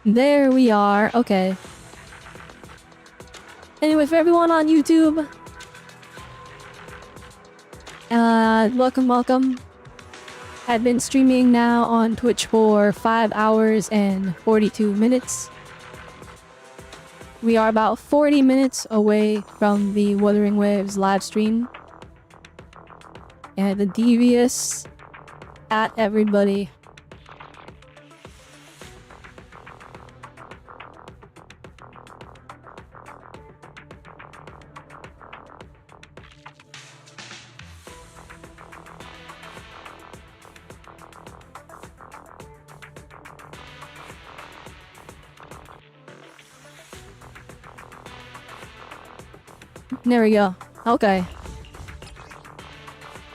There we are. Okay. Anyway, for everyone on YouTube, welcome. I've been streaming now on Twitch for 5 hours and 42 minutes. We are about 40 minutes away from the Wuthering Waves live stream. And the devious at everybody. There we go. Okay.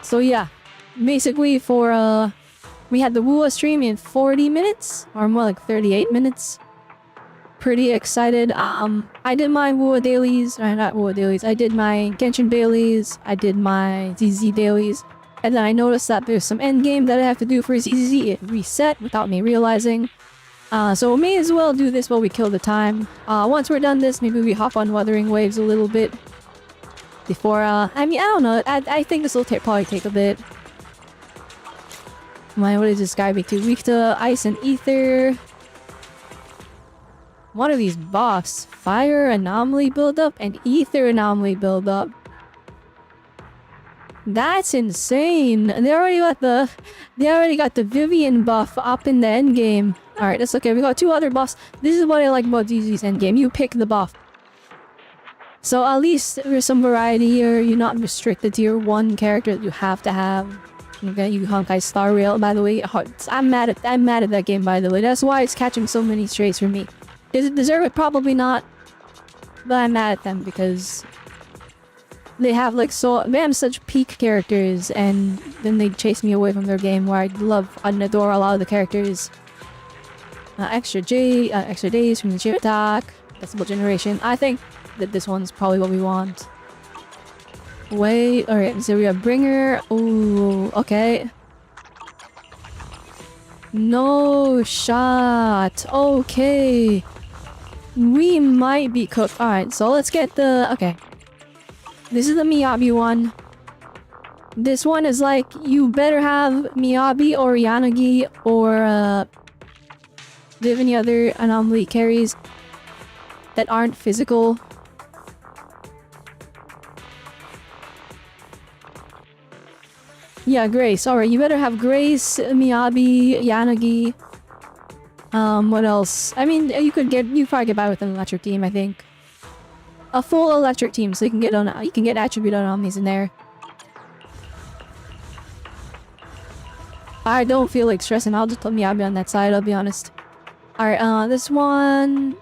So yeah, basically for we had the Wua stream in 40 minutes, or more like 38 minutes. Pretty excited. I did my Wua dailies, or not Wua dailies. I did my Genshin dailies. I did my ZZ dailies, and then I noticed that there's some end game that I have to do for ZZ. It reset without me realizing. So we may as well do this while we kill the time. Once we're done this, maybe we hop on Wuthering Waves a little bit. Before, I mean, I don't know. I think this will probably take a bit. What is this guy weak to? Weak to ice and ether. What are these buffs? Fire anomaly buildup and ether anomaly buildup. That's insane. They already got the Vivian buff up in the end game. Alright, that's okay. We got 2 other buffs. This is what I like about ZZ's end game. You pick the buff. So at least there's some variety here. You're not restricted to your one character that you have to have. Okay, you Honkai Star Rail, by the way. I'm mad at that game, by the way. That's why it's catching so many strays for me. Does it deserve it? Probably not. But I'm mad at them because they have such peak characters, and then they chase me away from their game where I love and adore a lot of the characters. Extra days from the Chip Attack, Decibel Generation. I think that this one's probably what we want. Wait, alright, so we have Bringer. Ooh, okay. No shot. Okay. We might be cooked. Alright, so let's get the... Okay. This is the Miyabi one. This one is like, you better have Miyabi or Yanagi or do you have any other anomaly carries that aren't physical? Yeah, Grace. Alright, you better have Grace, Miyabi, Yanagi. What else? I mean, you probably get by with an electric team, I think. A full electric team, so you can get attribute anomalies in there. I don't feel like stressing. I'll just put Miyabi on that side, I'll be honest. Alright, this one...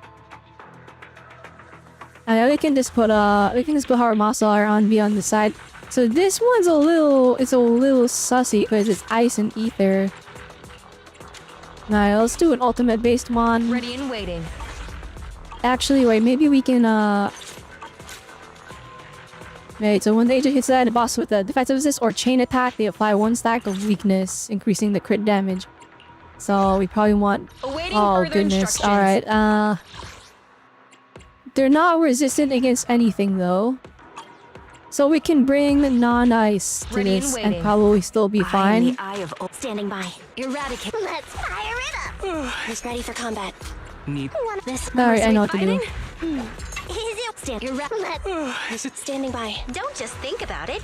we can just put Haramasa on V on the side. So this one's a little sussy because it's ice and ether. Alright, let's do an ultimate based one. Ready and waiting. Actually, wait, maybe we can Wait, so when the agent hits that boss with a defensive assist or chain attack, they apply 1 stack of weakness, increasing the crit damage. So we probably want... Oh goodness, alright, they're not resistant against anything though. So we can bring non-ice to this and probably still be fine. The eye of standing by. Eradicate. Let's fire it up. Who's ready for combat? Need this. Alright, I know what to do. Is it standing by? Don't just think about it.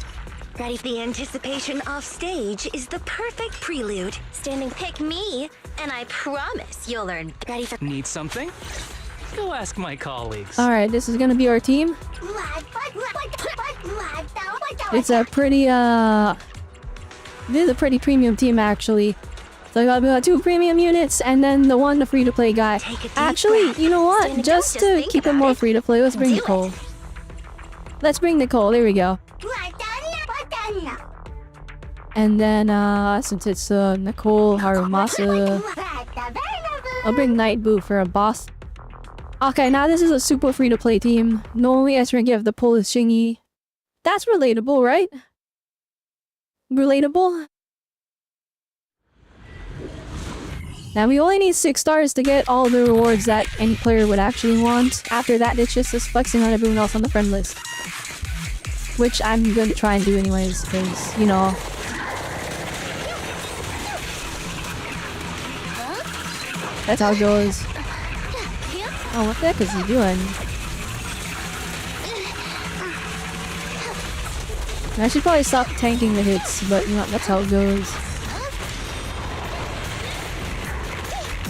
Ready? The anticipation off stage is the perfect prelude. Standing. Pick me, and I promise you'll learn. Ready for... Need something? Go ask my colleagues. Alright, this is gonna be our team. It's a pretty, this is a pretty premium team, actually. So we got 2 premium units, and then the free-to-play guy. Actually, you know what? Just to keep it more free-to-play, let's bring Nicole. Let's bring Nicole, there we go. And then, since it's Nicole, Harumasa, I'll bring Night Boo for a boss. Okay, now this is a super free-to-play team. The only S rank you have to pull is Shingy. That's relatable, right? Relatable? Now we only need 6 stars to get all the rewards that any player would actually want. After that, it's just us flexing on everyone else on the friend list. Which I'm gonna try and do anyways, because, you know... That's how it goes. Oh, what the heck is he doing? I should probably stop tanking the hits, but you know, that's how it goes.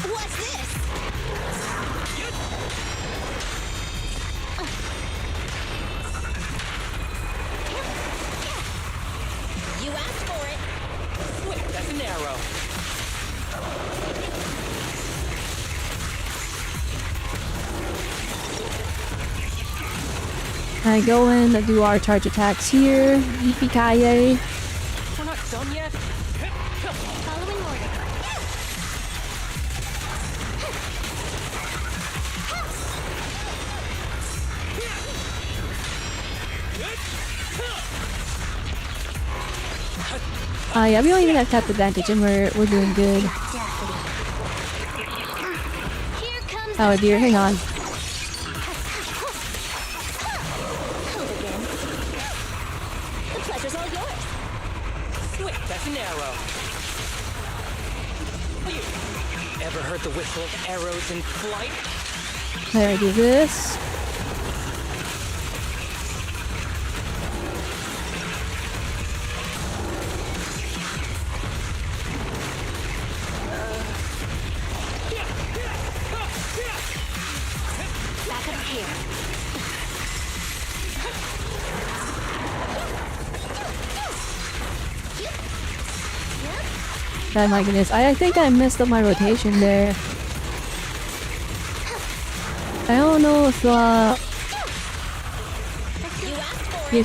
What's this? You asked for it. Wait, that's an arrow. I go in and do our charge attacks here. Yippee-ki-yay. We're not done yet. Following order. Yeah, we don't even have tap advantage and we're doing good. Here comes Oh dear, hang on. Hold again. The pleasure's all yours. Wait, that's an arrow. Ever heard the whistle of arrows in flight? There, I do this. Back up here. Oh my goodness, I think I messed up my rotation there. I don't know if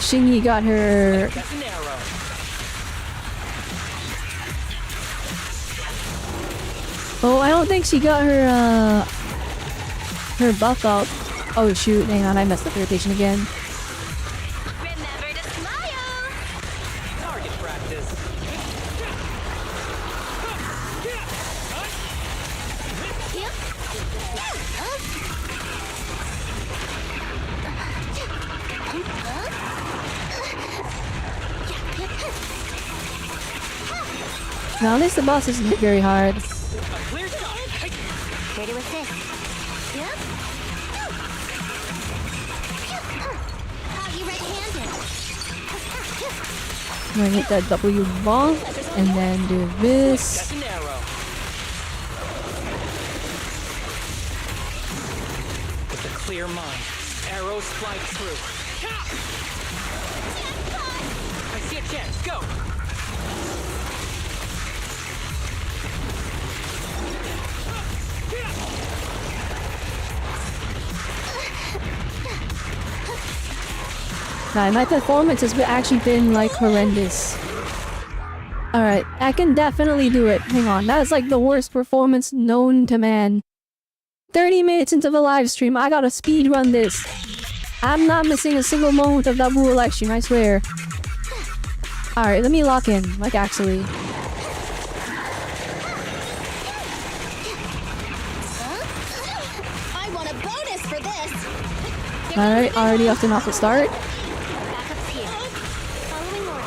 Shingy got her... That's an arrow. Oh, I don't think she got her buff out. Oh shoot, hang on, I messed up the rotation again. Remember to smile. Target practice. Now at least the boss isn't hit very hard. A clear shot. Ready with this. Yep. How you red-handed? I'm gonna hit that W bomb and then do this. That's an arrow. With a clear mind, arrows fly through. I see a chance. Go. Nah, my performance has actually been like horrendous. Alright, I can definitely do it. Hang on, that is like the worst performance known to man. 30 minutes into the live stream, I gotta speed run this. I'm not missing a single moment of that Wu live stream, I swear. Alright, let me lock in, like actually. I want a bonus for this. Alright, already off to an awful start. Back up here. Following order.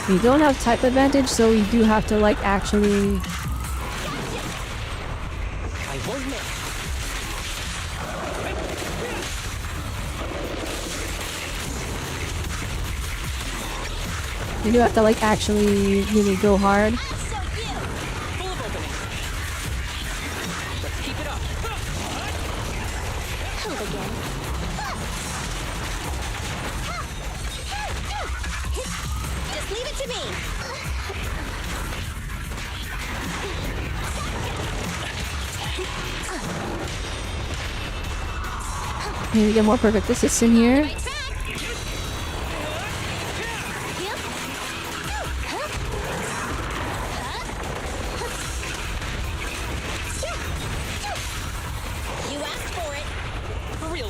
We don't have type advantage, so we do have to like actually... I won't miss. We do have to like actually really go hard. Full of openings. Let's keep it up. Hold again. Just leave it to me. Maybe get more perfect assist in here. Right track. Yep. For real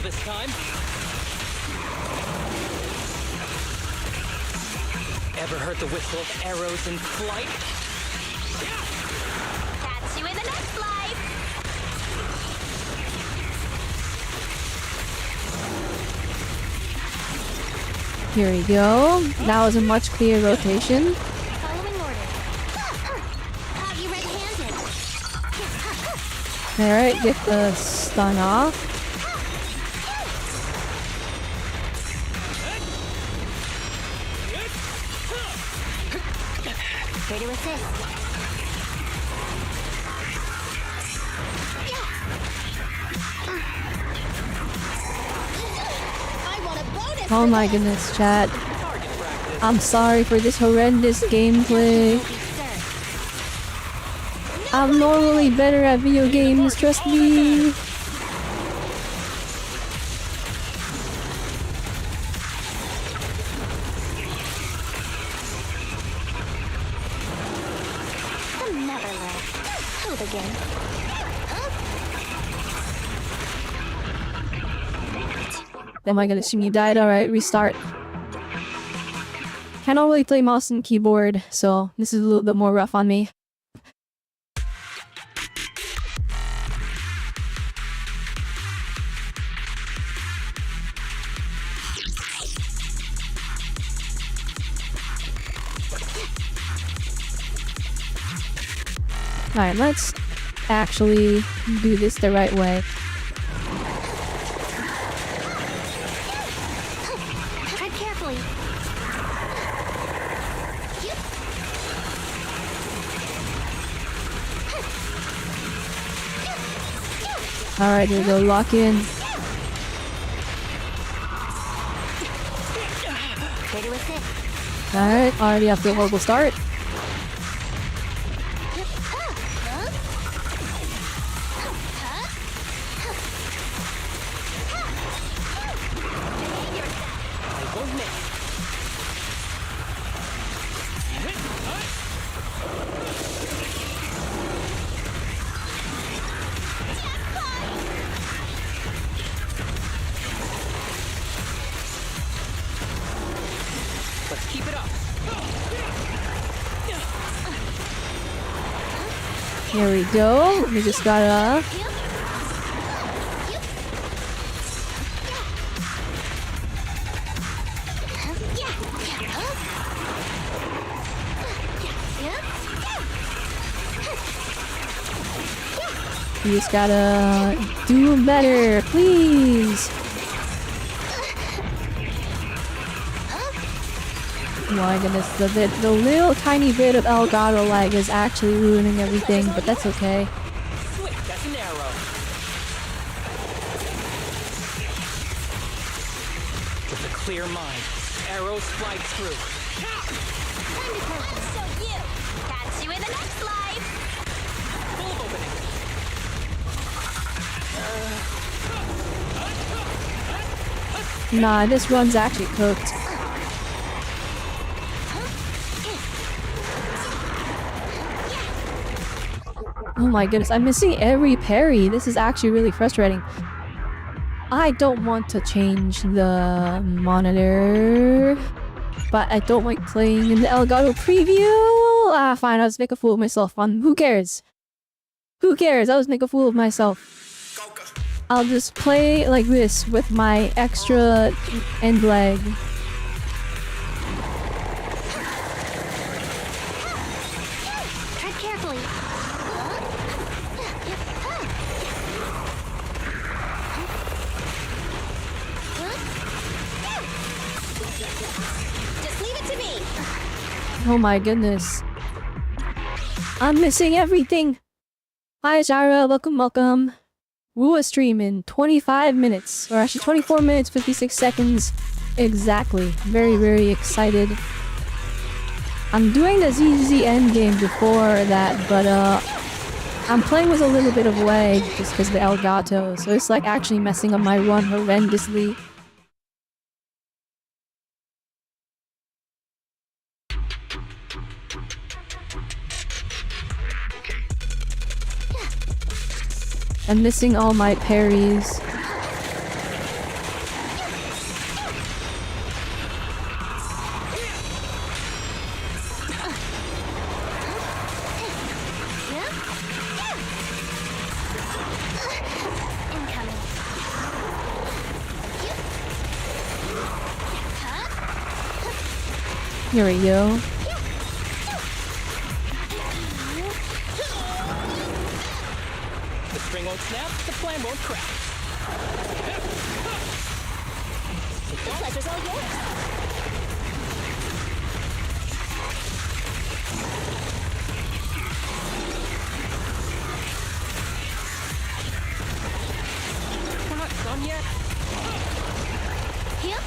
Ever heard the whistle of arrows in flight? Catch you in the next life. Here we go. That was a much clearer rotation. Following orders. Have you red-handed? Alright, get the stun off. Here to assist. I want a bonus. Oh my goodness, chat. I'm sorry for this horrendous gameplay. I'm normally better at video games, trust me. Never learn. Hold again. Oh my goodness, you died. Alright, restart. Can't really play mouse and keyboard, so this is a little bit more rough on me. Alright, let's actually do this the right way. Tread carefully. Alright, here we go, lock in. Here to assist. Alright, already after a horrible start. I won't miss. Let's keep it up. Here we go. We just gotta... We just gotta do better, please. Oh my goodness, the little tiny bit of Elgato lag is actually ruining everything, but that's okay. Swift as an arrow. With a clear mind, arrows fly through. I'll show you. Catch you in the next life. Full of openings. Nah, this run's actually cooked. Oh my goodness, I'm missing every parry. This is actually really frustrating. I don't want to change the monitor, but I don't like playing in the Elgato preview. Ah, fine, I'll just make a fool of myself. Who cares? Who cares? I'll just make a fool of myself. I'll just play like this with my extra end leg. Tread carefully. Just leave it to me. Oh my goodness. I'm missing everything. Hi Jara, welcome. Livestream in 25 minutes, or actually 24 minutes, 56 seconds exactly. Very excited. I'm doing the ZZ endgame before that, but I'm playing with a little bit of lag just because of the Elgato, so it's like actually messing up my run horrendously. I'm missing all my parries. Here we go. The string won't snap, the plan won't crack. The pleasure's all yours. We're not done yet. Here.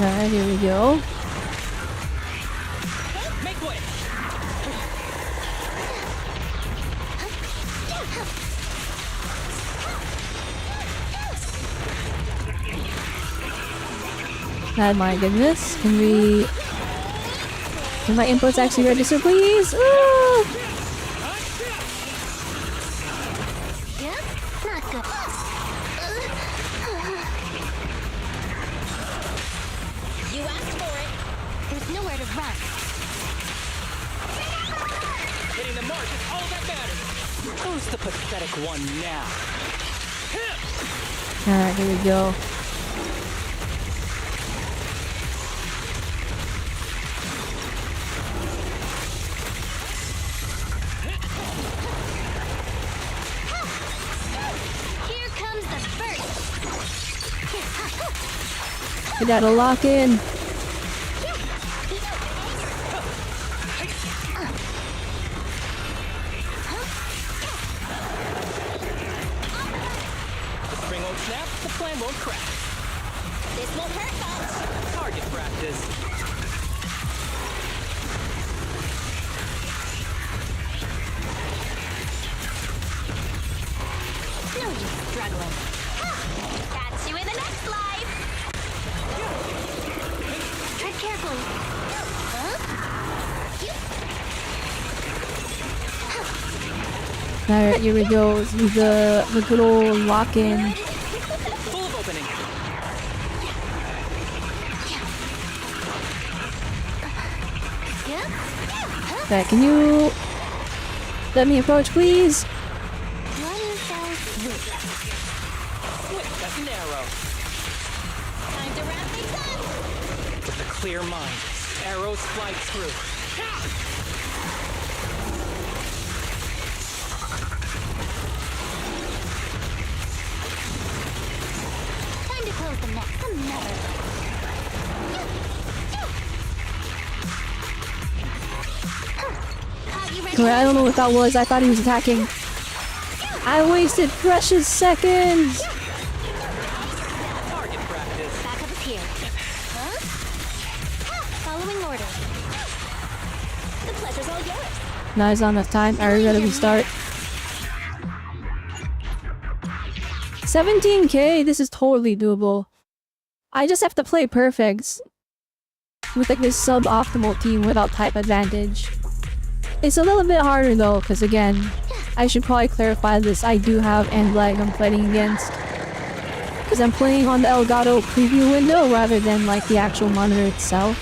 Alright, here we go. Make way. Oh my goodness. Can we... Can my inputs actually register, please? Ah! Yeah. Not good. You asked for it. There's nowhere to run. Hitting the mark is all that matters. Who's the pathetic one now? Alright, here we go. Here comes the first. We gotta lock in. The string won't snap, the plan won't crack. This won't hurt much. Target practice. No use struggling. Catch you in the next life. Tread carefully. Huh? Alright, here we go. The good old lock-in. Full of opening. Okay, can you... Let me approach, please? What is that? Swift as an arrow. Time to wrap things up. With a clear mind, arrows fly through. Time to close the neck. Another. Caught you ready? Alright, I don't know what that was. I thought he was attacking. I wasted precious seconds! Target practice. Backup is here. Huh? Following orders. The pleasure's all yours. Now is not enough time. I already gotta restart. 17k! This is totally doable. I just have to play perfect. With like this sub-optimal team without type advantage. It's a little bit harder though, because again, I should probably clarify this. I do have end lag I'm fighting against. Because I'm playing on the Elgato preview window rather than like the actual monitor itself.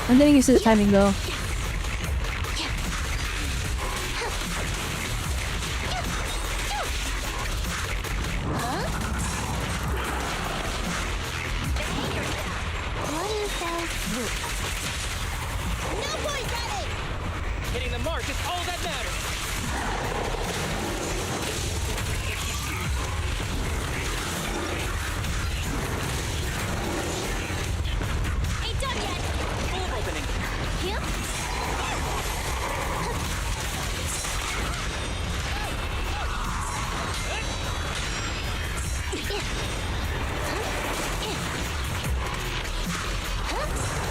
I'm getting used to the timing though. What is that? No boys ready! Hitting the mark is all that matters. Ain't done yet. Full of opening. Yep.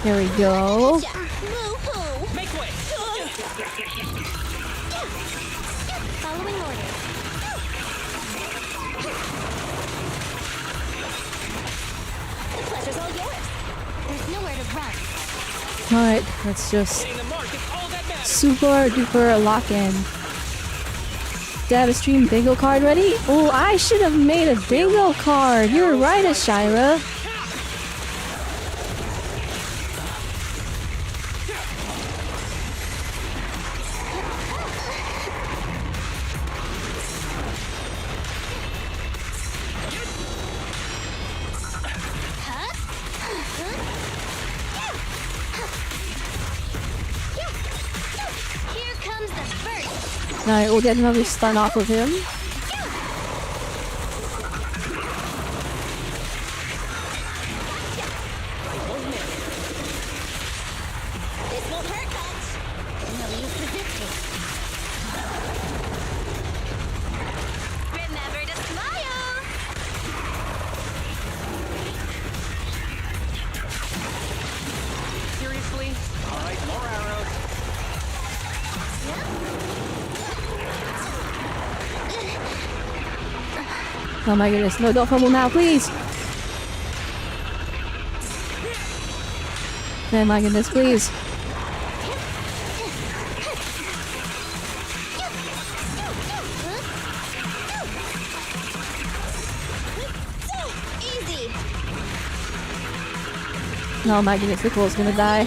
Here we go. Woo-hoo. Make way. Following orders. The pleasure's all yours. There's nowhere to run. Alright, let's just Hitting the mark is all that matters. super duper lock in. Do I have a stream bingo card ready? Oh, I should have made a bingo card. You're right, Ashira. Alright, we'll get another stun off of him. This won't hurt much. No use resisting. Remember to smile. Seriously? Alright, more arrows. Oh my goodness, no, don't fumble now, please! Oh my goodness, please. Easy. Oh my goodness, Nicole's gonna die.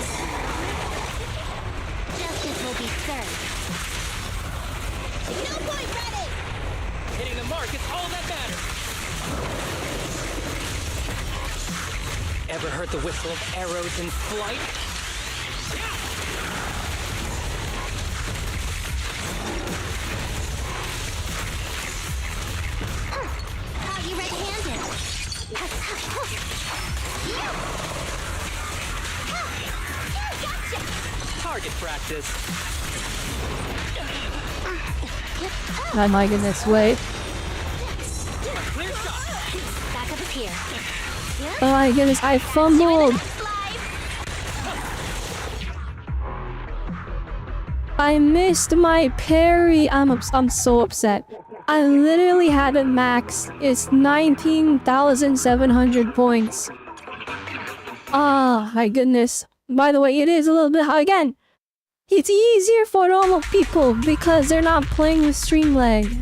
Justice will be served. No point ready. Hitting the mark is all that matters. Ever heard the whistle of arrows in flight? How you red-handed? Gotcha. Target practice. Oh my goodness, wait. Clear shot. Backup is here. Oh my goodness, I fumbled! I missed my parry! I'm so upset. I literally had it max. It's 19,700 points. Ah, my goodness. By the way, it is a little bit high again. It's easier for normal people because they're not playing with stream lag.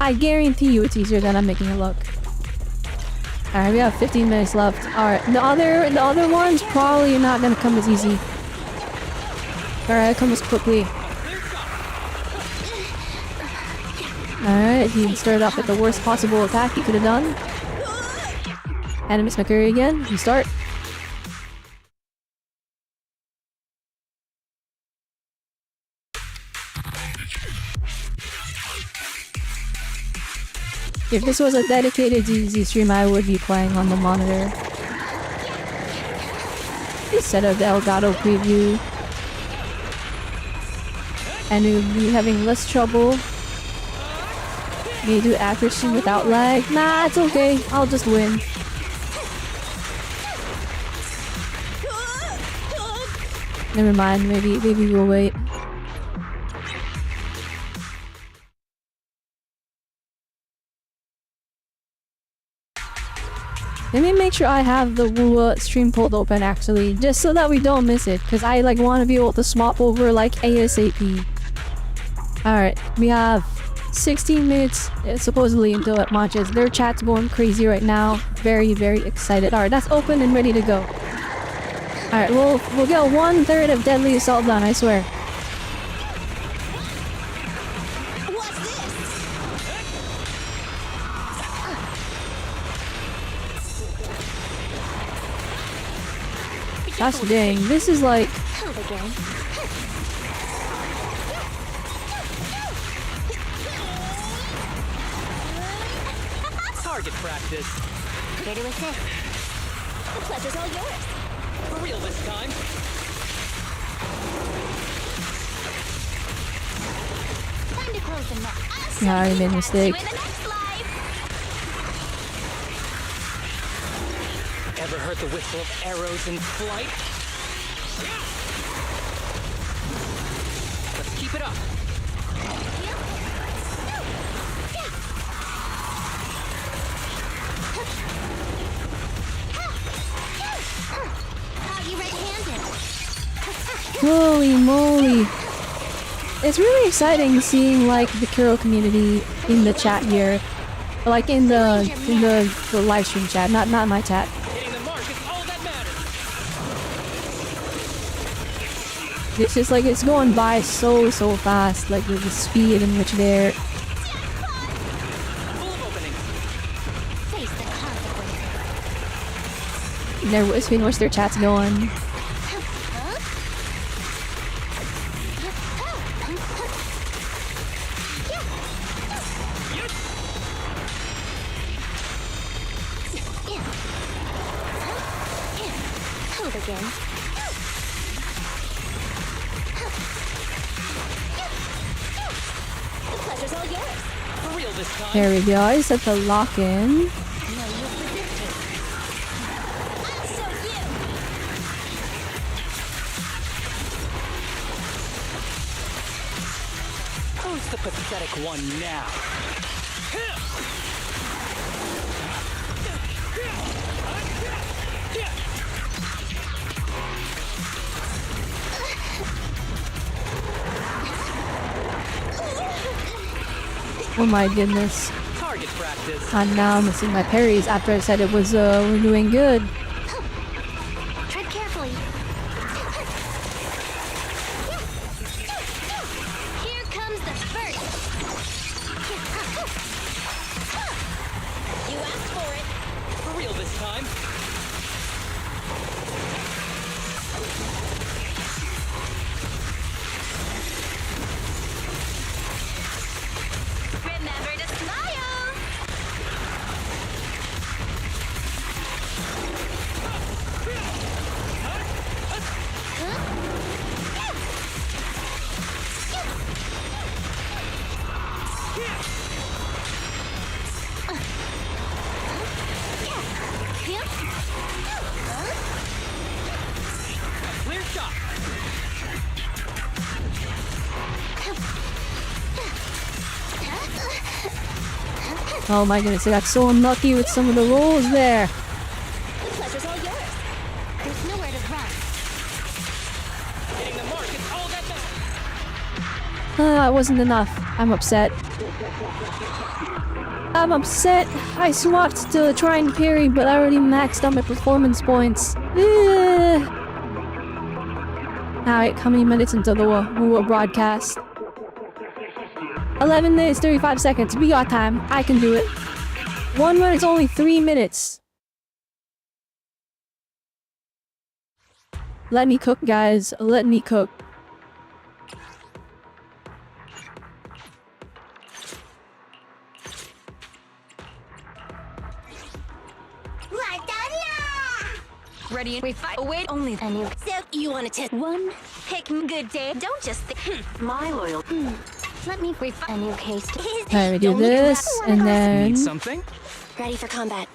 I guarantee you it's easier than I'm making it look. Alright, we have 15 minutes left. Alright, the other one's probably not gonna come as easy. Alright, come as quickly. Alright, he started off with the worst possible attack he could have done. And I missed my curry again. You start. If this was a dedicated DZ stream, I would be playing on the monitor instead of the Elgato preview. And it would be having less trouble. May do accuracy without lag. Nah, it's okay. I'll just win. Never mind. Maybe we'll wait. Let me make sure I have the Wu stream pulled open actually, just so that we don't miss it, because I like want to be able to swap over like ASAP. Alright, we have 16 minutes supposedly until it launches. Their chat's going crazy right now. Very, very excited. Alright, that's open and ready to go. Alright, we'll get 1/3 of Deadly Assault done, I swear. What's this? Gosh dang, this is like... Help again. Target practice. Here to assist. The pleasure's all yours. For real this time. Time to close the map. Yeah, I made a mistake. Ever heard the whistle of arrows in flight? Let's keep it up. How you red-handed? Holy moly. It's really exciting seeing like the Kuro community in the chat here. Like in the live stream chat, not my chat. Hitting the mark is all that matters. It's just like it's going by so fast, like the speed in which they're... Full of openings. Face the consequences. the speed in which their chat's going. I'll begin. The pleasure's all yours. For real this time. There we go. I set the lock in. No use resisting. I'll show you. Who's the pathetic one now? Oh my goodness. Target practice. I'm now missing my parries after I said it was we're doing good. Tread carefully. Here comes the first. You asked for it. For real this time. Remember to smile. Clear shot. Oh my goodness, I got so unlucky with some of the rolls there. The pleasure's all yours. There's nowhere to run. Hitting the mark is all that matters. It wasn't enough. I'm upset. I'm upset. I swapped to try and parry, but I already maxed out my performance points. Alright, how many minutes into the broadcast? 11 minutes, 35 seconds. We got time. I can do it. 1 minute's only 3 minutes. Let me cook, guys. Let me cook. Ready? We fight. Wait, only And you. so you want to test One. pick good day? Don't just think. My loyal. Let me brief a new case. Alright, we do this, and then... Need something? Ready for combat.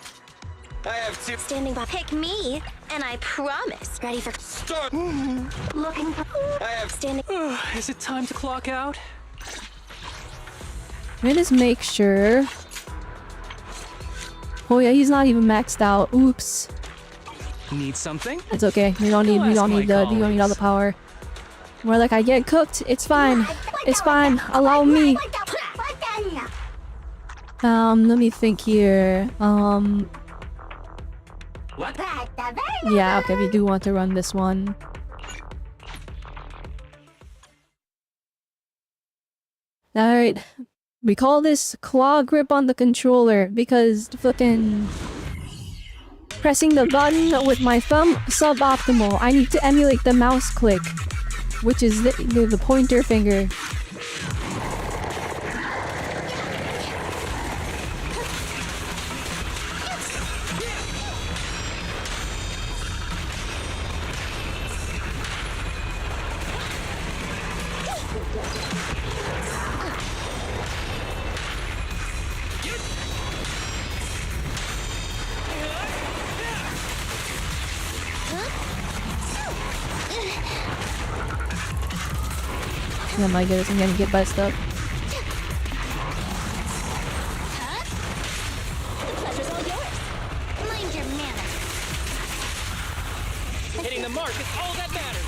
I have two. Standing by. Pick me, and I promise. Ready for Start. looking for. I have. Standing. Is it time to clock out? Let me just make sure. Oh yeah, he's not even maxed out. Oops. Need something? It's okay. We don't need all the power. More like I get cooked. It's fine. It's fine. Allow me. Let me think here. What? Yeah, okay, we do want to run this one. Alright. We call this claw grip on the controller because fucking pressing the button with my thumb suboptimal. I need to emulate the mouse click, which is the pointer finger. Oh my goodness, I'm gonna get buzzed up. The pleasure's all yours. Mind your manners. Hitting the mark is all that matters.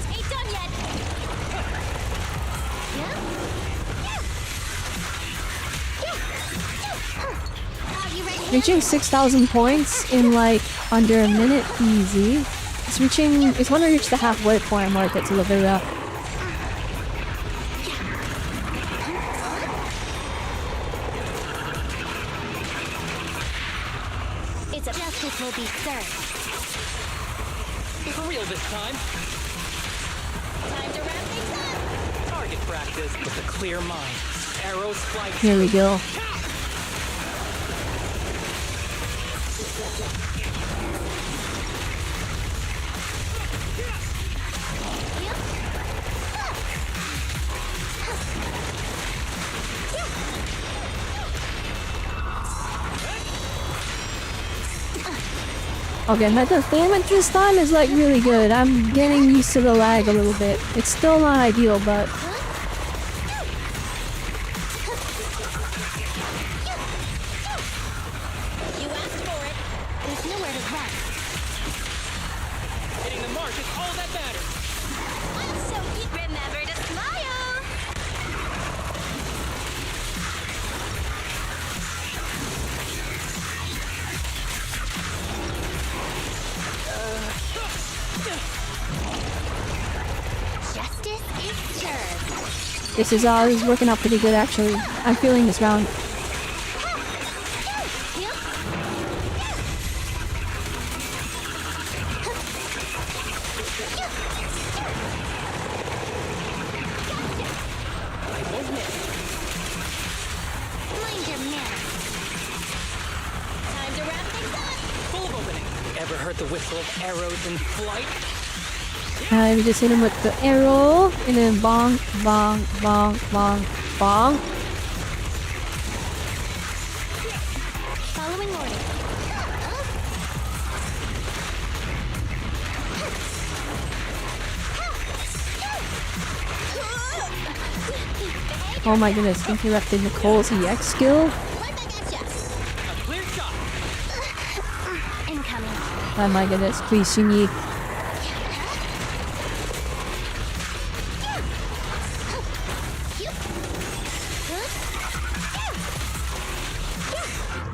Ain't done yet. Are you ready? Reaching 6,000 points in like under a minute, easy. It's when I reach the halfway point mark at Livera. It's a justice will be served. For real this time. Time to wrap things up. Target practice with a clear mind. Arrows fly. Here we go. Okay, the damage this time is like really good. I'm getting used to the lag a little bit. It's still not ideal, but You asked for it. There's nowhere to run. Hitting the mark is all that matters. So you remember to smile. Justice is served. this is working out pretty good actually. I'm feeling this round. Mind your manners. Time to wrap things up. Full of opening. Ever heard the whistle of arrows in flight? We just hit him with the arrow, and then bong, bong, bong, bong, bong. Following order. Oh my goodness, interrupted Nicole's EX skill. Right back at ya. A clear shot. Incoming. Oh my goodness, please, Shinji.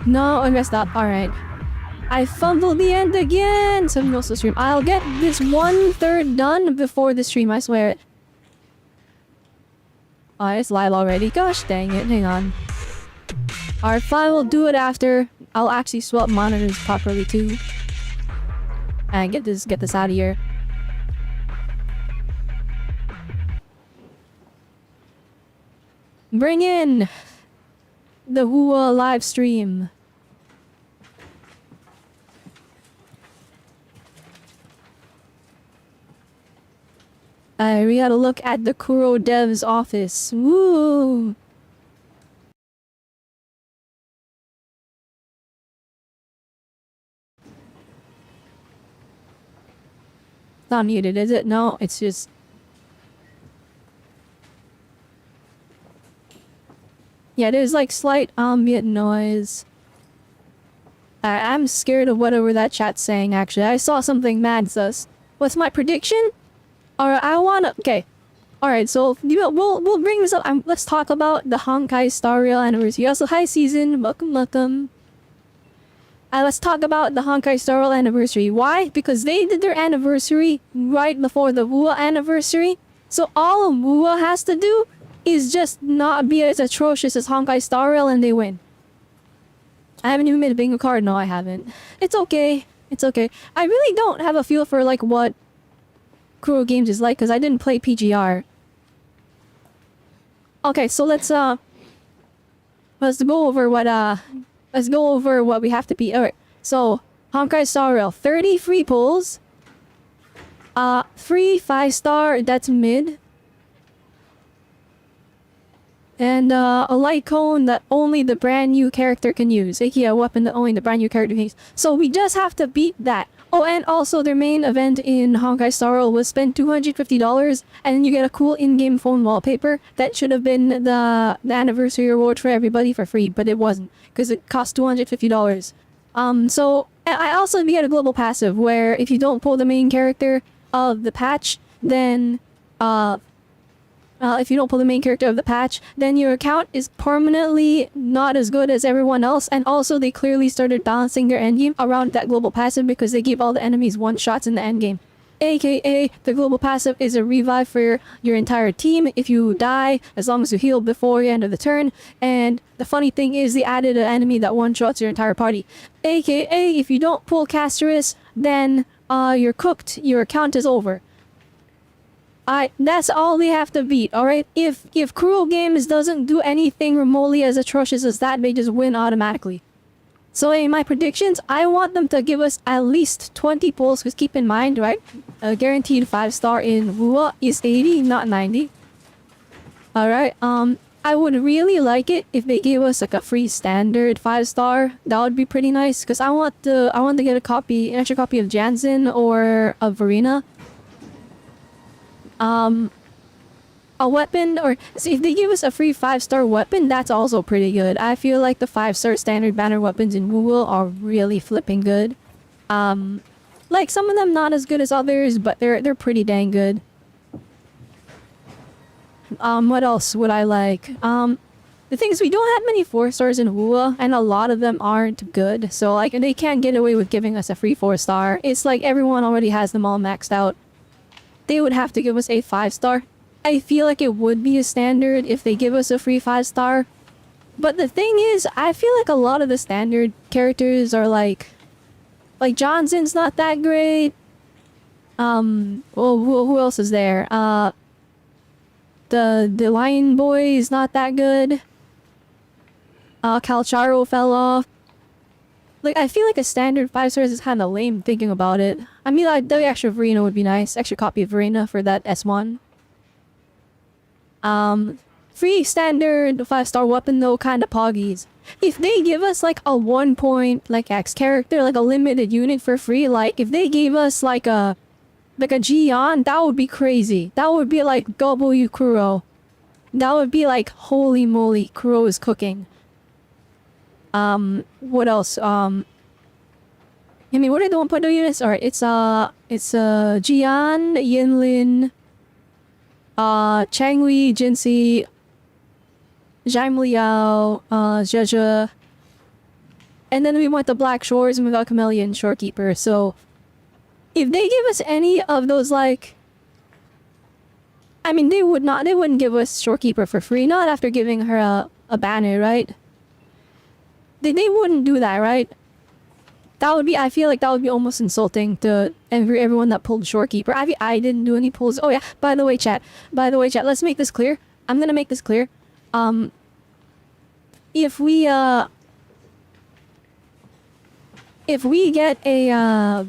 No, I messed up. Alright. I fumbled the end again! So no stream. I'll get this 1/3 done before the stream, I swear it. Oh, it's live already. Gosh dang it, hang on. Alright, fine, we'll do it after. I'll actually swap monitors properly too. And get this out of here. Bring in the Hua live stream. We gotta look at the Kuro dev's office. Woo! Not muted, is it? No, it's just... Yeah, there's like slight ambient noise. I'm scared of whatever that chat's saying, actually. I saw something mad sus. What's my prediction? Alright, I wanna... Okay. Alright, so we'll bring this up. Let's talk about the Honkai Star Rail anniversary. Also, hi season. Welcome, welcome. Let's talk about the Honkai Star Rail anniversary. Why? Because they did their anniversary right before the Wua anniversary. So all Wua has to do is just not be as atrocious as Honkai Star Rail and they win. I haven't even made a bingo card. No, I haven't. It's okay. It's okay. I really don't have a feel for like what Kuro Games is like because I didn't play PGR. Okay, so let's go over what we have to be. Alright, so Honkai Star Rail, 30 free pulls. Free 5-star, that's mid. And a light cone that only the brand new character can use. A weapon that only the brand new character can use. So we just have to beat that. Oh, and also their main event in Honkai Star Rail was spend $250 and you get a cool in-game phone wallpaper. That should have been the anniversary reward for everybody for free, but it wasn't because it cost $250. So I also get a global passive where if you don't pull the main character of the patch, then if you don't pull the main character of the patch, then your account is permanently not as good as everyone else. And also, they clearly started balancing their endgame around that global passive because they give all the enemies one-shots in the endgame. AKA, the global passive is a revive for your entire team if you die, as long as you heal before the end of the turn. And the funny thing is, they added an enemy that one-shots your entire party. AKA, if you don't pull Casterus, then you're cooked. Your account is over. That's all they have to beat, alright? If Cruel Games doesn't do anything remotely as atrocious as that, they just win automatically. So in my predictions, I want them to give us at least 20 pulls, because keep in mind, right? A guaranteed 5-star in Wua is 80, not 90. Alright, I would really like it if they gave us like a free standard 5-star. That would be pretty nice, because I want to get an extra copy of Jansen or of Verena. A weapon, or see if they give us a free 5-star weapon, that's also pretty good. I feel like the 5-star standard banner weapons in Woo are really flipping good. Like some of them not as good as others, but they're pretty dang good. What else would I like? The thing is, we don't have many 4-stars in Wua, and a lot of them aren't good. So like they can't get away with giving us a free 4-star. It's like everyone already has them all maxed out. They would have to give us a 5-star. I feel like it would be a standard if they give us a free 5-star. But the thing is, I feel like a lot of the standard characters are like Johnson's not that great. Well, who else is there? The Lion Boy is not that good. Calcharo fell off. Like, I feel like a standard 5-stars is kind of lame thinking about it. I mean, like, the extra Verena would be nice. Extra copy of Verena for that S1. Free standard 5-star weapon though, kind of poggies. If they give us like a 1-point like X character, like a limited unit for free, like if they gave us like a Gion, that would be crazy. That would be like W Kuro. That would be like, holy moly, Kuro is cooking. What else? I mean, what are the 1-point units? Alright, it's Jian, Yinlin, Changli, Jinxi, Zhaim Liao, Zhezhe. And then we want the Black Shores and we got Chameleon, Shorekeeper. So, if they give us any of those, like... I mean, they wouldn't give us Shorekeeper for free. Not after giving her a banner, right? They wouldn't do that, right? That would be, I feel like that would be almost insulting to everyone that pulled Shorekeeper. I didn't do any pulls. Oh yeah, by the way, chat, let's make this clear. I'm gonna make this clear. If we get a,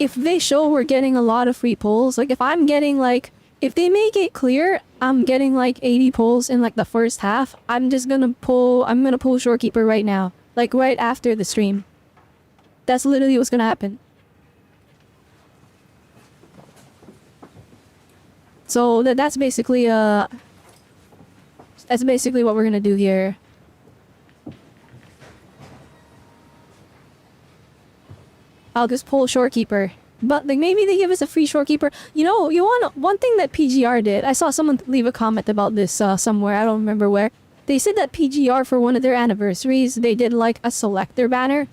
if they show we're getting a lot of free pulls, like if I'm getting like, if they make it clear I'm getting like 80 pulls in like the first half, I'm gonna pull Shorekeeper right now. Like right after the stream. That's literally what's gonna happen. So that's basically what we're gonna do here. I'll just pull Shorekeeper. But like maybe they give us a free Shorekeeper. You know, one thing that PGR did. I saw someone leave a comment about this somewhere. I don't remember where. They said that PGR for one of their anniversaries, they did like a selector banner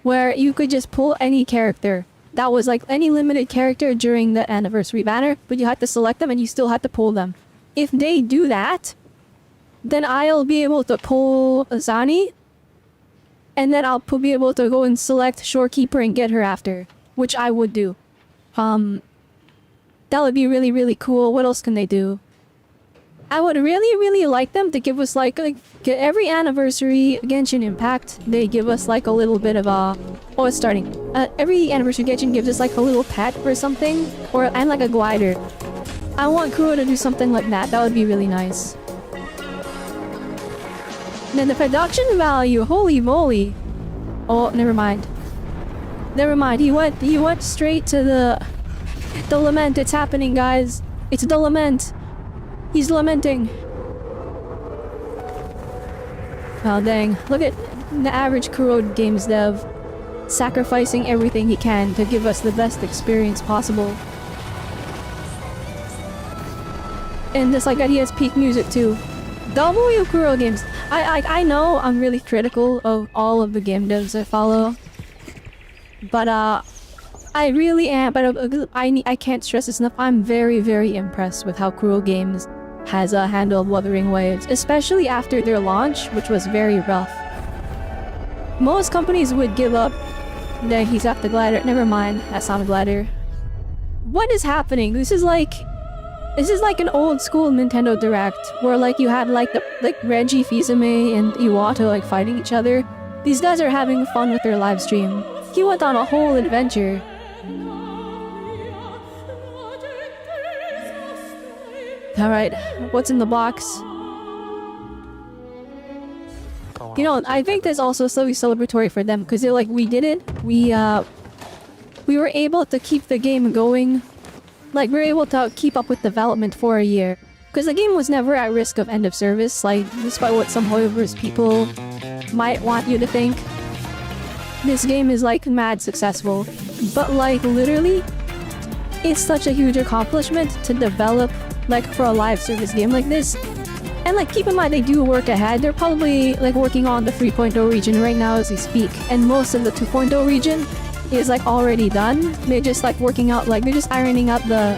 where you could just pull any character. That was like any limited character during the anniversary banner, but you had to select them and you still had to pull them. If they do that, then I'll be able to pull Azani, and then I'll be able to go and select Shorekeeper and get her after, which I would do. That would be really, really cool. What else can they do? I would really, really like them to give us like every anniversary Genshin Impact, they give us like a little bit of oh, it's starting. Every anniversary Genshin gives us like a little pet or something, and like a glider. I want Kuro to do something like that. That would be really nice. And then the production value, holy moly. Oh, never mind. Never mind. He went straight to the lament. It's happening, guys. It's the lament. He's lamenting. Oh dang. Look at the average Kuro Games dev sacrificing everything he can to give us the best experience possible. And just like that, he has peak music too. W Kuro Games. I know I'm really critical of all of the game devs I follow. But I really am, but I can't stress this enough. I'm very, very impressed with how Kuro Games has handled Wuthering Waves, especially after their launch, which was very rough. Most companies would give up. Then he's at the glider. Never mind, that's not a glider. What is happening? This is like This is like an old school Nintendo Direct where like you had like Reggie Fils-Aimé and Iwata like fighting each other. These guys are having fun with their live stream. He went on a whole adventure. Alright, what's in the box? You know, I think that's also slightly celebratory for them because they're like, we did it. We were able to keep the game going. Like, we were able to keep up with development for a year. Because the game was never at risk of end of service, like, despite what some Hoyoverse people might want you to think. This game is, like, mad successful. But, like, literally, it's such a huge accomplishment to develop, like, for a live service game like this. And, like, keep in mind, they do work ahead. They're probably, like, working on the 3.0 region right now as we speak. And most of the 2.0 region is like already done. They're just like working out, like they're just ironing out the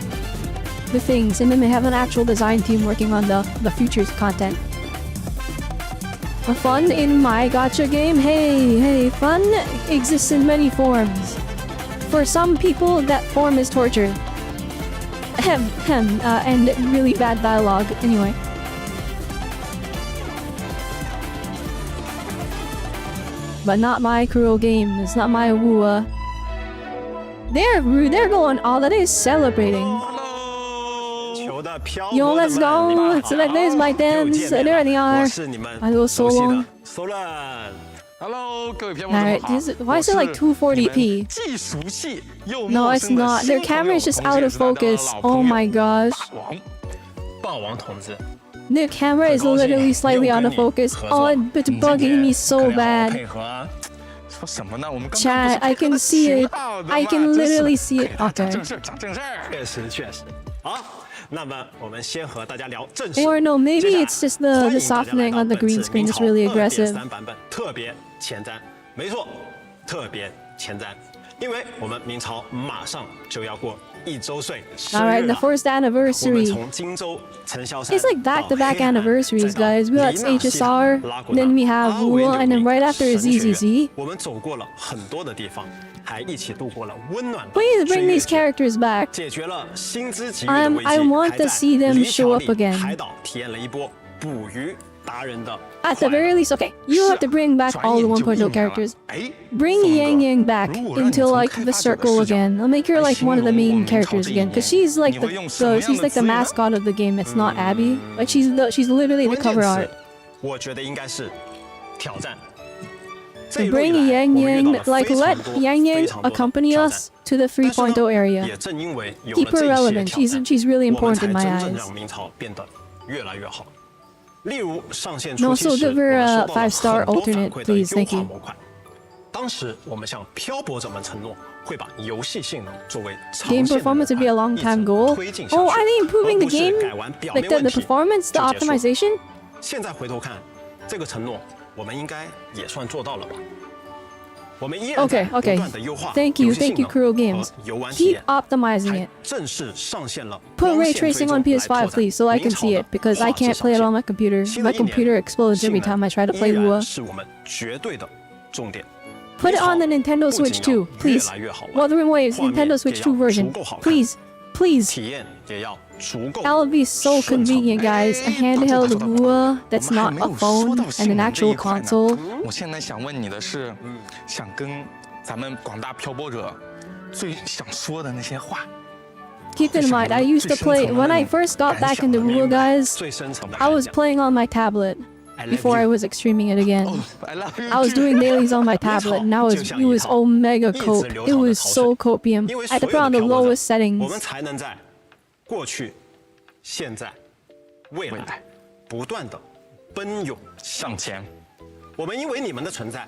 things, and then they have an actual design team working on the futures content. Fun in my gacha game? Hey, fun exists in many forms. For some people, that form is torture. And really bad dialogue. Anyway. But not my cruel game. It's not my Wua. They're going all that is celebrating. Yo, let's go. So like, there's my dance. There they are. I go so long. Alright, why is it like 240p? No, it's not. Their camera is just out of focus. Oh my gosh. Their camera is literally slightly out of focus. Oh, it's bugging me so bad. Chat, I can see it. I can literally see it. Okay. Or no, maybe it's just the softening on the green screen is really aggressive. Alright, the first anniversary. It's like back-to-back anniversaries, guys. We got HSR, then we have Wuthering, and then right after is ZZZ. Please bring these characters back. I want to see them show up again. At the very least, okay, you have to bring back all the 1.0 characters. Bring Yang Yang back into like the circle again. I'll make her like one of the main characters again, because she's like the mascot of the game. It's not Abby. Like she's literally the cover art. So bring Yang Yang, like let Yang Yang accompany us to the 3.0 area. Keep her relevant. She's really important in my eyes. No, so give her a 5-star alternate, please. Thank you. Game performance would be a long-time goal. Oh, are they improving the game? Like the performance, the optimization? Okay. Thank you, Kuro Games. Keep optimizing it. Put ray tracing on PS5, please, so I can see it, because I can't play it on my computer. My computer explodes every time I try to play Wua. Put it on the Nintendo Switch 2, please. Wuthering Waves, Nintendo Switch 2 version. Please. That would be so convenient, guys. A handheld Wua that's not a phone and an actual console. Keep in mind, I used to play, when I first got back into Wua, guys, I was playing on my tablet before I was streaming it again. I was doing dailies on my tablet, and it was omega cope. It was so copium. I had to put on the lowest settings. 过去、现在、未来，不断的奔涌向前。我们因为你们的存在，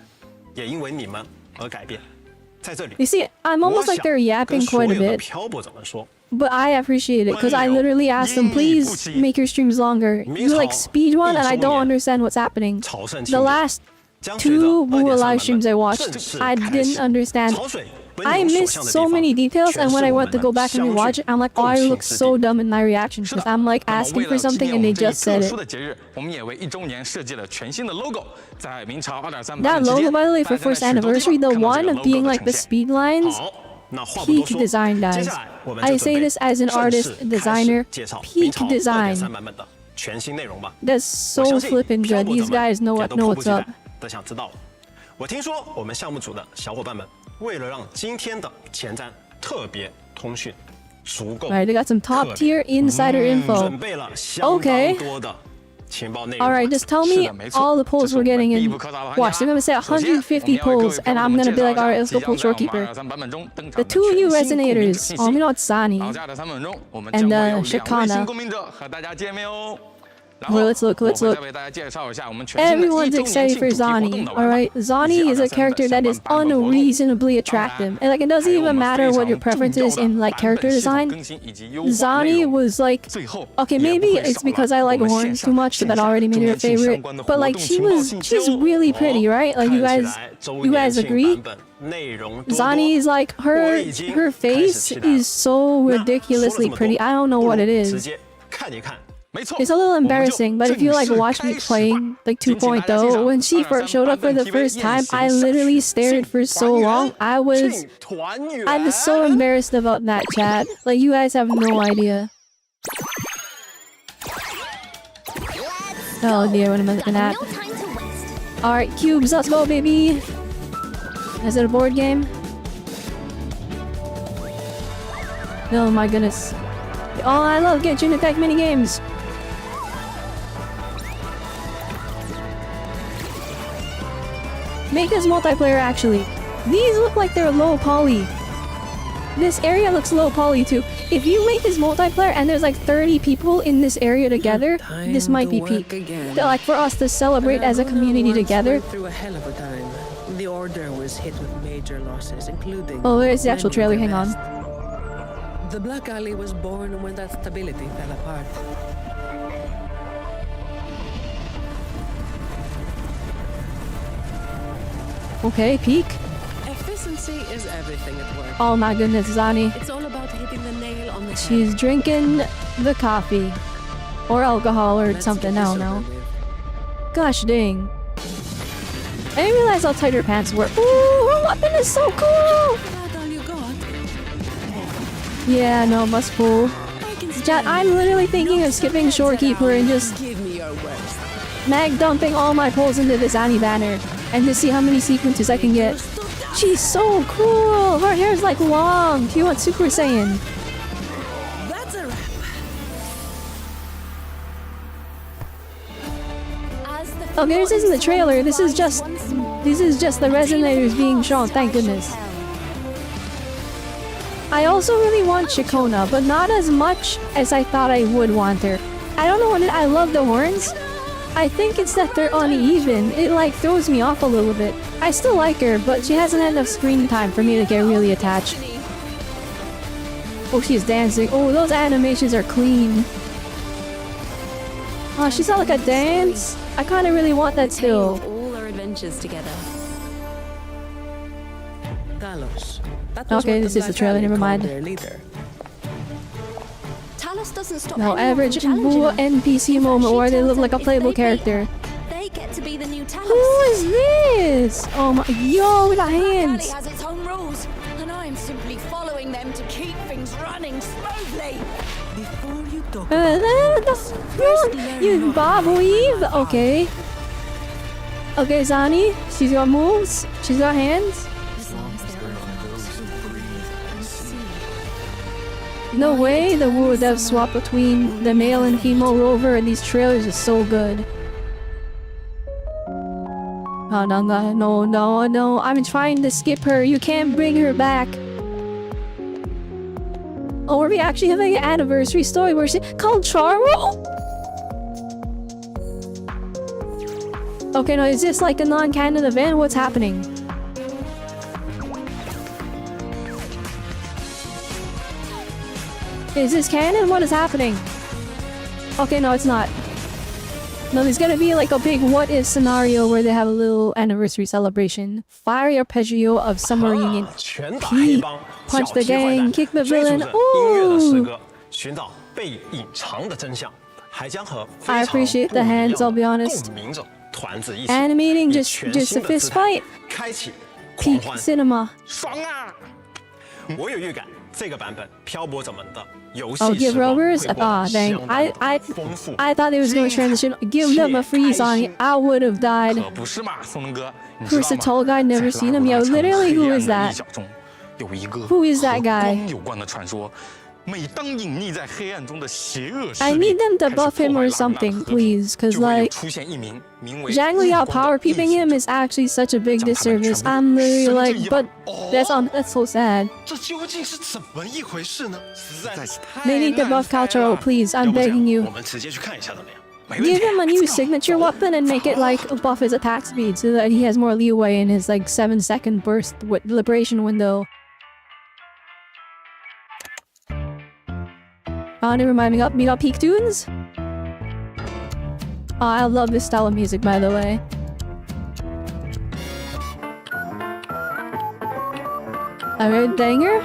也因为你们而改变。在这里 You see, I'm almost like they're yapping quite a bit. But I appreciate it, because I literally asked them, please make your streams longer. You like speed run, and I don't understand what's happening. The last 2 Wua live streams I watched, I didn't understand. I missed so many details, and when I went to go back and rewatch it, I'm like, oh, I look so dumb in my reactions, because I'm like asking for something and they just said it. That logo, by the way, for first anniversary, the one being like the speed lines, peak design, guys. I say this as an artist, designer. Peak design. That's so flippin' good. These guys know what's up. 我听说我们项目组的小伙伴们为了让今天的前瞻特别通讯足够 Alright, they got some top tier insider info. 准备了相当多的情报内容。 Alright, just tell me all the polls we're getting in. Watch, they're gonna say 150 polls, and I'm gonna be like, alright, let's go pull Shorekeeper. The two new resonators. Oh, we know it's Zani. And Shikana. Well, let's look. Everyone's excited for Zani. Alright, Zani is a character that is unreasonably attractive. And like, it doesn't even matter what your preference is in like character design. Zani was like, okay, maybe it's because I like horns too much that already made her a favorite. But like, she's really pretty, right? Like, you guys agree? Zani is like, her face is so ridiculously pretty. I don't know what it is. It's a little embarrassing, but if you like watch me playing like 2.0, when she first showed up for the first time, I literally stared for so long. I was so embarrassed about that, chat. Like, you guys have no idea. Oh dear, what am I looking at? Alright, cubes, let's go, baby. Is it a board game? Oh my goodness. Oh, I love Genshin Impact minigames. Make this multiplayer, actually. These look like they're low poly. This area looks low poly too. If you make this multiplayer and there's like 30 people in this area together, this might be peak. Like, for us to celebrate as a community together. Through a hell of a time. The order was hit with major losses, including... Oh, where's the actual trailer? Hang on. The Black Alley was born when that stability fell apart. Okay, peak. Efficiency is everything at work. Oh my goodness, Zani. It's all about hitting the nail on the head. She's drinking the coffee. Or alcohol or something, I don't know. Gosh dang. I didn't realize how tight her pants were. Ooh, her weapon is so cool! That all you got? Yeah, no, must pull. Chat, I'm literally thinking of skipping Shorekeeper and just Give me your worst. mag dumping all my pulls into this Annie banner and to see how many sequences I can get. She's so cool! Her hair's like long. She went Super Saiyan. That's a wrap. Okay, this isn't the trailer. This is just the resonators being shown. Thank goodness. I also really want Shikona, but not as much as I thought I would want her. I don't know what I love the horns. I think it's that they're uneven. It like throws me off a little bit. I still like her, but she hasn't had enough screen time for me to get really attached. Oh, she's dancing. Oh, those animations are clean. Oh, she's got like a dance. I kind of really want that still. All our adventures together. Talos. Okay, this is the trailer. Never mind. Talos doesn't stop No, anyone average from challenging Boo her. NPC moment where they look like a playable character. They get to be the new Talos. Who is this? Oh my, yo, we got hands. has its own rules, and I'm simply following them to keep things running smoothly. Before you talk You bob weave? Okay. Okay, Zani, she's got moves. She's got hands. No way the Wu dev swap between the male and female rover in these trailers is so good. Oh no, I'm trying to skip her. You can't bring her back. Oh, are we actually having an anniversary story where she called Charo? Okay, no, is this like a non-canon event? What's happening? Is this canon? What is happening? Okay, no, it's not. No, there's gonna be like a big what-if scenario where they have a little anniversary celebration. Fire arpeggio of summer reunion. P. Punch the gang, kick the villain. Ooh! I appreciate the hands, I'll be honest. Animating just a fist fight. Peak cinema. 我有预感，这个版本漂泊者们的游戏 Oh, give 时光会 Rovers? 过得 Ah, dang. 相当的丰富。 I thought they was going to transition. Give them a freeze on it. I would have died. 可不是嘛，松龙哥，你 Who's 知 the 道 tall 吗？ guy? Never 在 seen 拉 him. 古 Yo, 纳城 literally, who 黑 is 暗的 that? 一角中，有一个 Who is that 和 guy? 光有关的传说。每当隐匿在黑暗中的邪恶势 I 力 need them to 开始 buff him 破 or 坏拉古纳 something, 和平， please, 'cause 就会有 like 出现一名名为 Zhang Liao 逆光 power 的异 peeping 形 him 者 is actually such a big 将他们 disservice. 全部 I'm literally 绳之 like, 以 but 法。 that's so sad. 这究竟是怎么一回事呢？实在是太 They need to 难 buff 猜 Caltro, 了 please. 要 I'm 不这样 begging you. 我们直接去看一下怎么样？ Give him a new signature weapon and make it like buff his attack speed so that he has more leeway in his like 7-second burst liberation window. Oh, never mind. We got peak tunes. Oh, I love this style of music, by the way. A red banger.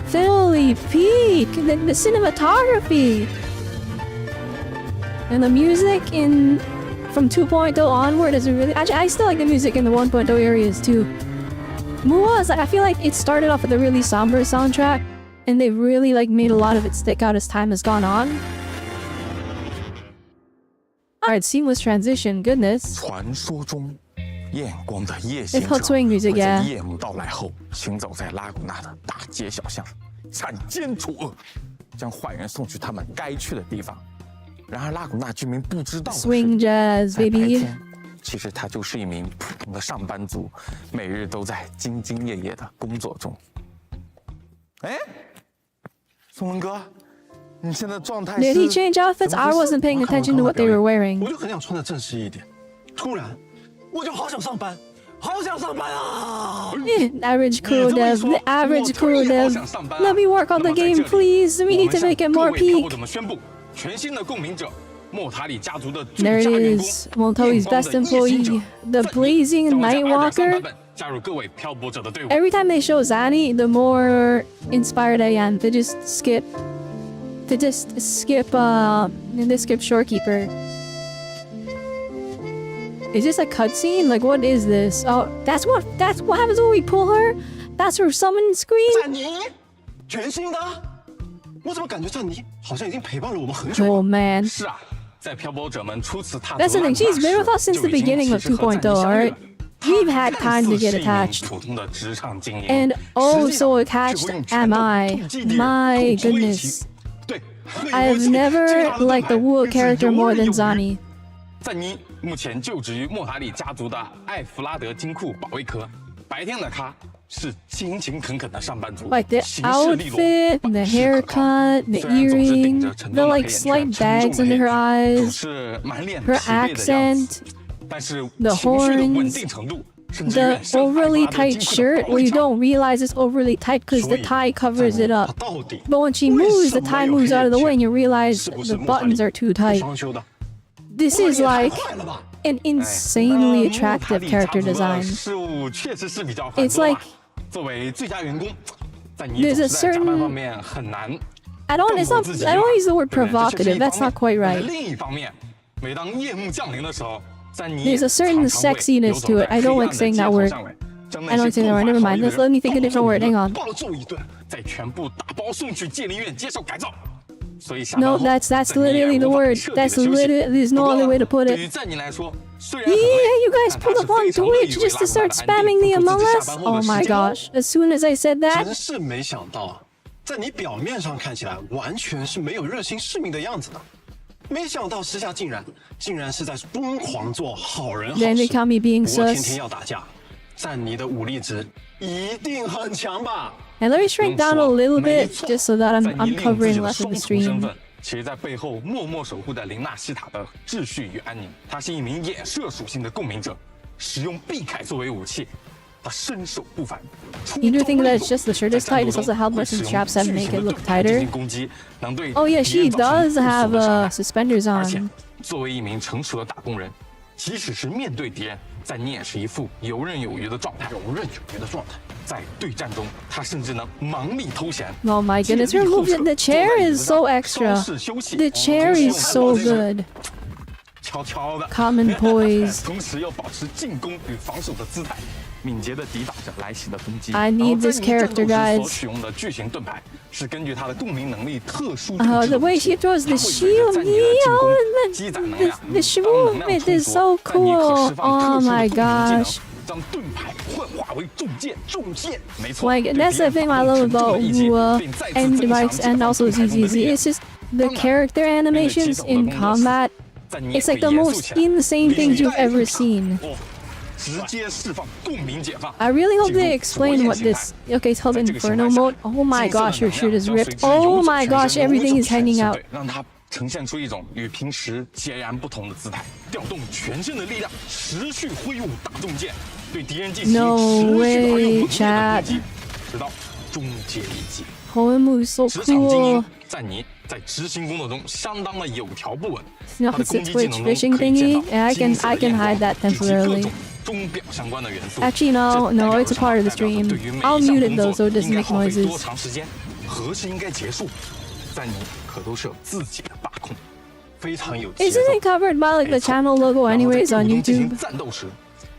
Philly peak, the cinematography, and the music in from 2.0 onward is really. Actually, I still like the music in the 1.0 areas too. Mua's like I feel like it started off with a really somber soundtrack, and they really like made a lot of it stick out as time has gone on. Alright, seamless transition. Goodness. 传说中，艳光的夜 It's 行者 called swing music, 会在 yeah. 夜幕到来后，行走在拉古纳的大街小巷，铲奸除恶，将坏人送去他们该去的地方。然而拉古纳居民不知道的是， Swing jazz, 在白 baby. 天，其实他就是一名普通的上班族，每日都在兢兢业业的工作中。哎，松文哥，你现在状态 Did 是 he change outfits? 怎么 I 回事 wasn't paying 我看 attention to what they were 我 wearing. 就很想穿的正式一点，突然我就好想上班，好想上班啊！ Average crew dev, the average crew dev. Let me work on the game, please. We need to make it more peak. 我们宣布，全新的共鸣者莫塔里家族的 There 最 it 佳员工 is. Moltoi's best employee, the blazing Nightwalker. 加入各位漂泊者的队伍。 Every time they show Zanny, the more inspired I am. They just skip. They skip Shorekeeper. Is this a cutscene? Like, what is this? Oh, that's what happens when we pull her? That's her summon screen? 赞妮，全新的，我怎么感觉赞妮好像已经陪伴了我们很久 Oh 啊？ man. 是啊，在漂泊者们初次踏足 That's the thing. 拉古纳 She's been with us since 时 the 就已经 beginning of 其实和 2.0, 赞妮相遇 alright? 了 We've had 她 time to 看似 get 是一名 attached. 普通的职场精英 And oh, 实际 so 上 attached 却会用拳 am 头 I. 痛击敌人 My 痛出一击 goodness. 对，和 I 一 have 起 never 接他的 liked the 盾牌 Wu 更是 character 游 more 刃 than 有余 Zanny. 赞妮目前就职于莫塔里家族的艾弗拉德金库保卫科。白天的他是勤勤恳恳的上班族， Like the 行事利落， outfit, the 办事可靠。 haircut, the 虽然总是顶 earring, 着沉 the 重的 like 黑眼 slight 圈，沉 bags 重的 under her 黑总 eyes, 是满脸 her 疲惫的样子。 accent, 但是 the 情绪的稳 horns, 定程度，甚至 the 远胜艾弗 overly 拉德 tight 金库的 shirt 保 where 卫 you 长。 don't realize it's overly tight because the 所以 tie covers 赞 it 妮 up. 她到底 But when she 为 moves, 什 the 么 tie 有 moves 黑 out of the 眼 way and 圈 you realize 是不是 the 莫塔里 buttons are too tight. 装修的？ This 这 is 也太 like 快了吧！ an insanely attractive 莫塔里家 character 族的 design. 事务确实是比较繁 It's 多 like 嘛。作为最佳员工，赞妮 there's 总 a 是在加班 certain- 方面很难 I don't. It's not. I don't use the word 对不对？这却是 provocative. 一 That's 方 not 面 quite 但 right. 另一方面，每当夜幕降临的时候，赞妮 There's a certain 常常会 sexiness 游走 to 在 it. I don't 黑 like 暗的 saying 街 that 头 word. 上面将 I 那 don't 些 say that 不 word. 怀 Never 好 mind. 意的 Let's 人 let me think a 暴 different 揍 word. 一 Hang 顿 on. 暴揍一顿，再全部打包送去戒灵院接受改造。所以下 No, 班后 that's 赞妮也 literally the 无法 word. 彻底地 That's 休息 literally. There's no 不过 other way to put 对 it. 于赞妮来说，虽然 Yeah, 很累 you guys 但 pulled 她 up 是 on 非常乐意 Twitch 为 just 拉 to 古纳 start 的安定 spamming the 付出 Among 自己 Us. 下班后的 Oh 时 my 间。 gosh! As soon as I said that, 真是没想到啊，在你表面上看起来完全是没有热心市民的样子的，没想到私下竟然是在疯狂做好人好 then they 事。 count me being 不过天 sus. 天要打架，赞妮的武力值一定很强吧？ And let me shrink down a little 没 bit 错 just so that 在 I'm 你利 I'm 用自己 covering 的 less of 双 the 重身 stream. 份，其实在背后默默守护着林纳西塔的秩序与安宁。他是一名衍射属性的共鸣者，使用臂铠作为武器，他身手不凡。 You do think that it's 出 just the shirt 在 is 战 tight? 斗 It's 中 also helmets 会使 and 用 straps that 巨 make 型 it 的 look 盾牌进 tighter. 行攻击，能对 Oh yeah, 敌 she 人造成 does 不 have 俗的伤害 suspenders 而且 on. 作为一名成熟的打工人，即使是面对敌人，赞妮也是一副游刃有余的状态。在对战中，他甚至能忙里偷闲。Oh my goodness, her movement, the chair is so extra. The chair is so good. 悄悄的 Common poise. 同时要保持进攻与防守的姿态，敏捷的抵挡着来袭的攻击。I need this character, guys. 所使用的巨型盾牌是根据他的共鸣能力特殊。The way she throws the shield, the movement is so cool. Oh my gosh. 将盾牌幻化为重剑，没错。Like that's the thing I love about Wu and Device and also ZZZ. It's just the character animations in combat. It's like the most insane things you've ever seen. I really hope they explain what this. Okay, it's called Inferno mode. Oh my gosh, your shirt is ripped. Oh my gosh, everything is hanging out. 呈现出一种与平时截然不同的姿态，调动全身的力量，持续挥舞大重剑，对敌人进行持续而又猛烈的攻击，直到终结一击。Poem moves so 职场精英 cool. 赞妮在执行工作中相当的有条不紊， You know, 她的 it's 攻 a 击技 Twitch 能中 fishing 可以见 thingy, 到 and I 金 can 色 I 的 can 焰火 hide that 以及各 temporarily. 种钟表相关的元素。 Actually, no, it's a part of the stream. I'll mute it though, so it doesn't make 多 noises. 长时间？何时应该结束？赞妮可都是有自己的把控。 非常有节奏。 Isn't it covered by like the channel logo anyways on YouTube? 战斗时，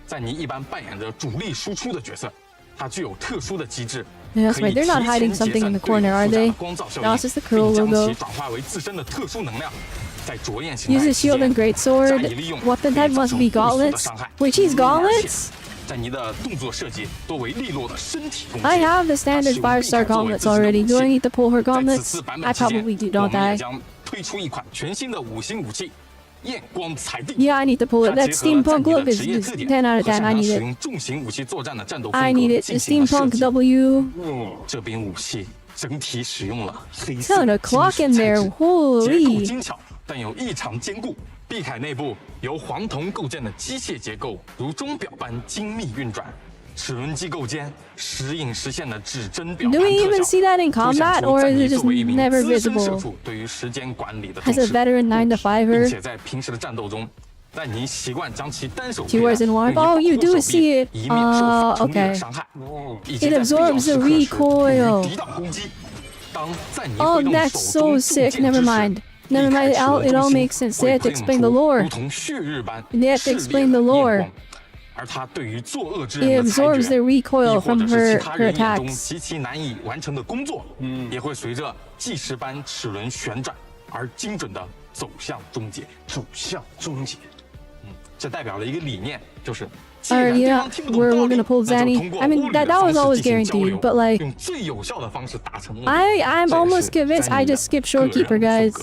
赞妮一般扮演着主力输出的角色，她具有特殊的机制。 Yeah, that's right. They're not hiding something in the corner, are they? No, it's just the curl logo. Use a shield and greatsword. What the heck must be gauntlets? Wait, she's gauntlets? 赞妮的动作设计多为利落的身体攻击。 I have the standard 5-star gauntlets already. Do I need to pull her gauntlets? I probably do, don't I? 将推出一款全新的5星武器。 焰光裁定 Yeah, I need to pull it. That steampunk look is 10 out of 10. I need it. 重型武器作战的战斗 I need it. The steampunk W. 这柄武器整体使用了黑 It's 色 got a clock in there. 结构 Holy. 精巧，但又异常坚固。臂铠内部由黄铜构建的机械结构，如钟表般精密运转。齿轮机构间时隐时现的指针表 Do 盘 we 特 even 效 see that in 凸显 combat, 出 or 赞 is 妮 it 作 just 为一名 never 资深 visible? 社畜对于时间管理的重 As a 视。 veteran 9 to 并 5er. 且在平时的战斗中，赞妮习惯将其单手 She wears in one. Oh, you do see it. 以免受冲击的 Okay. 伤害。 It absorbs the recoil. 抵挡攻击。当赞妮 Oh, 挥动 that's 手 so 中 sick. 重剑 Never 之时 mind. Never mind. It all makes sense. They have to explain the lore. 如同血日般 They have to explain the lore. 而他对于作恶之 It 人的裁 absorbs 决， the 亦 recoil 或 from 者是 her 其他 her 人眼中 attacks. 极其难以完成的工作，也会随着计时般齿轮旋转而精准的走向终结。这代表了一个理念，就是。 Yeah, we're gonna pull Zanny. I mean, that was always guaranteed, but like, I'm almost convinced I just skip Shorekeeper, guys.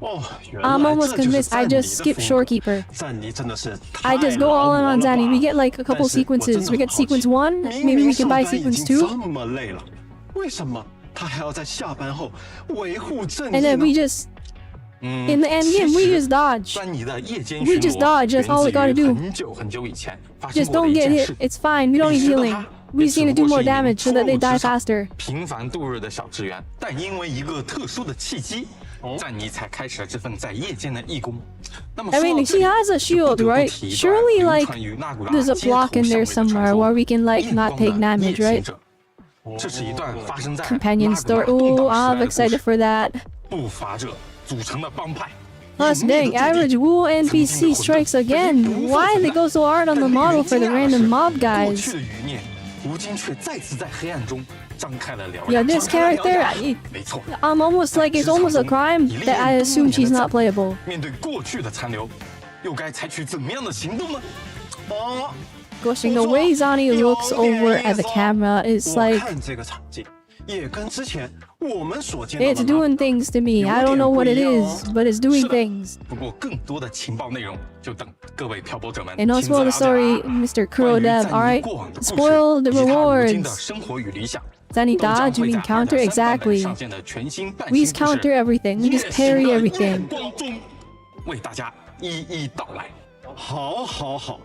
哦，原 I'm 来 almost 这就是 convinced I 赞妮 just 的 skip 风格 Shorekeeper. 赞妮真的是 I just go all in on Zanny. We get like a couple 但是我真 sequences. 的 We get 好奇 sequence 1. 明 Maybe 明 we can buy 上班已 sequence 经 2. 这么累了，为什么他还要在下班后维护正 And 义 then 呢 we just, in the end game, we just dodge. 丹尼的夜间 We 巡 just 逻 dodge, that's all we 源自 gotta 于 do. 很久很久以前发生 Just 过的 don't 一 get 件 hit. 事。 It's fine. We don't need 彼时的 healing. 他 We 也 just 只 need to 不 do 过 more 是一名 damage so that they 错 die 误职场 faster. 平凡度日的小职员，但因为一个特殊的契机，赞妮才开始了这份在夜间的义工。那么 I 说到 mean, 这 she 里 has a 就 shield, 不得不 right? 提一段 Surely, 流 like, 传于纳古拉 there's a 街头 block in 巷 there 尾的传 somewhere 说 where we can, like, 夜 not 光 take 的 damage, 夜行 right? 者。这是一段发生在 Companion 纳 store. 古拉 Ooh, 动荡 I'm 时代的故 excited 事 for that. 不法者组成的帮派。 Plus, dang, average Wu NPC strikes again. Why they go so hard on the model for the random mob 过 guys? 去的余孽，如今却再次在黑暗中张开了獠 Yeah, 牙。 this character, 没错， I'm almost like it's almost a crime that I assume she's not playable. 面对过去的残留，又该采取怎么样的行动呢？哦， Goshing, the way Zani looks over at the camera is 我 like 看这个场景也跟之前我们所见到的 it's doing things to me. I don't know what it is, but it's doing things. 不过更多的情报内容就等各位漂泊者们 And don't 亲自 spoil 了 the 解 story, 啊 Mr. 关 Kuro 于 Dev. 赞 All 妮 right, 过往的故事 spoil the 以及她如今的 rewards. 生活与理想， Zani 都将 dodge, 会 we 在 can counter 2.3版本 exactly. 上线的全新半 We 新 just 故事 counter everything. We just parry 夜行的 everything. 眼光中为大家一一道来。好，好，好。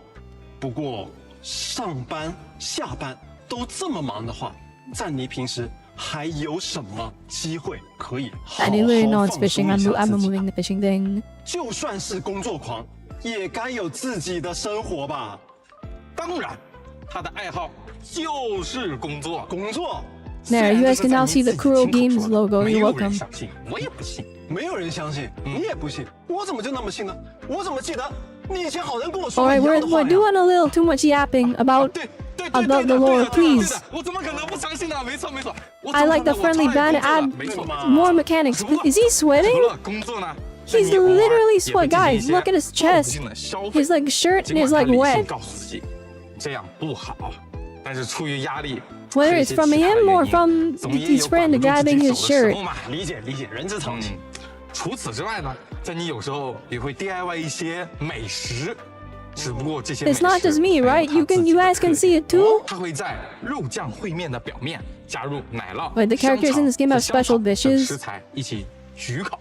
不过上班、下班都这么忙的话，赞妮平时还有什么机会可以好 I 好 didn't really know 放 it's 松 fishing. 一下 I'm 自己 moving the fishing thing. 就算是工作狂，也该有自己的生活吧。当然，他的爱好就是工作。工作， There, you guys can now see the Kuro Games logo. 没 You're 有人 welcome. 相信，我也不信。没有人相信，你也不信，我怎么就那么信呢？我怎么记得你以前好像跟我说 All 过 right, 一样 we're 的话 we're 呀？ doing a little too much yapping about 对 about the lore, please. 我怎么可能不相信呢？没错。 I like the friendly banner. Add 没错。 more mechanics. Is he 除 sweating? 了工作呢？ He's literally sweat, guys. Look at his chest. His like shirt is like wet. 告诉自己这样不好，但是出于压力。 Whether it's from him or from his friend grabbing his shirt. 理解，人之常情。除此之外呢，在你有时候也会 DIY 一些美食，只不过这些美食 It's not just me, right? You guys can see it too. 它会在肉酱烩面的表面加入奶酪、 Wait, the characters in this game have 香草 special 等 dishes? 食材一起焗烤，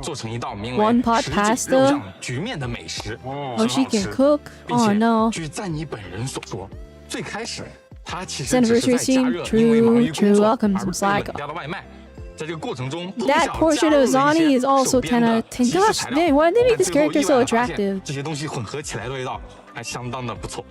做成一道名 One 为 pot 什锦 pasta? 肉酱焗面的美食。 Oh, 很 she 好 can 吃 cook. 并 Oh 且 no. 据赞妮本人所说，最开始他其 It's 实只是 anniversary 在加热， scene. 因为忙于 True, 工 true. 作 Welcome 而 some 被 slack. 冷掉的外卖。在这个过程中， That portrait of Zani is also kinda. Gosh dang, why did they make this character so attractive? 这些东西混合起来的味道还相当的不错。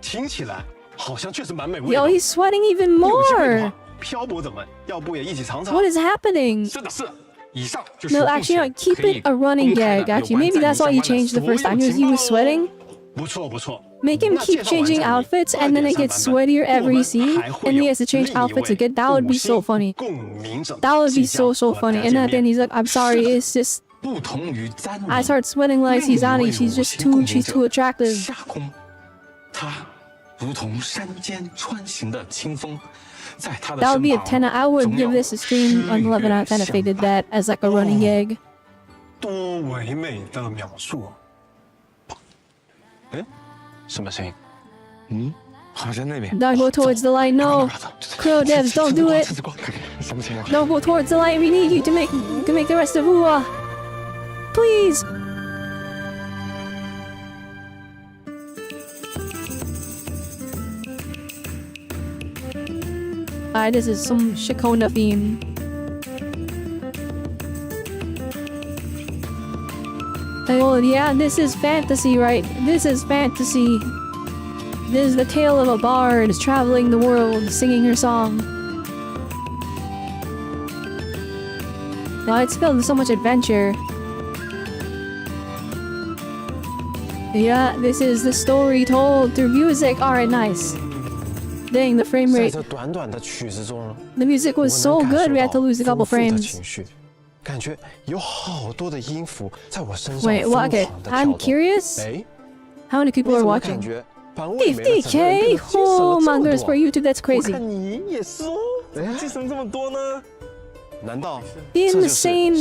听起来好像确实蛮美味的。 Yo, he's sweating even 有机会的 more. 话，漂泊怎么？要不也一起尝尝？ What is happening? 是的，以上就是 No, actually, no, keep it a running gag. Actually, maybe that's why he changed the first time. He was sweating. 不错。 Make him keep changing outfits, and then it gets sweatier every scene, and he has to change outfits again. That would be so funny. 共鸣者 That would be so funny. And then he's like, "I'm sorry, it's just 不同于詹妮 I start sweating like he's Zani. She's too attractive." 夏空，它如同山间穿行的清风，在他的 That would be a 身 10. 旁 I would give this a stream on 11 out of 10 if they did that as like a running gag. 多唯美的描述。哎，什么声音？好像那边。 Don't go towards the light. No, Crow devs, don't do it. 什么情况？ Don't go towards the light. We need you to make the rest of Ua. Please. Alright, this is some Shikona theme. Oh yeah, this is fantasy, right? This is fantasy. This is the tale of a bard traveling the world, singing her song. Now it's filled with so much adventure. Yeah, this is the story told through music. Alright, nice. Dang, the frame 在 rate. 这短短的曲子中， The music 我 was 能 so 感 good, 受 we had to 到 lose a couple 丰富的 frames. 情绪，感觉有好多的音符在我身上 Wait, 疯 what? 狂 Okay, 的 I'm 跳动。 curious. 哎， How many people 你 are 怎么 watching? 感觉版位没了整个人 50K? 变得精神 Oh 了这 my 么 goodness, 多 for YouTube, that's 我 crazy. 看你也是哦，精神这么多呢？难道 Insane 这就是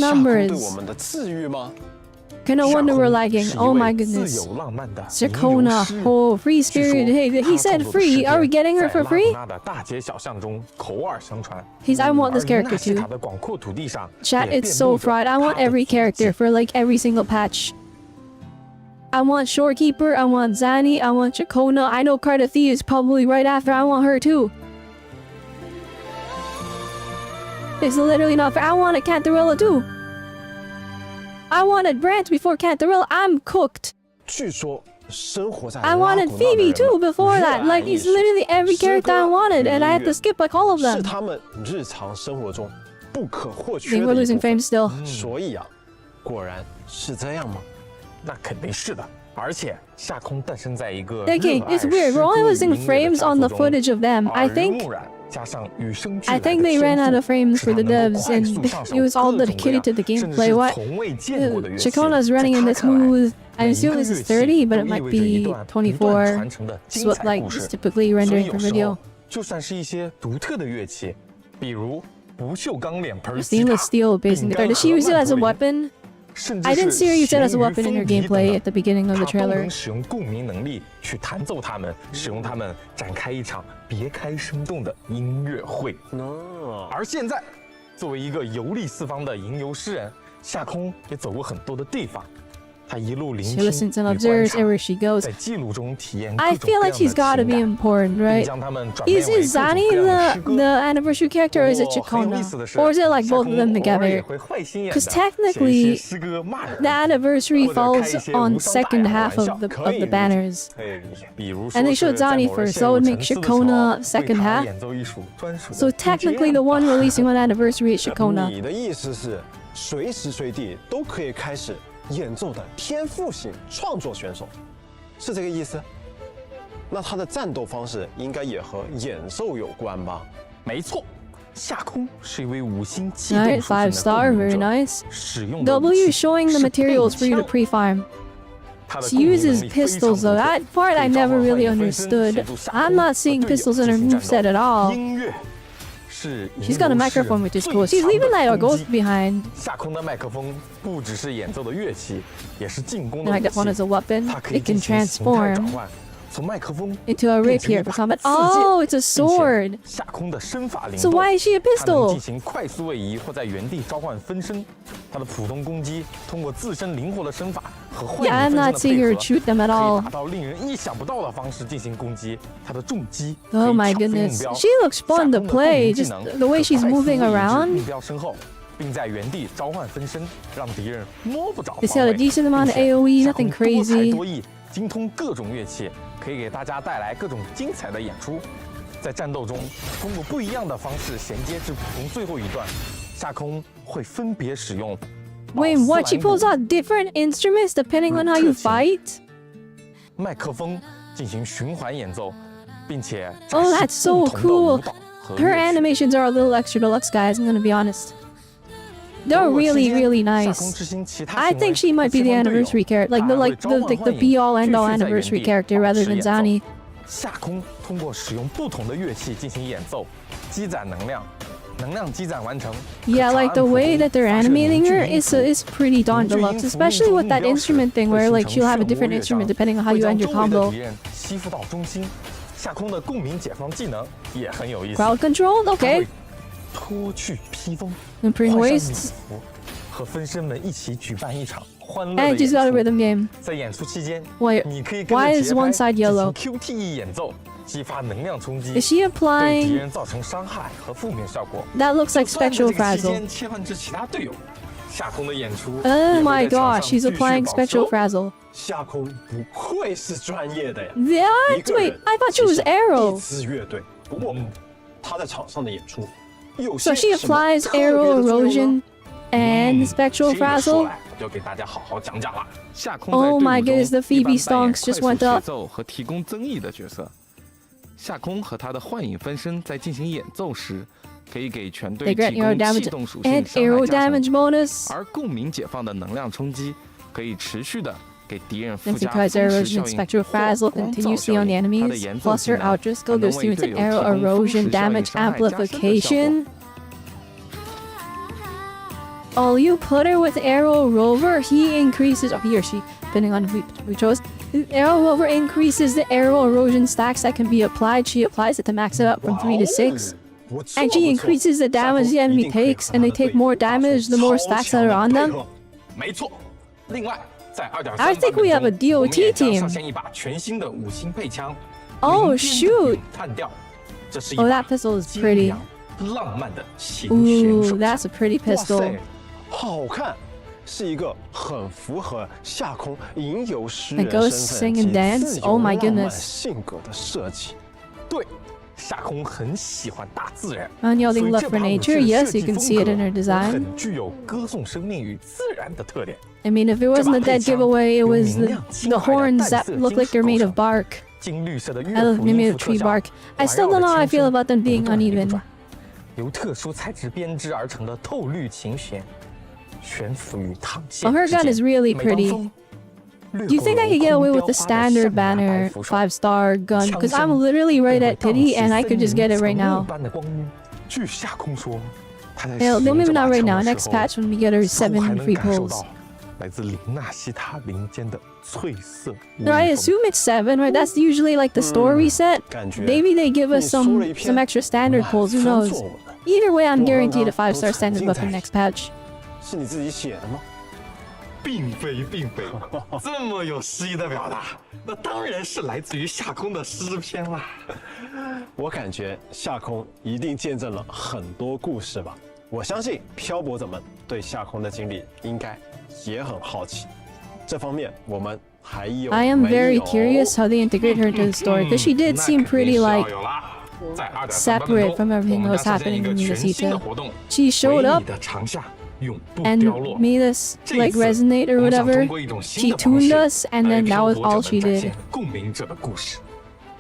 夏空 numbers. 对我们的治愈吗？ Can no wonder we're lagging. Oh my goodness. 自由浪漫的 Shikona. Oh, free spirit. Hey, he said free. Are we getting her for free? 的大街小巷中口耳相传。 He's. I want this character 塔 too. 的广阔土地上 Chat, it's so fried. I want every character for like every single patch. I want Shorekeeper. I want Zani. I want Shikona. I know Cardathea is probably right after. I want her too. It's literally not fair. I wanted Cantarella too. I wanted Brant before Cantarella. I'm cooked. 据说生活在 I 拉 wanted 古纳的 Phoebe 人 too before 热 that. 爱 Like 艺 it's 术 literally every 诗 character I 歌 wanted, 与 and I 音 had to 乐 skip like all of 是 them. 他们日常生活中不可或 I 缺 think 的 we're 一 losing 部分 frames still. 所以啊，果然是这样吗？那肯定是的。而且夏空诞生在一个 Okay, it's weird. We're only losing frames on the footage of them. I think 加上与生俱 I 来的 think they 天 ran out 赋 of frames 使 for the 他能够 devs, 快 and 速上手 it was all 各种各 dedicated 样 to the 甚至 gameplay. 是 What? 从未见过的乐器。 Chikona's running in 在 this 他看来 smooth. I 每一 assume 个 this 乐 is 器 30, but 都 it 意 might 味着一 be 段不断 24. 传承的 It's 精 what 彩 like 故 is 事。 typically 所以 rendering 有 for 时 video. 候就算是一些独特的乐器，比如不锈钢脸盆吉他 Stainless steel, basically. Did she use it as a weapon? 甚至 I didn't 是 see her use it as a 咸鱼 weapon in her 风笛 gameplay 等 at the beginning of the 它都 trailer. 能使用共鸣能力去弹奏它们，使用它们展开一场别开生动的音乐会。而现在，作为一个游历四方的吟游诗人，夏空也走过很多的地方， She listens and observes everywhere she goes. 在记录中体验 I 各种 feel 各 like 样 she's 的 gotta 情 be 感， important, 并 right? 将它们转变 Is 为 it 各种 Zani 各样的诗 the 歌。 anniversary character, or is it 不过很有意 Chikona? 思的是， Or is it like 夏 both of 空 them 偶尔也 together? 会坏心眼 'Cause 地写一 technically, 些诗歌骂人 The anniversary 或者 falls 开一些 on 无伤大 second 雅的 half 玩笑 of the 可以理解 banners. 可以理解。比如 And they 说 showed 是在 Zani 某人 first, 陷 so it 入 would make 沉思的时 Chikona 候， second 为他 half. 演奏一首专属的 So 不羁 technically, the 乐 one releasing on anniversary is Chikona. 你的意思是，随时随地都可以开始演奏的天赋型创作选手，是这个意思？那他的战斗方式应该也和演奏有关吧？没错，夏空是一位5星气动 Alright, 属性 5 的 star, 共鸣 very 者， nice. 使用的 W 武器 showing the 是 materials for you to 配枪 pre-farm. 他的 She 共鸣 uses 能力非常 pistols 不 though. 错 That part I 可以召 never 唤 really 幻影分身 understood. 协助夏 I'm 空 not 和 seeing 队友 pistols in her 进行战 moveset 斗 at all. 音乐是 She's got a microphone, which is cool. She's leaving like a ghost behind. 夏空的麦克风不只是演奏的乐器，也是进攻的 And 武 I got one as 器。 a weapon. 它可以 It can 进行形态转 transform 换，从麦克风 into a 变成一 rapier 把 for combat. 刺剑 Oh, it's a 并且 sword. 夏空的身法灵 So 动， why is she a 它能 pistol? 进行快速位移或在原地召唤分身。它的普通攻击通过自身灵活的身法和幻 Yeah, 影 I'm 分身 not 的 seeing 配 her 合， shoot them at 可以 all. 达到令人意想不到的方式进行攻击。它的重击可 Oh 以 my 挑飞目 goodness. 标。 She looks 夏 fun 空 to 的共 play. 鸣技 Just 能 the way 可 she's 快速 moving 位移至 around. 目标身后，并在原地召唤分身，让敌人摸不着方 It's got a 位。 decent amount of 并且 AoE, 夏 nothing 空多才 crazy. 多艺，精通各种乐器，可以给大家带来各种精彩的演出。在战斗中，通过不一样的方式衔接至普通最后一段，夏空会分别使用 Wait, what? She pulls out different instruments depending on how you fight? 麦克风进行循环演奏，并且 Oh, 展 that's 示 so 不同的 cool. 舞蹈和 Her 乐曲。 animations are a little extra deluxe, guys. I'm gonna be honest. They're really, really 夏空 nice. 之星其他 I 行为 think she might be the 切换队友 anniversary character, like the 它还会 like 召 the 唤 like the 幻影 be all end all 继续在原 anniversary 地 character 保 rather 持 than 演奏 Zani. 夏空通过使用不同的乐器进行演奏，积攒能量，能量积攒完成。 Yeah, 可 like the 长按 way 普 that they're 发射 animating 凝聚 her 音 is 符 is pretty darn 凝聚音 deluxe, 符 especially 命 with 中 that 目标时 instrument thing 会 where 形 like 成 she'll have a 漩涡 different 乐章 instrument depending on how 会 you 将 end your 周围的 combo. 敌人吸附到中心。夏空的共鸣解放技能也很有意思， Crowd control, 它 okay. 会脱去披风， And 换 bring 上 wastes. 礼服，和分身们一起举办一场欢乐 And 的 she's got a 演出。 rhythm game. 在演出期间， Why- 你可以跟 why 着 is 节拍 one side 进 yellow? 行 QTE 演奏，激发能量冲击， Is she 对敌 applying? 人造成伤害和负面效果。 That looks like 就算在 spectral 这个期 frazzle. 间切换至其他队友，夏空的演出 Oh 也 my 会在场 gosh, 上 she's 继续 applying 保 spectral 持 frazzle. 夏空不愧是专业的呀！ What? 一个 Wait, 人 I thought she was 旗下 arrow. 一支乐队，不过他在场上的演出有 So 些 she 什么 applies 特别的 arrow 作用呢 erosion and spectral 这个说 frazzle. 来我就给大家好好讲讲了。夏空 Oh 在 my 队伍 goodness, the 中一般 Phoebe 扮演 stonks just 快 went 速 up. 节奏和提供增益的角色。夏空和他的幻影分身在进行演奏时，可以给全队 They grant 提 arrow 供气 damage 动属性 and 伤害 arrow 加成 damage bonus. 而共鸣解放的能量冲击可以持续的给敌人附 Then 加 because 风 arrow 蚀 erosion 效 and 应 spectral 或 frazzle 光 continuously 效 on the 应。它的 enemies, 演奏 plus 技 her 能 ultra skill 还能 goes 为 through 队 an 友 arrow 提供风 erosion 蚀效应 damage 伤害加深的效果。 amplification. Oh, you put her with Arrow Rover, he increases, or he or she, depending on who we chose. Arrow Rover increases the arrow erosion stacks that can be applied. She applies it to max it up from 3 to 6. And she increases the damage the enemy takes, and they take more damage the more stacks that are on them. 没错。另外，在 2.3 I think we have a 版本中，我们 DOT 也将 team. 上线一把全新的5星配枪。 Oh, 云间不 shoot. 语探调，这是一 Oh, 把 that pistol is 精 pretty. 良浪漫的琴弦 Ooh, 手枪。 that's a pretty 哇 pistol. 塞，好看，是一个很符合夏空吟游诗 Like 人 go 身 sing 份 and 及 dance? 自 Oh 由 my 浪漫 goodness. 性格的设计。对，夏空很喜欢大自然。 Unyielding 所以 love 这 for 把武器 nature, 的 yes, 设 you 计 can see it in her 风格 design. 很具有歌颂生命与自然的特点。 I mean, if it wasn't a dead giveaway, it was the horns that look like they're made of bark. 金绿色的 I love 乐谱 made 音 of 符特 tree 效 bark. I still don't know how I feel about them being uneven. 由特殊材质编织而成的透绿琴弦，悬浮于膛线 Oh, her 之 gun 间。 is really 每当 pretty. 风掠 Do you 过 think I 镂 could get 空 away with 雕 the 花的 standard 象牙白 banner 扶手 5-star gun? Because I'm literally right at pity and I could just get it right now. 般的光晕。据夏空说，他在 Yeah, 使 no, 用 maybe 这 not 把 right 枪 now. 的 Next 时候 patch when we get her 似乎还 7 能 free 感受 pulls. 到来自林纳西塔林间的翠色无 No, I 缝。 assume it's 7, right? That's usually like the store reset. 感觉 Maybe they give us 你说了一 some 篇 extra standard 满 pulls. Who 分 knows? 作文， Either way, I'm 我和 guaranteed a 他 5-star 都沉 standard 浸 buff 在 in 其 next patch. 是你自己写的吗？并非，这么有诗意的表达，那当然是来自于夏空的诗篇啦。我感觉夏空一定见证了很多故事吧。我相信漂泊者们对夏空的经历应该也很好奇。这方面我们还有 I am 没 very 有 curious how they integrate her into the story, because she did seem pretty like 在2.3 separate from everything that was happening in the season. She showed up 的长夏永不 and 凋落。 made us 这 like 次 resonate or 我们想 whatever. 通过一种新 She 的方式 tuned us, and 来 then 为 that was 漂泊 all 者 she 们展 did. 现共鸣者的故事。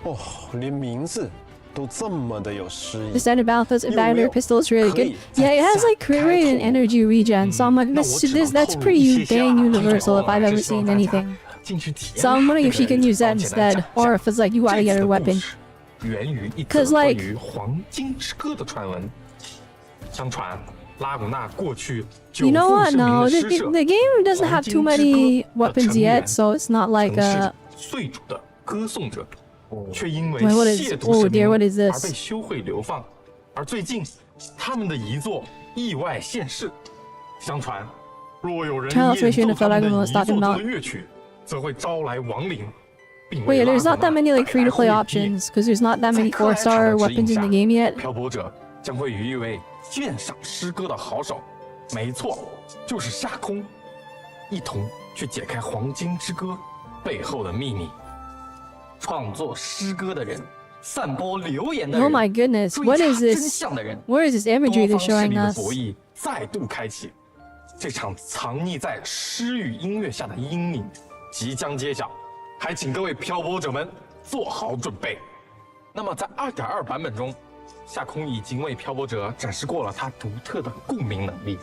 哦，连名字都这么的有诗意 The。standard battle pistol is really good. Yeah, it has like crit rate and energy regen, so I'm like, that's pretty dang universal if I've ever seen anything. 进去体验 So I'm wondering if she can use that 这个简单 instead, 讲 or if it's like you gotta get her 这次的 weapon. 故事源于一 'Cause 则关 like- 于黄金之歌的传闻。相传拉古纳过去 You know what? 久负盛名 No, 的 the 诗社 game doesn't have too many 黄金之歌的 weapons 成员 yet, so it's not like 曾是 a. 岁主的歌颂者，却因为 Wait, what is- 亵渎 oh 神 dear, 明 what is this? 而被休会流放。而最近，他们的遗作意外现世。相传，若有人 Trying to 演 figure 奏 out 他们 what 的 I 遗 was 作 talking 中 about. 的乐曲，则会招来亡灵。并为 Wait, there's 拉 not 古 that 纳 many like 带 free 来 to play 毁灭 options, because there's not that many 在克莱塔 4-star 的指 weapons 引 in the 下 game yet. 漂泊者将会与一位鉴赏诗歌的好手，没错，就是夏空，一同去解开黄金之歌背后的秘密。创作诗歌的人，散播流言的人 Oh my goodness, 追 what 查 is 真 this? 相的人， Where is this imagery 多 they're 方势 showing 力的 us? 博弈再度开启，这场藏匿在诗与音乐下的阴影即将揭晓，还请各位漂泊者们做好准备。那么在2.2版本中，夏空已经为漂泊者展示过了他独特的共鸣能力，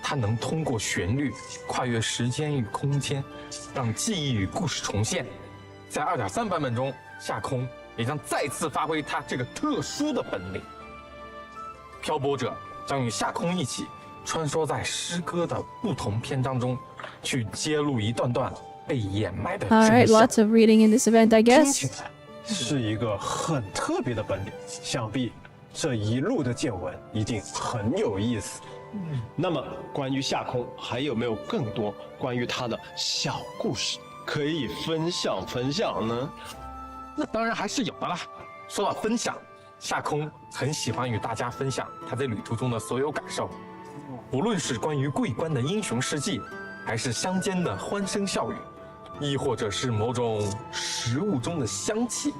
他能通过旋律跨越时间与空间，让记忆与故事重现。在2.3版本中，夏空也将再次发挥他这个特殊的本领。漂泊者将与夏空一起穿梭在诗歌的不同篇章中，去揭露一段段被掩埋的 All right, 真相。 lots of reading in this event, I 听 guess. 起来是一个很特别的本领，想必这一路的见闻一定很有意思。那么，关于夏空还有没有更多关于他的小故事可以分享呢？那当然还是有的啦。说到分享，夏空很喜欢与大家分享他在旅途中的所有感受，无论是关于桂冠的英雄事迹，还是乡间的欢声笑语，亦或者是某种食物中的香气，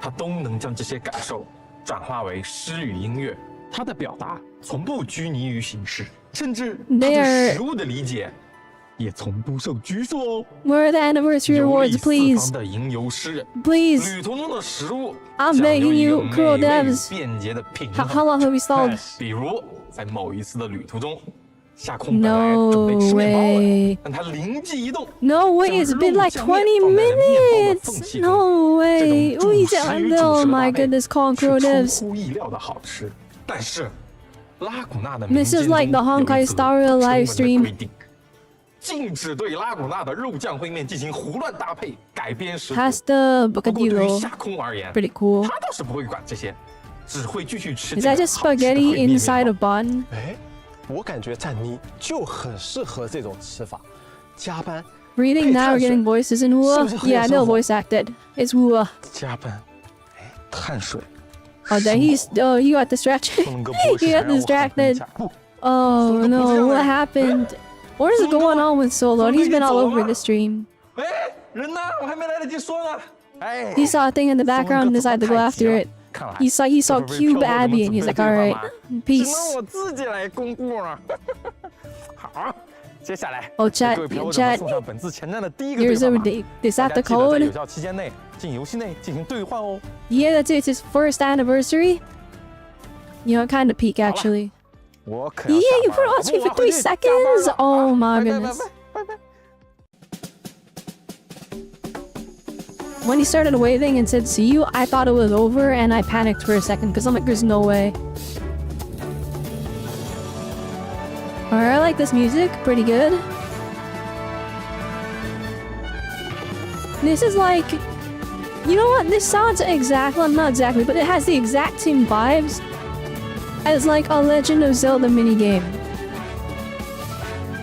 他都能将这些感受转化为诗与音乐。他的表达从不拘泥于形式，甚至他对食物的理解也从不受拘束哦。 Where are the anniversary 游历 rewards, 四 please? 方的吟游诗人， Please. 旅途中的食物 I'm 讲究 begging 一 you, 个 Cruel 美味与 devs. 便捷的平 How 衡。 long have we stalled? 比如在某一次的旅途中，夏空本来准备 No 吃面包 way. 了，但他灵机一动， No way, it's been like 20 minutes. No way. We oh my goodness, call 是 Crow 出 devs. 乎意料的好吃。但是拉古纳的 This is like the Honkai Star Livestream. 规定，禁止对拉古纳的肉酱烩面进行胡乱搭配、改编食谱。 Pasta 不过对于 bocadillo. 夏空而言， Pretty cool. 他倒是不会管这些，只会继续吃。 Is that just spaghetti inside a bun? 哎，我感觉战妮就很适合这种吃法，加班 Reading now, we're getting voices in Wua. So- Yeah, no voice acted. It's Wua. 加班，哎，碳水。 Oh, there he got distracted. 不能够不 He 是 got 让我很 distracted. 评价不 Oh no, what happened? What is going on with Solo? He's been all over the stream. 哎，人呢？我还没来得及说呢。哎， He saw a thing in the background and decided to go after it. 看来 He saw Cube Abby and he's like, alright, 只 peace. 能我自己来公布了。好，接下来 Oh, 为 chat, 各位漂泊者们 chat. 送上本次前站的第一个 Here's 对 a 话码。 is 大 that 家 the 记得在有 code? 效期间内进游戏内进行兑换哦。 Yeah, that's it. It's his first anniversary. You know, kind of peak actually. 我可要 Yeah, 下 you 班 put 了 on screen 我 for 回 3去加班 seconds. 了 Oh my 拜拜 goodness. 拜拜。 When he started waving and said see you, I thought it was over and I panicked for a second because I'm like, there's no way. Alright, I like this music. Pretty good. This is like... You know what? This sounds exactly... Well, not exactly, but it has the exact same vibes as like a Legend of Zelda minigame.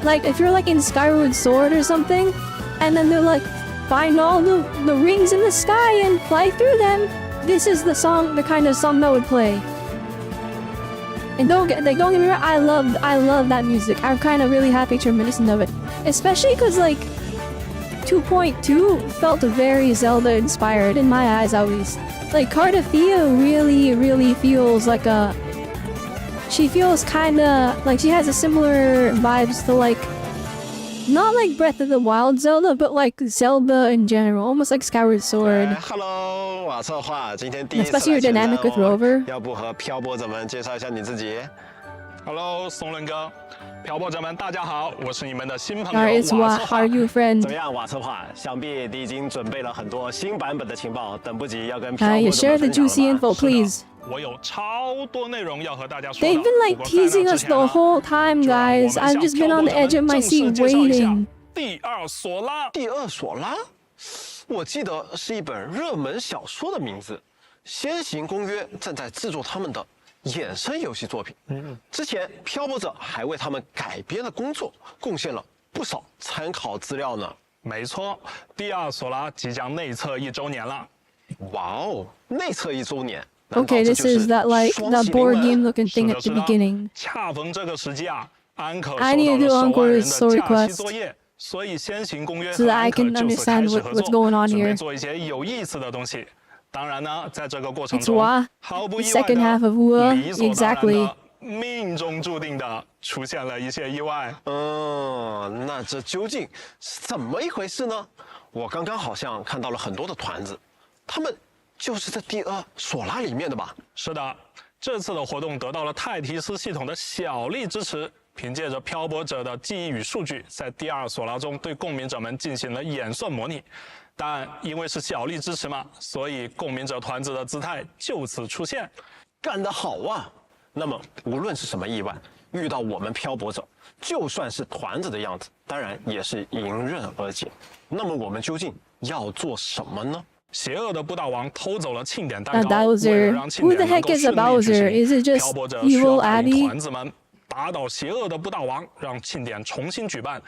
like if you're like in Skyward Sword or something, and then they're like, find all the rings in the sky and fly through them. This is the song, the kind of song that would play. And don't get me wrong, I love that music. I'm kind of really happy to reminiscent of it, especially because like 2.2 felt very Zelda inspired in my eyes at least. Like Cardafia really feels like a. She feels kind of like she has a similar vibes to like. Not like Breath of the Wild Zelda, but like Zelda in general, almost like Skyward Sword. Hello， 瓦策划，今天第一次 Especially your dynamic with Rover. 要不和漂泊者们介绍一下你自己 Hello， 松伦哥，漂泊者们大家好，我是你们的新朋友 Alright, it's 瓦 Wa. 策 How 划 are。you, friend? 怎么样，瓦策划？想必你已经准备了很多新版本的情报，等不及要跟漂泊 You 者们 share the 分享 juicy 了吧 info, please. 我有超多内容要和大家说的。 They've been like 不过在那 teasing 之 us 前 the 呢 whole time, 就让我 guys. 们 I've 向 just been 漂 on 泊 the 者们 edge of my 正式 seat 介绍一下 waiting. 第二索拉。第二索拉，我记得是一本热门小说的名字。先行公约正在制作他们的衍生游戏作品。之前漂泊者还为他们改编的工作贡献了不少参考资料呢。没错，第二索拉即将内测1周年了。哇哦，内测1周年。 Okay, this is that like that board game looking thing at the beginning. 恰逢这个时机啊，安可收 I 到 need to 了 do 10万人 Encore's 的 story 假期 quest 作业，所以先行公约 so 和 that I 安可 can 就此开 understand 始合 what's 作， going on 准备 here. 做一些有意思的东西。当然呢，在这个过程 It's 中 Wa, 毫不 the 意外 second half of 的， Wa, 理所当然 exactly. 的，命中注定的出现了一些意外。那这究竟是怎么一回事呢？我刚刚好像看到了很多的团子，他们就是这第二索拉里面的吧？是的，这次的活动得到了泰提斯系统的小力支持，凭借着漂泊者的记忆与数据，在第二索拉中对共鸣者们进行了演算模拟。但因为是小力支持嘛，所以共鸣者团子的姿态就此出现。干得好啊！那么无论是什么意外，遇到我们漂泊者，就算是团子的样子，当然也是迎刃而解。那么我们究竟要做什么呢？邪恶的布大王偷走了庆典蛋 A 糕，为了 Bowser. 让庆 Who 典 the 能 heck 够 is a 顺利举 Bowser? 行， Is it 漂 just 泊者需要 evil 带领 Abby? 团子们打倒邪恶的布大王，让庆典重新举办。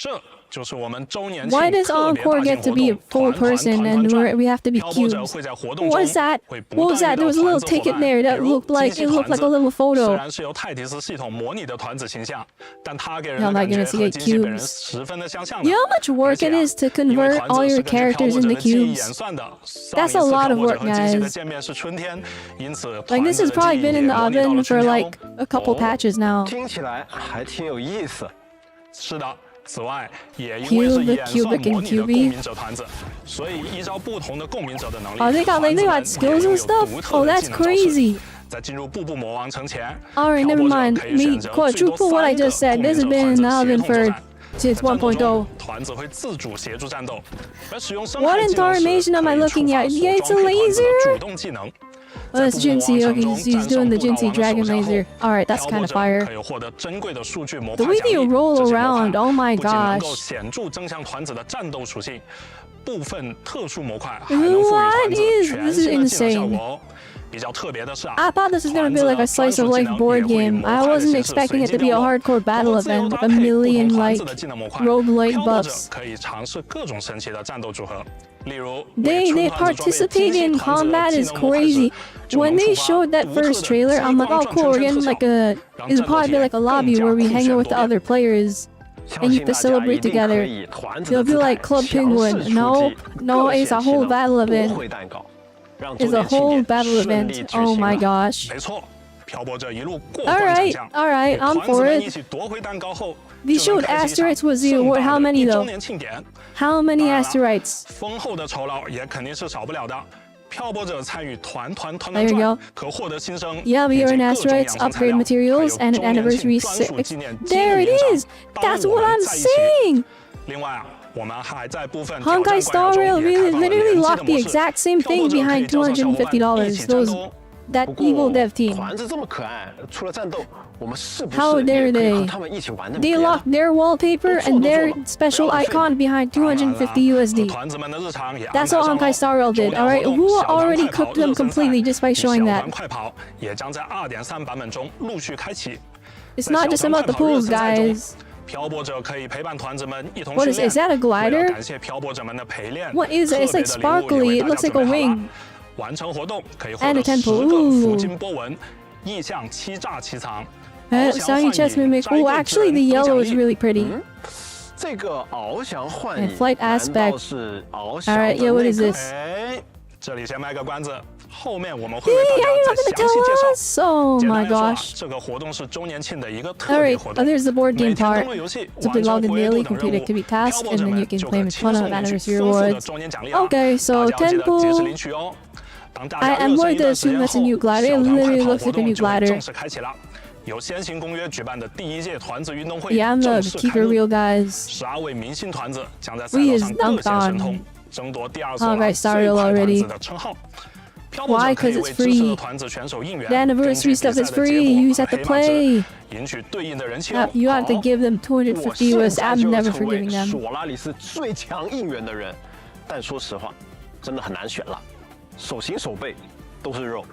这就是我们周年庆 Why does 特别 Encore 大型 get to 活 be a 动 full 团团 person 团 and 转 we have to be 漂泊者 cubes? 会在活动 What 中 is that? 会不 What was 断 that? 遇 There 到 was a little 团子伙 ticket 伴 there that 比如 looked like 机 it 器 looked 团 like 子 a little 虽 photo. 然是由泰迪斯系统模拟的团子形象，但它给人 How 的 am I 感觉 gonna 和 see 机器本人 cubes? 十分的相像 You 的。 know how much work it is to 因为 convert 团子 all 是 your 根据漂 characters 泊者 into 的记忆 cubes? 演算的。 That's 上 a 一次 lot 漂 of 泊者 work, 和机器的 guys. 见面是春天，因此 Like this has 团 probably 子的 been 记忆 in the 也模拟到 oven 了 for 春天 like a couple patches now. 听起来还挺有意思。是的，此外，也因为是 Cube, 演算 cubic, 模 and 拟的共 cubey. 鸣者团子，所以依照不同的共鸣者的能力， Oh, they got 团子们 skills 也 and 拥有 stuff. 独特 Oh, 的 that's 技能招式。 crazy. 在进入步步魔王城前， Alright, 漂 never 泊者 mind. 可以选 Me 择 quite 最多 true what I 3个 just said. 共 This 鸣 has 者 been in 团 the 子协 oven 同作 for 战。 since 在战斗中 1.0. 团子会自主协助战斗，而使用伤 What 害技能时 animation am I 可以 looking 触发 at? 所 Yeah, it's a 装配团子的 laser? 主动技能。 Oh, that's 在步步魔 Jinsey. 王 Okay, 城中 he's 战 doing 胜 the 布大 Jinsey 王的手 Dragon 下后 Laser. Alright, that's 漂 kind 泊 of 者 fire. 可以获得珍贵的数据魔 The 法 way 奖 they 励。 roll 这些魔 around, 块 oh my 不仅能够 gosh. 显著增强团子的战斗属性，部分特殊模块还能赋予 What 团子 is 全 this? 新 Is 的技能效 insane. 果哦。比较特别的是啊， I thought this was gonna be like a slice of life 团子 board 呢也会以 game. 模 I 块的 wasn't 形式 expecting 随 it 机 to be a 掉落 hardcore 通 battle 过自由 event 搭 with a 配不同 million 团 like 子的技能模块， roguelite 漂泊者 buffs. 可以尝试各种神奇的战斗组合，例如 They participate in combat is crazy. When they showed that first trailer, I'm like, oh cool, we're getting like a it'll probably be like a lobby where we hang out with the other players and you have to celebrate together. They'll be like Club Penguin. No, it's a whole battle event. It's a whole battle event. Oh my gosh. 没错，漂泊者一路过关斩 Alright, 将， alright, 和 I'm 团子 for 们一 it. 起夺回蛋糕后， They 就能 showed 开启一场 asteroids was the 盛 award. 大 How 的 many 1周 though? 年庆典。 How many 当然了 asteroids? 丰厚的酬劳也肯定是少不了的。漂泊者参与团 There you 转 go. 可获得新生， Yeah, we 以及 earn 各种 asteroids, 养生材 upgrade 料， materials, 还有 and 周 an 年庆 anniversary 专属 6. 纪念 There it 纪念 is. 当 That's 我 what 们 I'm 在一起 saying. 另外啊，我们还在部分挑战 Honkai 关卡 Star 中 Rail 也开 really 放了 literally 联机 locked 的 the 模式， exact same 漂泊 thing 者可以 behind 叫上小伙伴一$250. 起战 Those 斗哦。 that 不 evil 过 dev team. 团子这么可爱，除了战斗，我们是不 How 是 dare 也可以 they? 和他们一起玩点 They 别的？ locked their wallpaper and their special icon behind 250 USD. 团子们的日常也 That's what Honkai Star Rail did. Alright, Wu already cooked them completely just by showing 小 that. 团快跑也将在2.3版本中陆续开启。 It's not just about the pools, guys. 漂泊者可以陪伴团子们一同 What 训 is? 练。 Is that a 为了 glider? 感谢漂泊者们的陪练， What is it? It's like 特别的礼物也 sparkly. 为 It 大 looks 家 like a 准备好了 wing. 完成活动可以获 And 得 a temple. 10个 Ooh. 福金波纹，意象欺诈欺藏。 Shiny chest mimic. Oh, actually, the yellow is really pretty. 这个翱翔幻 And 影 flight 难 aspect. 道是翱翔 Alright, 的 yeah, what 那 is 个 this? 哎，这里先卖个关子，后面我们会为 Hey, 大 are you 家 not 再 gonna 详细介 tell 绍。 us? Oh 简单 my 来说啊， gosh. 这个活动是周年庆的一个特别 Alright, 活动。 there's the board 每 game 天登 part. 录游戏， To 完 be 成 logged in 回 daily, 顾等 complete 任务， activity 漂 tasks, 泊 and 者 then you 们 can 就 claim 可 a 轻 ton 松 of 领取 anniversary 丰富的 rewards. 周年奖励啊！ Okay, so 大家记得截止 temple. 领取哦。当大 I 家 am 热 going 身一 to 段时 assume 间 that's a new 后， glider. 小 It 团快 literally 跑 looks 活 like a 动 new 就会 glider. 正式开启了。由先行公约举办的第一届团子运动会 Yeah, I'm 正 the 式开 keeper 幕。 real guys. 12位明星团子将在赛 We 道 is 上各 dunked 显神 on. 通，争夺第二所 Alright, 最 sorry 快团 already. 子的称号。漂泊 Why? 者可以 'Cause 为 it's 支持 free. 的团子选手应援， The 根据 anniversary 比 stuff 赛 is 的结 free. 果 You just 和 have to 黑马值 play. 赢取对应的人气哦。 You have to 好 give them 我 250 现 US. 在 I'm 就 never 成为 forgiving them. 索拉里斯最强应援的人，但说实话，真的很难选了，手心手背都是肉。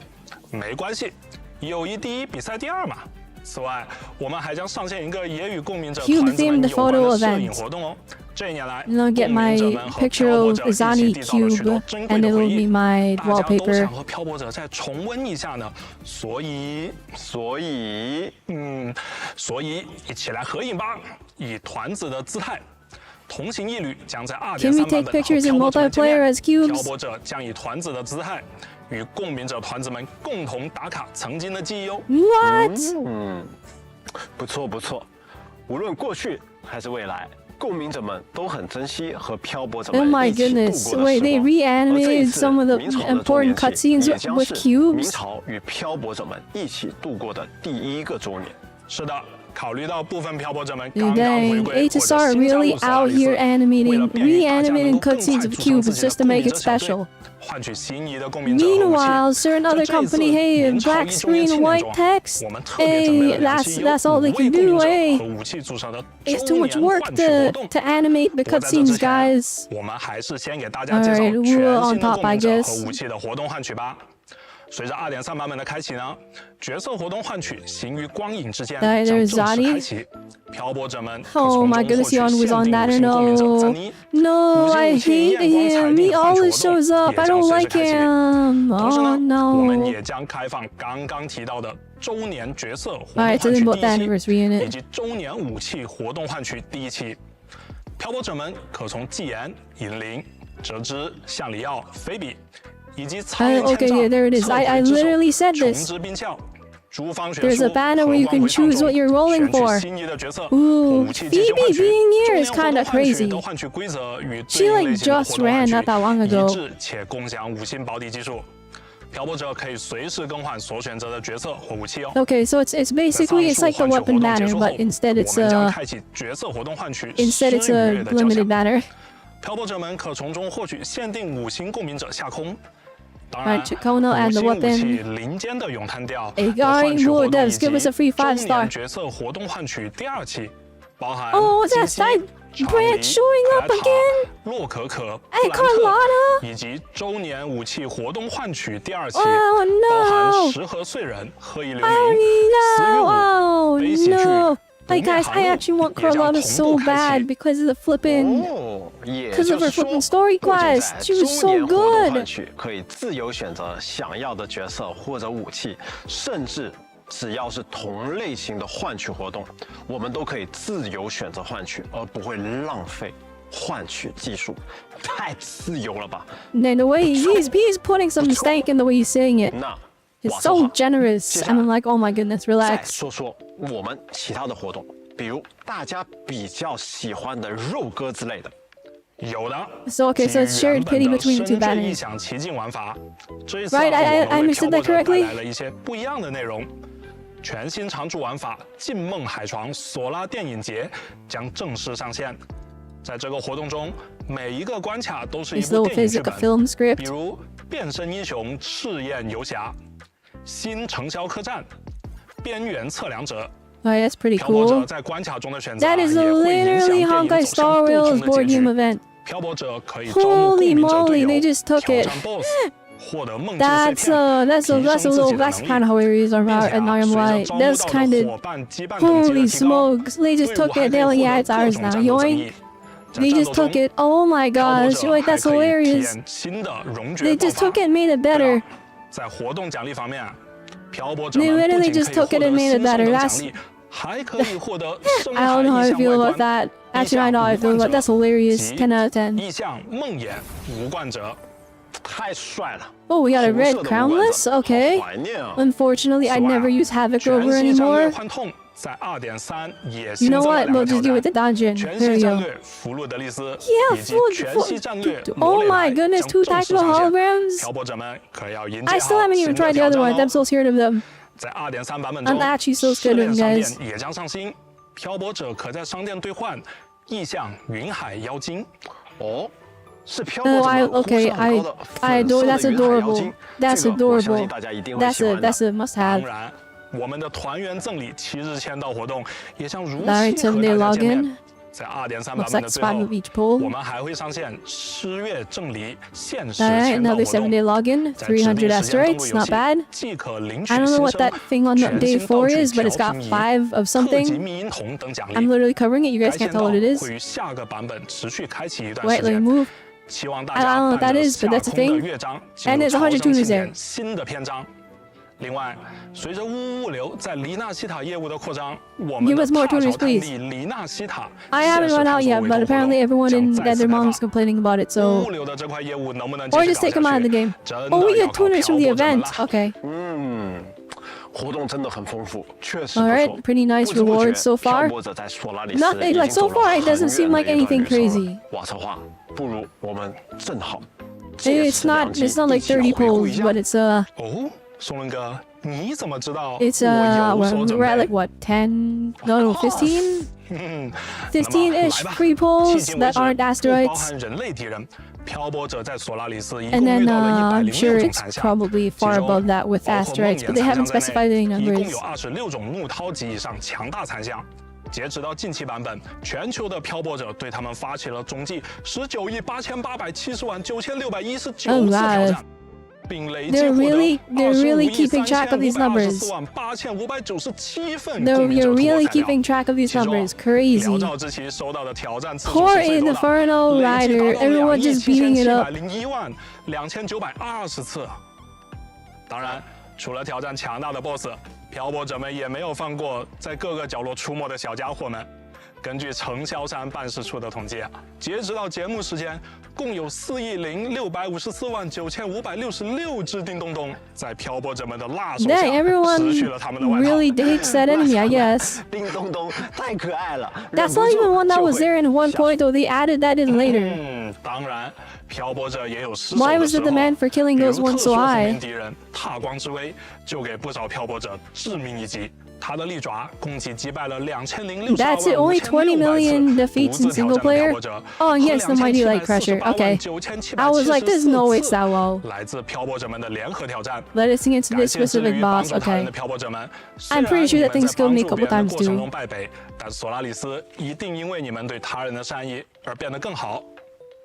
没关系，友谊第一，比赛第二嘛。此外，我们还将上线一个也与共鸣者 Cube 团子们 themed 有关 photo 的摄影 event. 活动哦。这一年来， And I'll get 共鸣 my 者们和 picture 漂泊 of 者一起 Zani 缔造了许多 cube, 珍贵 and 的 it 回 will 忆。 be my 大家都 wallpaper. 想和漂泊者再重温一下呢，所以一起来合影吧，以团子的姿态。同行一旅将在 Can we 2.3 版 take 本和 pictures 漂 in 泊者们见 multiplayer 面 as cubes? 漂泊者将以团子的姿态与共鸣者团子们共同打卡曾经的记忆哦。 What? 不错不错，无论过去还是未来，共鸣者们都很珍惜和漂泊者 Oh 们 my 一起度 goodness. 过的 Wait, 时 they 光。而这一 reanimated 次 some of the 明朝的周 important 年庆 cutscenes 也将 with 是明 cubes? 朝与漂泊者们一起度过的第1个周年。是的，考虑到部分漂泊者们刚刚回 Dang, 归或者 HSR 新加入 really 索拉 out 里斯， here 为了 animating, 便于大家能 reanimating 够更快 cutscenes 组 of 成 cubes 自己的 just to 共 make 鸣 it 者小队 special. 换取心仪的共鸣者和武器。 Meanwhile, certain 在 other 这一次 company, hey, 明朝 black 一周年 screen 庆 and 中 white text. 我们特别准备 Hey, 了两期 that's all they 由 can 5位共 do, 鸣者 hey. 和武器组成的 It's 周 too much 年 work 换取活动。 to animate the 不过在这 cutscenes, 之前 guys. 我们还是先给大家介绍 Alright, 全 we're 新 on 的 top, 共 I 鸣者 guess. 和武器的活动换取吧。随着2.3 版本的开启呢，角色活动换取行于光影之间 Alright, 将 there's 正式 Zani. 开启。漂泊者们可 Oh 从 my 中获 goodness, 取 Yon 限 was 定 on 5 that. 星共鸣者 No. 赞妮。 No, 5 I 星武器 hate 艳光彩 him. 礼 He 换取 always 活动 shows up. 也 I 将 don't 随时 like 开启。 him. 同时 Oh 呢，我们 no. 也将开放刚刚提到的周年角色活动 Alright, 换 so 取 then both the 第一 anniversary 期， in 以 it. 及周年武器活动换取第1期。漂泊者们可从纪言、引灵、折枝、向里奥、菲比，以及苍云 Okay, 千丈、 yeah, there it is. 侧 I 回之手 literally said 重 this. 之冰鞘、诸方选 There's 书 a banner where you 和 can 光回唱 choose what 中 you're rolling 选取 for. 心仪的角色 Ooh, 武器进行换 Phoebe 取。 being 周 here 年 is 活动 kinda 换取 crazy. 的换取规则与 She 对应 like 类型的 just 活动换 ran 取 not that long 一 ago. 致且共享5星保底技术。漂泊者可以随时更换所选择的角色或武器哦。 Okay, so it's 在 basically 上 it's 述 like the 换取 weapon 活动结 banner, 束后， but instead 我 it's 们将 a 开启角色活动换取 instead it's 10 a 愉悦的交 limited 响。 banner. 漂泊者们可从中获取限定5星共鸣者下空。当然， Alright, Chikono and the 5星武器 weapon. 林间的咏叹调 Hey, 和换 guys, 取活 Blue 动以 Devs, 及 give us a free 周 5 年 star. 角色活动换取第2期，包含 Oh, what's that 金 side 鸡、长 branch 梨 showing up 凯塔 again? 洛可可、 Hey, 布兰特 Carlotta. 以及周年武器活动换取第2期， Oh 包含 no. 十和碎人、鹤翼流 I 鸣、 already 死与 know. 舞、 Oh 悲喜剧、 no. 不 Like 灭 guys, 寒 I 露 actually want 也将 Carlotta 同 so 步开 bad 启。 because of the flipping. 哦，也 'Cause 就 of her 是 flipping 说， story 不仅 quest, 在 she was 周 so 年活动 good. 换取可以自由选择想要的角色或者武器，甚至只要是同类型的换取活动，我们都可以自由选择换取，而不会浪费换取技术。太自由了吧？ And the way he's putting some stank in the way he's saying it. 那 He's 瓦 so 特华 generous. 接下 I'm 来 like, oh my goodness, 再 relax. 说说我们其他的活动，比如大家比较喜欢的肉鸽之类的。有的。 So, okay, so it's shared pity between the two 深圳 banners. 异想奇境玩法，这一次 Right, I 我们为 understood 漂 that 泊者带 correctly. 来了一些不一样的内容。全新常驻玩法“静梦海床索拉电影节”将正式上线。在这个活动中，每一个关卡都是一 This 部 little 电影剧 physical 本， film 比 script. 如变身英雄赤焰游侠、新城郊客栈、边缘测量者。 Oh, that's pretty 漂泊者 cool. 在关卡中的选择 That is 也会影响 literally 电影 Honkai 走向 Star 不 Rail's 同的结 board 局 game。event. 漂泊者可以招募共 Holy 鸣者队 moly, 友， they just took 挑 it. 战 BOSS，获得梦境碎片， that's kind of hilarious on not gonna lie. That's kind of holy smokes. They just took it. They're like, yeah, it's ours now. Yoink. They just took it. Oh my gosh. Like, that's hilarious. They just took it and made it better. 在活动奖励方面，漂泊者 They 们 literally 不仅 just 可以 took 获 it 得 and made 新 it better. 手等 That's 奖励，还可以获得深 I 海 don't know how 意 I 象 feel 外 about 观。 that. Actually, I know how I feel about that. That's hilarious. 10 out of 10. 意象梦魇无冠者， 太帅了！ Oh, we got a 红 red 色的无冠 crownless? 者，好 Okay. 怀念啊！ Unfortunately, I never use Havoc 全 Rover 息战略 anymore. 幻痛在 2.3 也 You 新 know 增了 what? 两个 We'll 挑 just do 战 it the dungeon. 全 There 息 we 战 go. 略福禄德利斯 Yeah, 以及全息战略 dude, 魔 oh 雷 my 莱 goodness, 将 two 正式 tactical 上线， holograms. 漂泊者们可要迎接 I still 好 haven't 新 even 的 tried the 挑 other 战 ones. I'm 哦。 so scared of them. 在 2.3 版本 I'm 中， actually so 试 scared of 炼 them, 商 guys. 店也将上新，漂泊者可在商店兑换意象云海妖精。哦，是漂 Oh, 泊者 I 们呼 okay. 声很高的 I 粉色 adore. 的 That's 云海妖 adorable. 精， That's 这个我相 adorable. 信大家一定会喜 That's 欢的。 a must 当 have. 然，我们的团员赠礼7日签到活动也将如 Alright, 期和 7-day 大家见面。 login. 在 2.3 版 Looks 本 like 的 the 最 spot 后， of each poll. 我们还会上线10月赠礼限时 Alright, 签到 another 活动。 7-day login. 在指定 300 时间登 asteroids. 录游 Not 戏 bad. 即可领取 I don't know 新 what 生 that thing on 全 day 新 4道具 is, but it's 条 got 形仪 5 of 特级 something. 迷银铜等奖 I'm 励。 literally covering it. You 该 guys 签 can't 到 tell what it is. 会于下个版本持续开启一段 Wait, 时 let me 间。 move. 希望大 I don't 家 know what 伴 that 着 is, but 下 that's a 空的 thing. 乐章进 And 入 there's 超 100生 tuners 庆 there. 典新的篇章。另外，随着物流在黎纳西塔业务的扩张，我们 Give 的 us more 踏 tuners, 潮探 please. 地黎纳西塔 I haven't 限时 run 探 out 索 yet, 委 but 托活 apparently 动 everyone 将 in 再 that 次 their 开 mom's 放。 complaining about it, so 物流的这块业务能不能继 or 续 just 搞 take 下 them out of the 去？ game. 真 Oh, 的 we 要 get 靠 tuners 漂 from the 泊者们 event. 了。 Okay. 活动真的很丰富，确实不 Alright, 错。 pretty nice 不知不觉 rewards so far. 漂泊者在索拉里斯 Nothing 已经 like so 走了 far. It 很 doesn't seem 远的 like 一段 anything 旅程了 crazy. 瓦特话，不如我们正好 It's not like 30 polls, but it's 哦，松伦哥，你怎么知道 it's 我有所准 we're at 备 like what 10? No, 15. 嗯 15-ish 那么来吧 free polls 迄今为 that 止 aren't 不包 asteroids. 含人类敌人，漂泊者在索拉里斯一 And 共 then 遇到了 I'm sure 106种 it's 残像， probably 其 far 中 above that with 包括梦 asteroids, 魇 but they 残 haven't 像在 specified any 内，一共 numbers. 有26种怒涛级以上强大残像。截止到近期版本，全球的漂泊者对他们发起了总计19.870.91619 次挑 Oh, 战 wow.，并累计 They're 获得 really keeping track of these numbers. 25,897份 Though 公民 you're 者突破 really 材料。 keeping track of these 其中 numbers. Crazy. 辽兆之旗收到的挑战次数 Poor 是最多的， Inferno 累计 Rider. 达到 Everyone just beating it up. 2,701,2920次。当然，除了挑战强大的 BOSS， 漂泊者们也没有放过在各个角落出没的小家伙们。根据承销山办事处的统计，截止到节目时间，共有4,654,9566只叮咚咚在漂泊者们的辣手下 Dang, everyone 失去了他们的外套。 really hates that enemy, I guess. 叮咚咚，太可爱了。 That's not even one that was there in 1.0. They added that in later. 当然，漂泊者也有失手 Why 的 was 时 it 候。 the man for killing 比如 those ones 特 so 殊红 high? 面敌人踏光之威，就给不少漂泊者致命一击。他的利爪共计击败了2062 That's it, only 20 million defeats in single player? Oh, and yes, the mighty light crusher. Okay. I was like, there's no way it's that low. 来自漂泊者们的联合挑战。 Let us sing into 感 this 谢致力 specific 于帮 boss. 助他人 Okay. 的漂泊者们。 I'm pretty sure that things killed me a couple 虽然 times 你们在帮助别人的过程 too. 中败北，但索拉里斯一定因为你们对他人的善意而变得更好。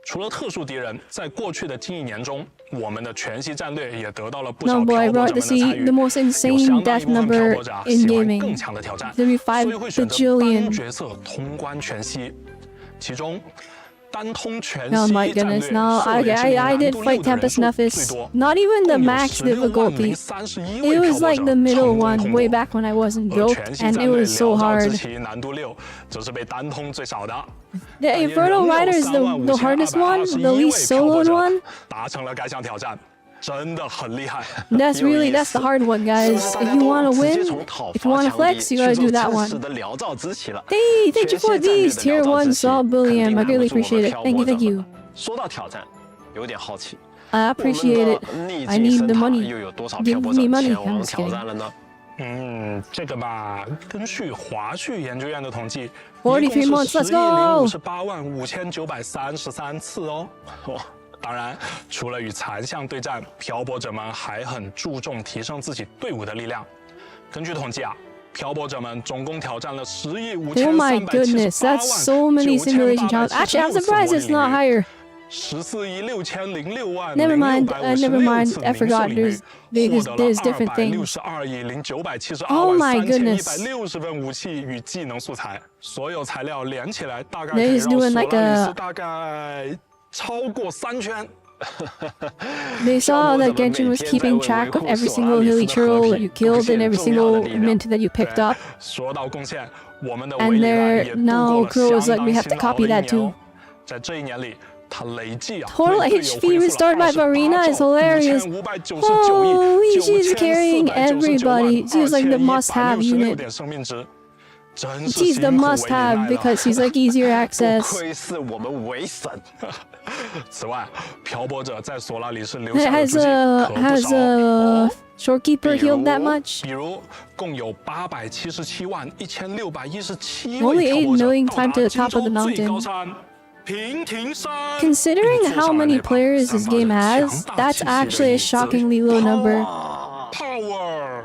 除了特殊敌人，在过去的近1年中，我们的全息战略也得到了不少 No, boy, 漂泊 brought 者 to 们的参 see 与。 the most 有 insane 相当 death 一部分漂 number 泊者 in 喜欢 gaming. 更强的挑战， There'll be 所 5 以会选择 bajillion. 单角色通关全息。其中，单通全 Oh 息 my 战略 goodness, no, 受人 I did 难度 fight 6的人 Tempest 数最 Nephis. 多， Not even the 共有 max 16,031 difficulty. 位 It 漂 was 泊 like 者 the middle 成功 one 通 way 过。 back when I wasn't 而 broke, 全息 and 战 it 略 was so 辽兆之 hard. 旗难度6，则是被单通最少的。 The Inferno Rider is the hardest one, the least soloed one. 达成了该项挑战，真的很厉害。 That's the hard one, guys. If you want to win, if you want to flex, you gotta do that one. 的辽兆之旗了。 Hey, thank you for these tier 1 salt billion. I really appreciate it. Thank you, thank you. 说到挑战，有点好奇， I appreciate it. 我们的逆 I 境 need 神 the 塔 money. 又有多少 Give 漂泊者 me money. 前 I'm 往 just 挑 kidding. 战了呢？这个吧，根据华旭研究院的统计43 months, let's go! 11,058,5933次哦。当然，除了与残像对战，漂泊者们还很注重提升自己队伍的力量。根据统计啊，漂泊者们总共挑战了10亿Oh my goodness, that's so many simulation challenges. Actually, I'm surprised it's not higher. 14.606万Never mind, never mind. I forgot. There's different things. 62.178万 Oh my 3160份武器与技能素材，所有材料连起来大概可 They're 以 just 让 doing 索 like 拉里 a- 斯大概超过3圈。 They saw that Genshin was keeping track of every single hilly turtle that you killed and every single mint that you picked up. 说到贡献，我们的 And 维里 there 赖也度 now 过了 grows 相 like we 当 have to 辛劳 copy 的 that 一 too. 年哦。在这一年里，他累计啊 Total 为队友 HP 恢复了 restored by Varina is hilarious. 5599亿 Holy, she's carrying 9499 everybody. She's like the must-have 2166 unit. 点生命值，真是 She's the 辛苦维里 must-have 赖了 because she's like easier 不 access. 愧是我们维神。此外，漂泊者在索拉里是留 Has 下的足迹 a 可不 has 少 a 哦。 shorekeeper healed that much? 比如，共有877万1617 Only 位漂泊 8 者 million 到达 climbed to the 荆 top of 州 the 最高 mountain. 山平亭山。 Considering 并坐 how 上了 many 那把 players this 散发着 game has, 强大 that's 气息的 actually 椅 a 子 shockingly low number. Power。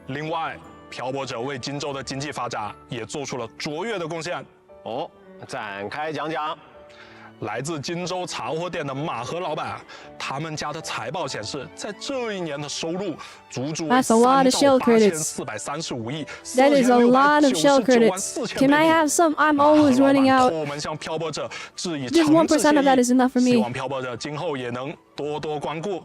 另外，漂泊者为荆州的经济发展也做出了卓越的贡献。哦，展开讲讲。 来自荆州茶货店的马和老板，他们家的财报显示，在这一年的收入足足为 That's a lot of shell credits. 38435亿 That is a lot of shell credits. Can I have some? I'm always running out. 我们向漂泊者致以 Just 诚挚 1% of that is enough for 希 me. 望漂泊者今后也能多多光顾。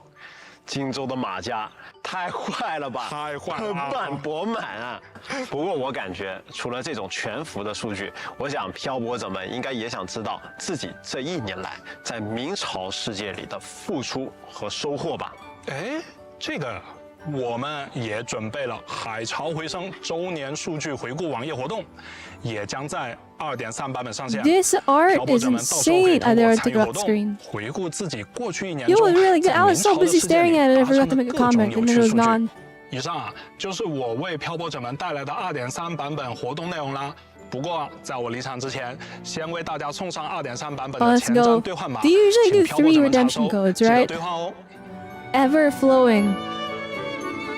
荆州的马家太坏了吧，太坏了半博满啊！不过我感觉，除了这种全服的数据，我想漂泊者们应该也想知道自己这1年来在明朝世界里的付出和收获吧。哎，这个我们也准备了海潮回声周年数据回顾网页活动，也将在 2.3 版本上线。 This art is insane. There are the graph screen. 回顾自己过去1年 It 中 was really good. I was so busy staring at it, I forgot to make a comment, and then it was gone. 以上啊，就是我为漂泊者们带来的 2.3 版本活动内容啦。不过，在我离场之前，先为大家送上 2.3 版本的 Let's 前瞻 go. 兑换码， They usually 请 do 漂泊 3者们查 redemption 收， codes, 记得 right? 兑换哦。 Ever flowing.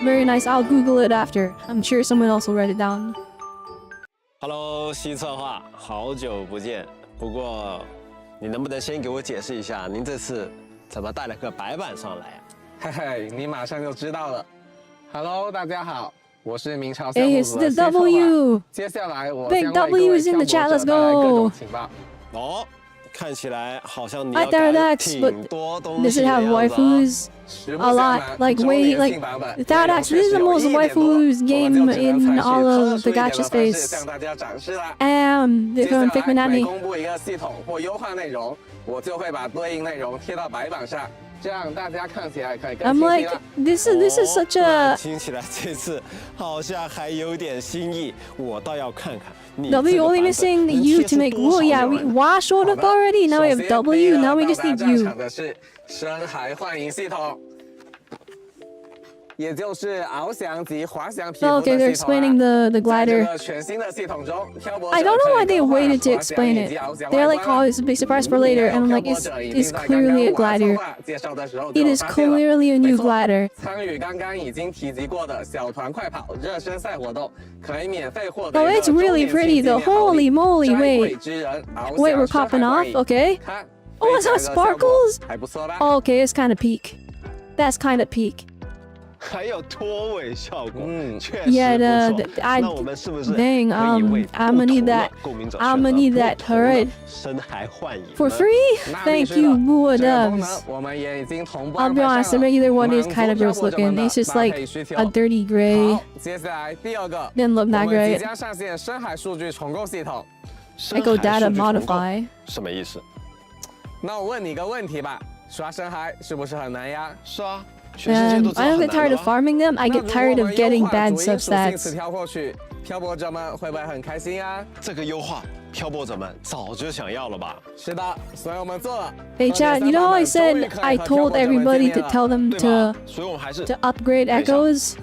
Very nice. I'll Google it after. I'm sure someone else will write it down. Hello， 西策划，好久不见。不过，你能不能先给我解释一下，您这次怎么带了个白板上来啊？嘿嘿，你马上就知道了。Hello， 大家好，我是明朝 Hey, 项 it's 目组 the 的西策划。 W. 接下来我 Big 将为 W 各位 is in the 漂 chat, 泊 let's 者带来各 go. 种情报。哦，看起来好像你 I 要 thought 改 that's, 挺多东 Does 西 it 的 have 样子啊。 waifus? 实不 A 相 lot. 瞒 Like 周 way 年 like 庆版本 without 内容 actually, this is the 确实有 most 一点多 waifus 我 game 们就只能 in 采取 all 特 of 殊 the 一点 gacha 的方式 space. 向大家展示啦。 They're 接下 going 来 pick 每 Manami. 公布一个系统或优化内容，我就会把对应内容贴到白板上，这样大家看起来可以更 I'm 清晰 like, 啦。 this is such a 听起来这次好像还有点新意，我倒要看看你 W 这个 only 版本 missing the 能 U 贴 to 出 make 多 wool. 少 Yeah, 料 we 呢 wash showed up already. Now we 首 have 先 W. Now we just 第一 need 个到达战 U. 场的是深海幻影系统。也就是翱翔及滑翔皮肤 Oh, 的 okay, they're 系统啊 explaining the 在这 glider. 个全新的系统中，漂泊者 I don't know why they 可以优化 waited to 滑翔 explain 以 it. 及翱翔 They're 外 like, 观 oh, it's a big surprise for later, and I'm like, it's clearly a glider. 介绍的时候就 It 有 is 发现了 clearly a 没 new 错 glider. 参与刚刚已经提及过的小团快跑热身赛活动，可以免费获得 Oh, 一个 it's really 周年庆 pretty 纪 though. 念好礼 Holy moly, 摘 wait. 桂之人翱 Wait, 翔 we're 深海 copping 幻 off? 影 Okay. 看 Oh, it's 飞 got 起来的效果 sparkles? 还不错吧？ Oh, okay, it's kind of peak. That's kind of peak. 还有脱尾效果，确实 Yeah, 不 the 错。 I 那我们是不是 dang 可以为 I'm gonna need that. 不同的购名者 I'm 选择 gonna need that. 不同 All 的 right. 深海幻影 For 呢 free? 那必 Thank 须 you, 的 Bua 这个功 Dubs. 能我们也已经同步 I'll 安 be 排 honest, 上 the 了 regular one is 满足 kind of 漂 gross 泊者们 looking. 的 It's just 搭 like 配需求 a dirty gray. 好，接下来第二个 Didn't look 我 that 们即 great. 将上线深海数据重构系统。 Echo 深海 data 数据重构 modify. 什么意思？那我问你个问题吧，刷深海是不是很难呀？是啊，全世界都知 I 道 don't 很 get 难 tired 的 of 啊。 farming them. I 那 get 如果 tired 我 of 们 getting 优化 bad 主因属性 substats. 词条获取，漂泊者们会不会很开心呀？这个优化，漂泊者们早就想要了吧？是的，所以我们做了。 Hey chat, you know how I said I told everybody to tell them 对吧 to？所以我们还是 upgrade 等一下 echoes?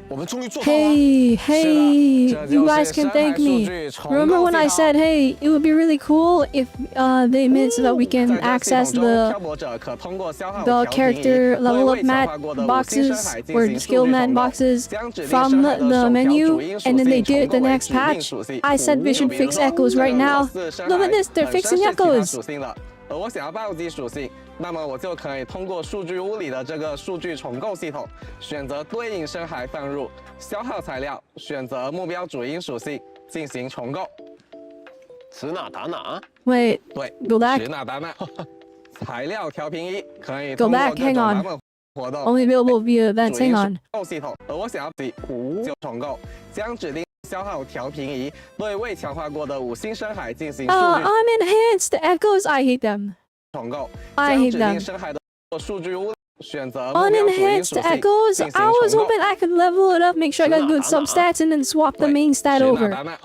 我们终于做到了。 Hey, hey, 是的，这 you 就是 guys can 深海 thank 数 me. 据重构 Remember when I 系统 said, hey, it would be really cool if they made so that we can 在这系统 access 中 the 漂泊者可通过消耗 the 调频仪 character 对 level 未 up 强 mat 化过的武器深 boxes 海进 or 行 skill 数据 mat 重构 boxes 将指定 from 深海的 the 首条 menu, 主因属 and then 性 they did it 重 the 构为 next 指定 patch. 属性 I said we 就 should 比如 fix 说 echoes 这 right 个 now. 4深 Look 海 at this, they're 本身 fixing 是其他 echoes. 属性的而我想要暴击属性，那么我就可以通过数据屋里的这个数据重构系统，选择对应深海放入，消耗材料，选择目标主因属性进行重构。指哪打哪？ Wait, 对 go back. 指哪打哪。材料调频1可以 Go 通过 back, 各 hang 种 on. 版本活动。 Only available via events. 主因 Hang on. 重构系统，而我想要就重构，将指定消耗调频仪对未强化过的5星深海进行数据 Unenhanced echoes. I hate them. 重构， I 将 hate 指定 them. 深海的数据屋选择目标主因 Unenhanced 属性 echoes. 进行 I was 重构。 hoping I could level it up, make sure I got good substats, and then swap the main stat 指哪 over. 打哪。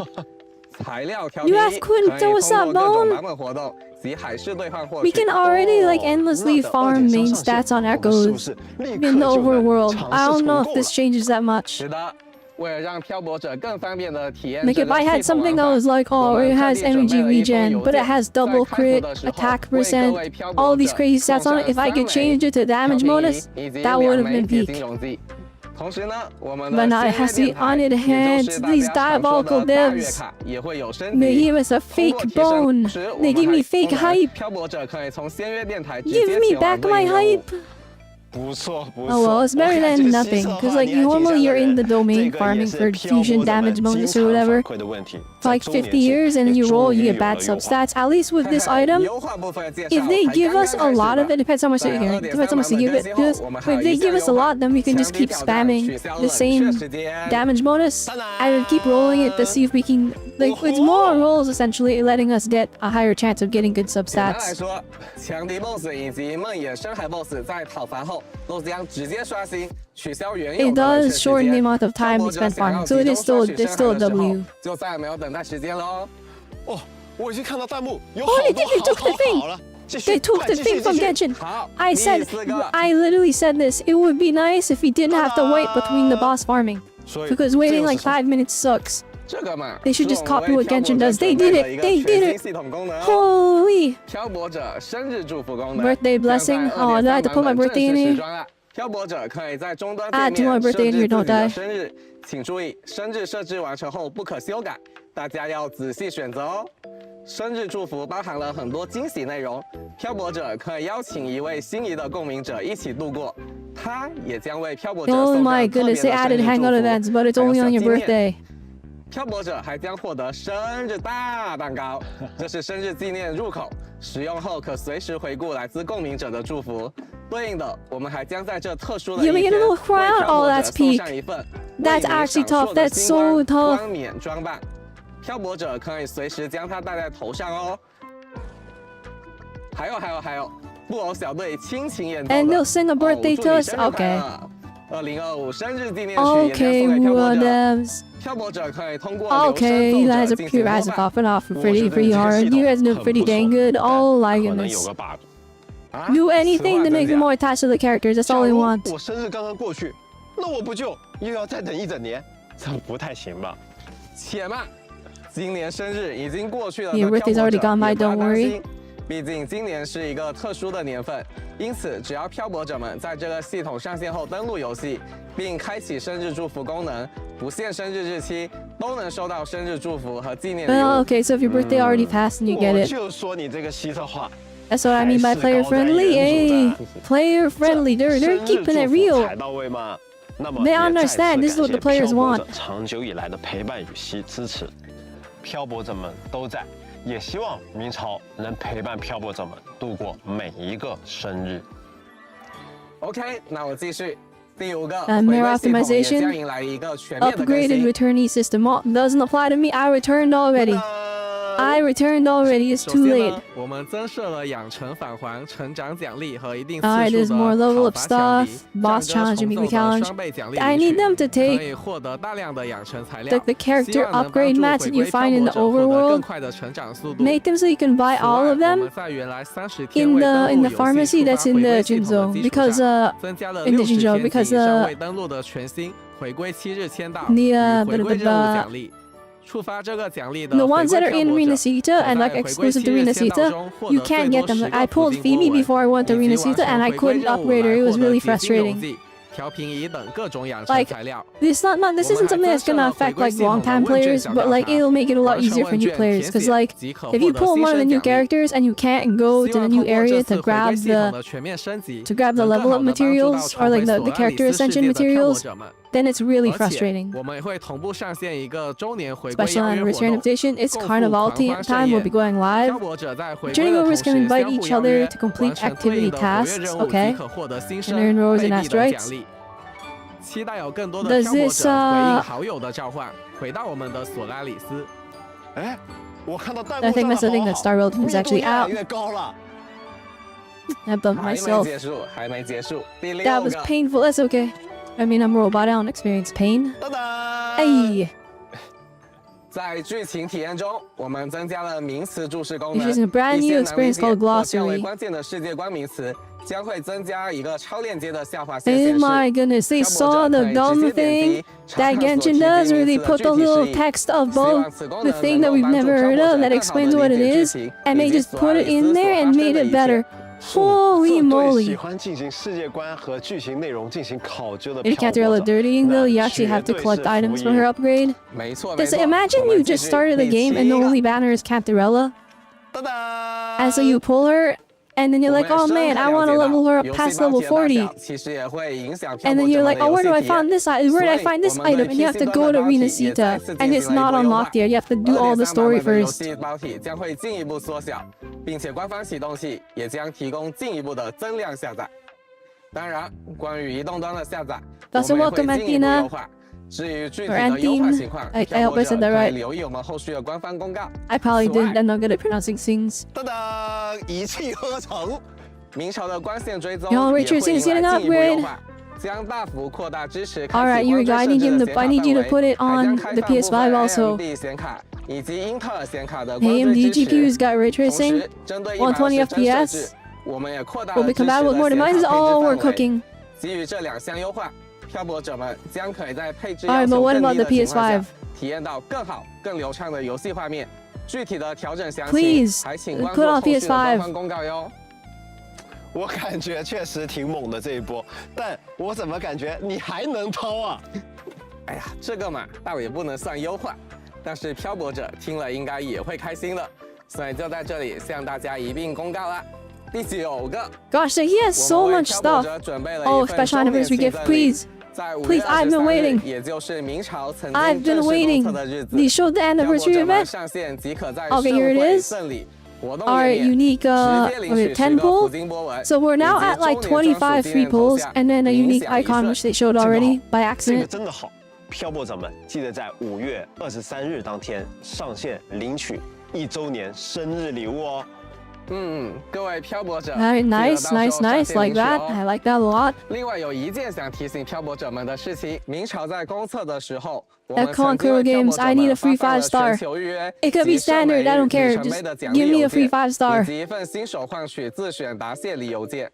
材料调频 You 仪 have 可以 Quinto, 通 what's up, 过各种 Bone? 版本活动及海事兑换获 We 取。 can already like endlessly 那 farm 等 main 2.0上 stats on 线，我们是 echoes 不是立 in 刻 the 就能 overworld. 尝 I 试 don't 重 know 构 if this 了？ changes that much. 是的，为了让漂泊者更方便的体验 Like 这 if 个 I 系 had 统 something 玩 that 法 was like, 我 oh, 们 it 特 has 地准 energy 备了一封 regen, 邮 but it 件 has 在 double 开服 crit, 的时候 attack 为各 percent, 位漂 all 泊 these 者 crazy stats 送 on 上 it. If I 3 could 枚 change it to 调 damage 频仪 bonus, 以及 that 2 would have 枚 been 铁 peak. 金溶剂。同时呢，我们的 But now it 仙 has 乐 the 电台，也 unenhanced, 就是大 these 家常说 diabolical 的大月 devs. 卡也会有升 They 级。 give us a 通过 fake 提升 bone. 同时我 They 们 give 还 me fake 功能 hype. 漂泊者可以从仙乐电台直 Give 接 me 前往 back 对 my 应任务 hype. 不错不 Oh well, it's better than nothing. Because like normally you're in the domain farming for fusion damage bonus or whatever for like 50 years, and then you roll, you get bad substats. At least with this item, 优化部分介绍 if they 才 give 刚 us 刚 a 开始 lot of 吧 it, depends how much they 在 give, depends how much they give it. Because if they give us a lot, then we can just keep spamming the same damage bonus and keep rolling it to see if we can like it's more rolls essentially, letting us get a higher chance of getting good 简单来 substats. 说，强敌 BOSS 以及梦魇深海 BOSS 在讨伐后都将直接刷新，取消原有 It 的冷却 does 时 shorten the 间。 amount of time we 漂泊者 spend 想要 farming, so it 集 is 中 still 刷取 it's 深 still 海 a 的时候 W. 就再也没有等待时间喽。哦，我已经看到弹幕有 Oh, 好 they 多 did, they took the 好 thing. 好了，继续 They took 快 the 继续 thing from 继续 Genshin. 好， I 第 said, 4个 I literally said this. It would be nice if we didn't have to wait between the boss farming. 所以 Because 这 waiting 又是 like 什么 5 minutes sucks. 这个嘛， They should 是 just 我们 copy 为 what 漂泊 Genshin 者 does. They 准备 did 的一 it. 个 They 全 did 新 it. 系统功能哦。 Holy 漂泊者生日祝福功能 birthday 将 blessing. 在 Oh, I had to put my 2.3 版本 birthday in 正式 here. 时装了。漂泊者可以在终端 Add 界 to my 面 birthday 设 in here, 置 don't 自己的 die. 生日，请注意，生日设置完成后不可修改，大家要仔细选择哦。生日祝福包含了很多惊喜内容，漂泊者可以邀请一位心仪的共鸣者一起度过，他也将为漂泊者 Oh 送上 my 特别 goodness, 的 they 生 added 日祝 hangout 福， events, but it's 还有 only 小 on 纪 your 念。 birthday. 漂泊者还将获得生日大蛋糕，这是生日纪念入口，使用后可随时回顾来自共鸣者的祝福。对应的，我们还将在这特殊的 You 一 make 天 it a 为 little crown? 漂泊 Oh, 者 that's 送 peak. 上一份 That's 为你 actually 享 tough. 受的 That's 星 so 光 tough. 冠冕装扮，漂泊者可以随时将它戴在头上哦。还有，布偶小队亲情演奏的 And they'll sing a birthday 祝 to 你 us. 生日快 Okay. 乐2025生日纪念曲也 Okay, 将送给漂泊者。 devs. 漂泊者可以通过 Okay, you guys are pure guys are popping off pretty hard. You guys do pretty dang good. Oh my 可能有 goodness. 个 bug。 Do anything to make them more attached to the characters. That's 假 all they 如 want. 我生日刚刚过去，那我不就又要再等一整年？这不太行吧？且慢，今年生日已经过去了 Your 的 birthday's 漂泊者 already gone by, 也不要 don't 担 worry. 心，毕竟今年是一个特殊的年份，因此只要漂泊者们在这个系统上线后登录游戏，并开启生日祝福功能，不限生日日期，都能收到生日祝福和纪念礼 Well, 物。 okay, so if your birthday already passed and you get 我 it. 就说你这个希特话， That's what I mean by 还是 player 高瞻远 friendly. 瞩 Hey, 的。 player friendly. They're 生日 keeping it 祝福 real. 踩到位吗？那么 They 也再次 understand. This is what the 感谢 players 漂泊 want. 者长久以来的陪伴与支持，漂泊者们都在，也希望明朝能陪伴漂泊者们度过每一个生日。 OK，那我继续。第5个， mirror 回归系统也 optimization 将迎来一个全面的更 Upgraded 新。 returnee system. Oh, doesn't apply to me. I returned already. I returned already. It's 首 too 先 late. 呢，我们增设了养成返还、成长奖励和一定次 Alright, 数 there's 的 more level 讨 up 伐强 stuff, 敌， boss 战 challenge, 争 and 重 weekly 奏的 challenge. 双倍奖励 I 领 need 取 them to 可 take 以获得大量的养成材料， the character 希望能帮 upgrade 助 mats 回 that you 归漂 find in 泊 the 者获得更 overworld. 快的成长速度。 Make them so you can buy 此 all 外 of 我 them 们在原来30天 in 未 the 登 in 录 the 游戏 pharmacy 触 that's 发 in 回 the 归系 gym 统的 zone 基础 because 上，增加了 in the gym 60 zone 天 because 及以上未登录的全新回归7日签到 the 与回归任务 the 奖励。触发这个奖励的 the ones that are 回归 in 漂泊者 Renacita and like 可在回归 exclusive to 7日签到 Renacita, 中获 you 得 can't 最 get 多 them. 10 I 个普 pulled 京 Phoebe 波纹 before I went to 以及完 Renacita 成 and I 回归 couldn't 任务 upgrade her. 来 It was 获得 really 铁金 frustrating. 溶剂调频仪等各种养成材料。 This isn't something that's gonna affect like long-time players, but like it'll make it a lot easier for new players. Because like if you pull one of the new characters and you can't go to the new area to grab the level up materials or like the character ascension materials, then it's really frustrating. 我们也会同步上线一个周年回归 Special 邀约活 anniversary 动。 invitation, it's Carnival time. We'll be going live. 漂泊者在回归 Journey 的同 rovers 时 can invite 相互 each 邀 other 约 to complete 完成 activity 对应的活跃 tasks, 任务 okay? 即可获得新 And 生 earn rows 贝 and 币等 asteroids. 奖励。期待有更多的 Does 漂泊 this, 者回应好友的召唤，回到我们的索拉里斯。哎，我看到弹幕 I think 上的 that's the thing that 好 Star World is 密度 actually 越来 out. 越高了。 I bumped 还没 myself. 结束，还没结束。第 That 6 was 个， painful. That's okay. I mean, I'm a robot. I don't experience pain. 噔噔， Hey, 在剧情体验中，我们增加了名词注释功能。 Introducing a brand 一 new 些难理 experience 解 called 或较为 glossary. 关键的世界观名词将会增加一个超链接的下划线显 Oh 示。 my goodness, they 漂泊 saw 者 the 可以 dumb 直接点 thing 击查 that 看所 Genshin 提 does, 名 where they 词的 put 具 the 体 little 释义。 text of 希望 both 此功 the 能 thing 能 that 够 we've 帮助 never 漂 heard 泊 of 者 that 更好地 explains what 理 it 解剧 is, 情 and 以 they 及 just 索 put 拉 it 里 in 斯 there 所 and 发生 made 的 it 一切。 better. 对 Holy 喜 moly! 欢进行世界观和剧情内容进行考究的 If you 漂 can't do all 泊 the 者， dirtying though, 那 you actually have to 绝对 collect 是 items 福 for 音 her upgrade. 没错，没 Just 错。 imagine 我 you 们继 just 续 started the 第 game 7 and the 个 only banner is Captarella, 噔噔， and so you pull her, and then you're 我 like, 们 oh 深 man, 刻 I 了 want to 解到 level her up 游戏 past 包 level 体的大 40. 小其实也会影响漂 And 泊 then 者 you're 们 like, 的 oh, 游 where 戏 do I 体验。 find this item? Where do I 所以 find this 我们的 item? And you have to PC go to 端的 Arena 包体也再 Sita, 次 and 进 it's 行了一 not 波优化。 unlocked yet. You have to do all the 2.3 story 版本的游 first. 戏包体将会进一步缩小，并且官方启动器也将提供进一步的增量下载。当然，关于移动端的下载，我 That's a 们也 welcome, 会进一步 Antina. 优化。至于具体 Or 的优化 Antine. 情况， I 漂 hope 泊 I 者 said that 可以 right. 留意我们后续的官方公告。 I probably 此外 didn't. I'm not good at pronouncing things. 噔噔，一气呵成。明朝的光线追踪 Y'all, 也 Richard 会 seems to 迎 get 来 an 进一步优 upgrade. 化，将大幅扩大支持 All right, 开启 you 光 I 追 need 设 you 置 to 的 I 显 need 卡 you to 范 put 围， it 还将 on 开 the 放部分 PS5 also. AMD 显卡以及英特尔显卡的光追 AMD 支持。 GPUs got ray 同 tracing. 时，针对 120 120 FPS， FPS 我们也扩大 will 了 be 支持 compatible with 的 more 显卡 devices. 配置 Oh, 范 we're 围。 cooking. 基于这2项优化，漂泊者们将可以在配置 Alright, 要 but 求 what 更 about 低 the 的情况下 PS5? 体验到更好、更流畅的游戏画面。具体的调整详情 Please, 还请关 put 注 on 后续的 PS5. 官方公告哟。我感觉确实挺猛的这一波，但我怎么感觉你还能掏啊？哎呀，这个嘛，倒也不能算优化，但是漂泊者听了应该也会开心的，所以就在这里向大家一并公告啦。第9个， Gosh, so he has so 我们为 much 漂泊 stuff. 者准备了 Oh, 一份 special 周年 anniversary 庆 gift, 赠礼 please. 在5 Please, 月 I've been 23 waiting. 日，也就是明朝曾 I've 经 been 正式注 waiting. 册的日子。 They showed the 漂泊 anniversary 者们 event. 上线即可在 Okay, 盛 here it 会 is. 赠礼活动 Our 页面 unique 直接领取 10 10个 pull. 福金波纹， So we're now 以及 at like 周年专属 25 纪 free 念头 pulls 像 and then a 冥 unique 想一 icon 瞬 which they showed 这个 already 好 by 这个 accident. 真的好，漂泊者们记得在5月23日当天上线领取1周年生日礼物哦。各位漂泊者， Alright, 记得 nice, 到时候 nice, 上 nice. 线 Like 领取 that. 哦 I like that a lot. 另外有一件想提醒漂泊者们的事情：明朝在公测的时候，我 At 们曾经 Conqueror 为漂泊 Games, 者 I need 们 a free 发放了 5 star. 全球预约 It could be 及圣 standard, 美 I don't 里 care. 程碑 Just 的奖 give 励 me 邮 a free 件， 5 star. 以及一份新手换取自选答谢礼邮件，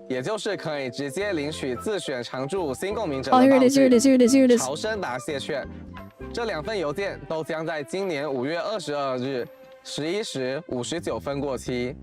也就是可以直接领取自选常驻新共鸣者 Oh, 的 here 道 it is, here it 具 is, here it is, here it is. 朝生答谢券。这2份邮件都将在今年5月22日11时59分过期。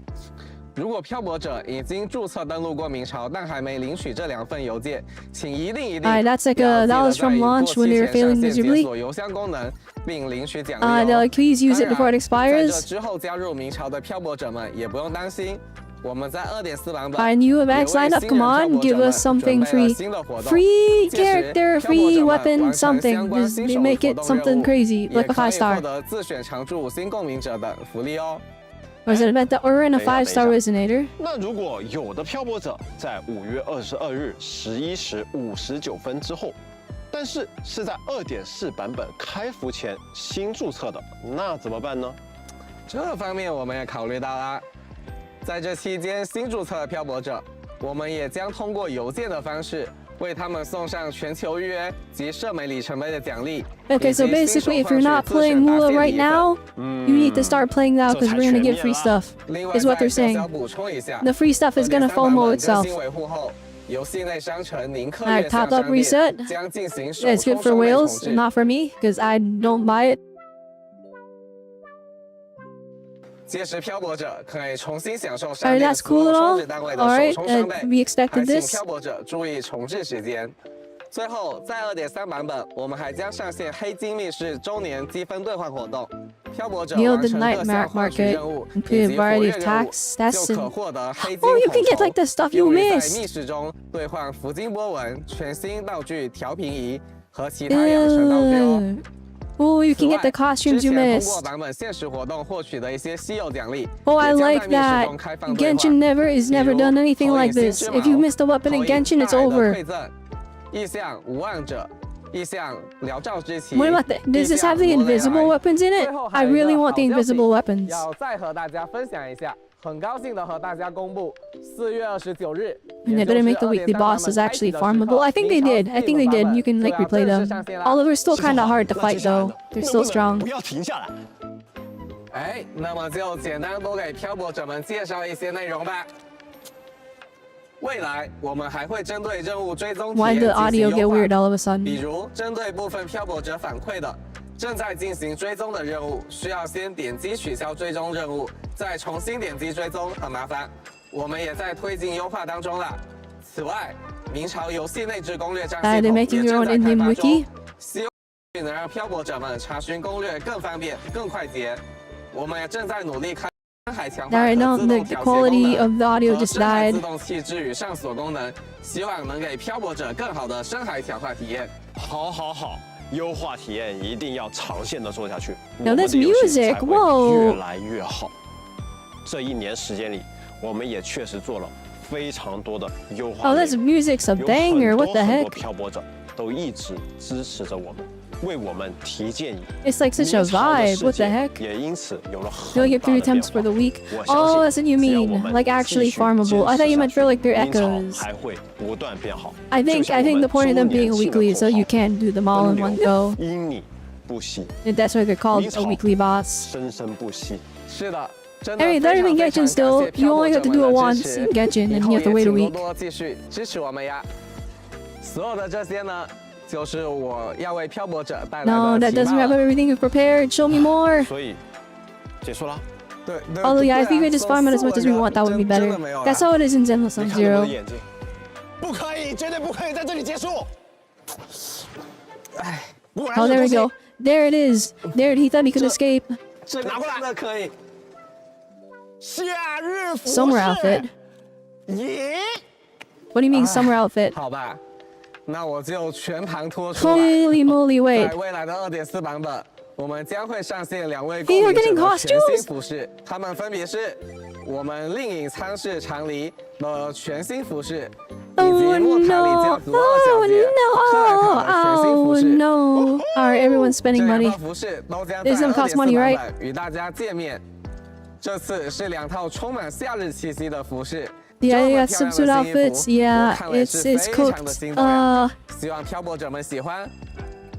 如果漂泊者已经注册登录过明朝，但还没领取这2份邮件，请一定 Alright, that's like that was from launch when they were failing 解 miserably. 锁邮箱功能，并领取奖励 They're 哦。 like, please use it before it 在这 expires. 之后加入明朝的漂泊者们也不用担心，我们在2.4版本 Alright, you have Max signed up. Come on, give us something free. Free character, free weapon, something. Just make it something crazy, like a 5 获 star. 得自选常驻新共鸣者等福利哦。 Or is it meant that we're in a 等一下 5 star resonator? 那如果有的漂泊者在5月22日11时59分之后，但是是在2.4版本开服前新注册的，那怎么办呢？这方面我们也考虑到啦。在这期间，新注册的漂泊者，我们也将通过邮件的方式为他们送上全球预约及圣美里程碑的奖励。 Okay, so basically, if you're not playing Mula right now, you need to start playing now because we're gonna give free stuff. 另外 Is what 再 they're 小 saying. 小补充一下 The free stuff is gonna 2.3版 FOMO 本 itself. 更新维护后，游戏内商城宁克 Alright, 月 top 下 up 商 reset. 店将进行首 Yeah, it's 冲 good for 商内重 whales, 置。 not for me because I don't buy it. 届时漂泊者可以重新享受 Alright, 商店 that's 所 cool 有 and 双 all. 指单位的 Alright, 手冲双倍， we expected 还请 this. 漂泊者注意重置时间。最后，在2.3版本，我们还将上线黑金密室周年积分兑换活动。漂泊者 Near 完 the 成 night 各项换取 market, 任务以 include 及 a 活 variety 跃 of 任务， tasks. That's 就可 in... 获得黑金 Oh, you can 统 get 筹 like the stuff you 用于在 missed. 密室中兑换福金波纹、全新道具调频仪和其他养成道具哦。 Oh, you 此 can 外 get the costumes 之 you 前通过 missed. 版本限时活动获取的一些稀有奖励， Oh, I 也将 like 在密室 that. 中开放兑换。 Genshin is never done anything like this. If you missed a weapon in Genshin, it's over. 意象无望者，意象疗照之旗。 What about that? Does this have the invisible weapons in it? I really want the invisible weapons. 要再和大家分享一下，很高兴的和大家公布，4月29日。 And they didn't make the weekly bosses actually farmable. I think they did. I think they did. You can like replay them. Oliver's still kind of hard to fight though. They're still strong. 不要停下来。哎，那么就简单多给漂泊者们介绍一些内容吧。未来我们还会针对任务追踪体 Why 验 the 进行 audio 优 get 化 weird all of a 比 sudden? 如针对部分漂泊者反馈的正在进行追踪的任务，需要先点击取消追踪任务，再重新点击追踪，很麻烦。我们也在推进优化当中了。此外，明朝游戏内置攻略站系 They're 统 making 也 their 正 own 在开 in-game 发 wiki. 中，希望能让漂泊者们查询攻略更方便、更快捷。我们也正在努力开。 深海强化 Alright, 和 no, 自 the 动调节 quality 功 of the 能 audio 和 just 深海 died. 自动气质与上锁功能，希望能给漂泊者更好的深海强化体验。好，优化体验一定要长线的做下去。 Now 我们 that's 的游戏 music. 才会 Whoa. 越来越好。这1年时间里，我们也确实做了非常多的优化。 Oh, this music's a 有 banger. What the 很多 heck? 漂泊者都一直支持着我们，为我们提建议。 It's like such a 明朝的 vibe. 世 What the 界 heck? 也因此有了 You'll 很 get 大 3的 attempts for 变 the 化。 week. 我相 Oh, 信 that's what you 只要我 mean. 们 Like 继 actually 续 farmable. I thought you 坚 meant 持 for like their 下去，明 echoes. 朝还会不断变好。 I think 就像我 the 们 point of them 周年 being 庆的 weekly is so 口 you 号 can't do them all in 奔 one 流 go. 因你不息， And that's why they're called 明 a 朝 weekly boss. 生生不息。是的，真的 Hey, 非 they're 常 in 非 Genshin 常 still. 感谢 You 漂泊 only 者 have to 们 do it 的 once 支 in 持， Genshin, 以 and 后 you 也 have to wait a 请多 week. 多继续支持我们呀。所有的这些呢，就是我要为漂泊者带来 No, 的 that 情 doesn't 报 wrap up 了。 everything you've prepared. Show me more. 所以结束了。对， Although, yeah, if we 对啊 could just farm it as much as we want, that would be 真 better. 的没有啦 That's how it is in Zenless 你 on 看着我的 Zero. 眼睛，不可以，绝对不可以在这里结束。哎，果然 Oh, 有 there we 东西 go. There it is. There, he thought he could escape. 这个真的可以。夏日服饰 Summer outfit. 耶！ What do you mean summer outfit? 好吧，那我就全盘托出来。 Holy moly, 在 wait. 未来的2.4版本，我们将会上线2位 Hey, 共 we're 鸣者 getting 的全 costumes? 新服饰，他们分别是我们另隐舱室长离的全新服饰，以及 Oh 莫塔里 no. 家族2小姐克莱 Oh 卡的全新 no. 服 Oh 饰。 no. Alright, everyone's 这 spending 两 money. 套服饰都将在 This doesn't cost 2.4 money, 版 right? 本与大家见面。这次是2套充满夏日气息的服饰。 Yeah, 这么 yeah, 漂亮的 swimsuit 新衣服 outfits. Yeah, 我看了也是 it's 非常的 cooked. 心动呀希望漂泊者们喜欢。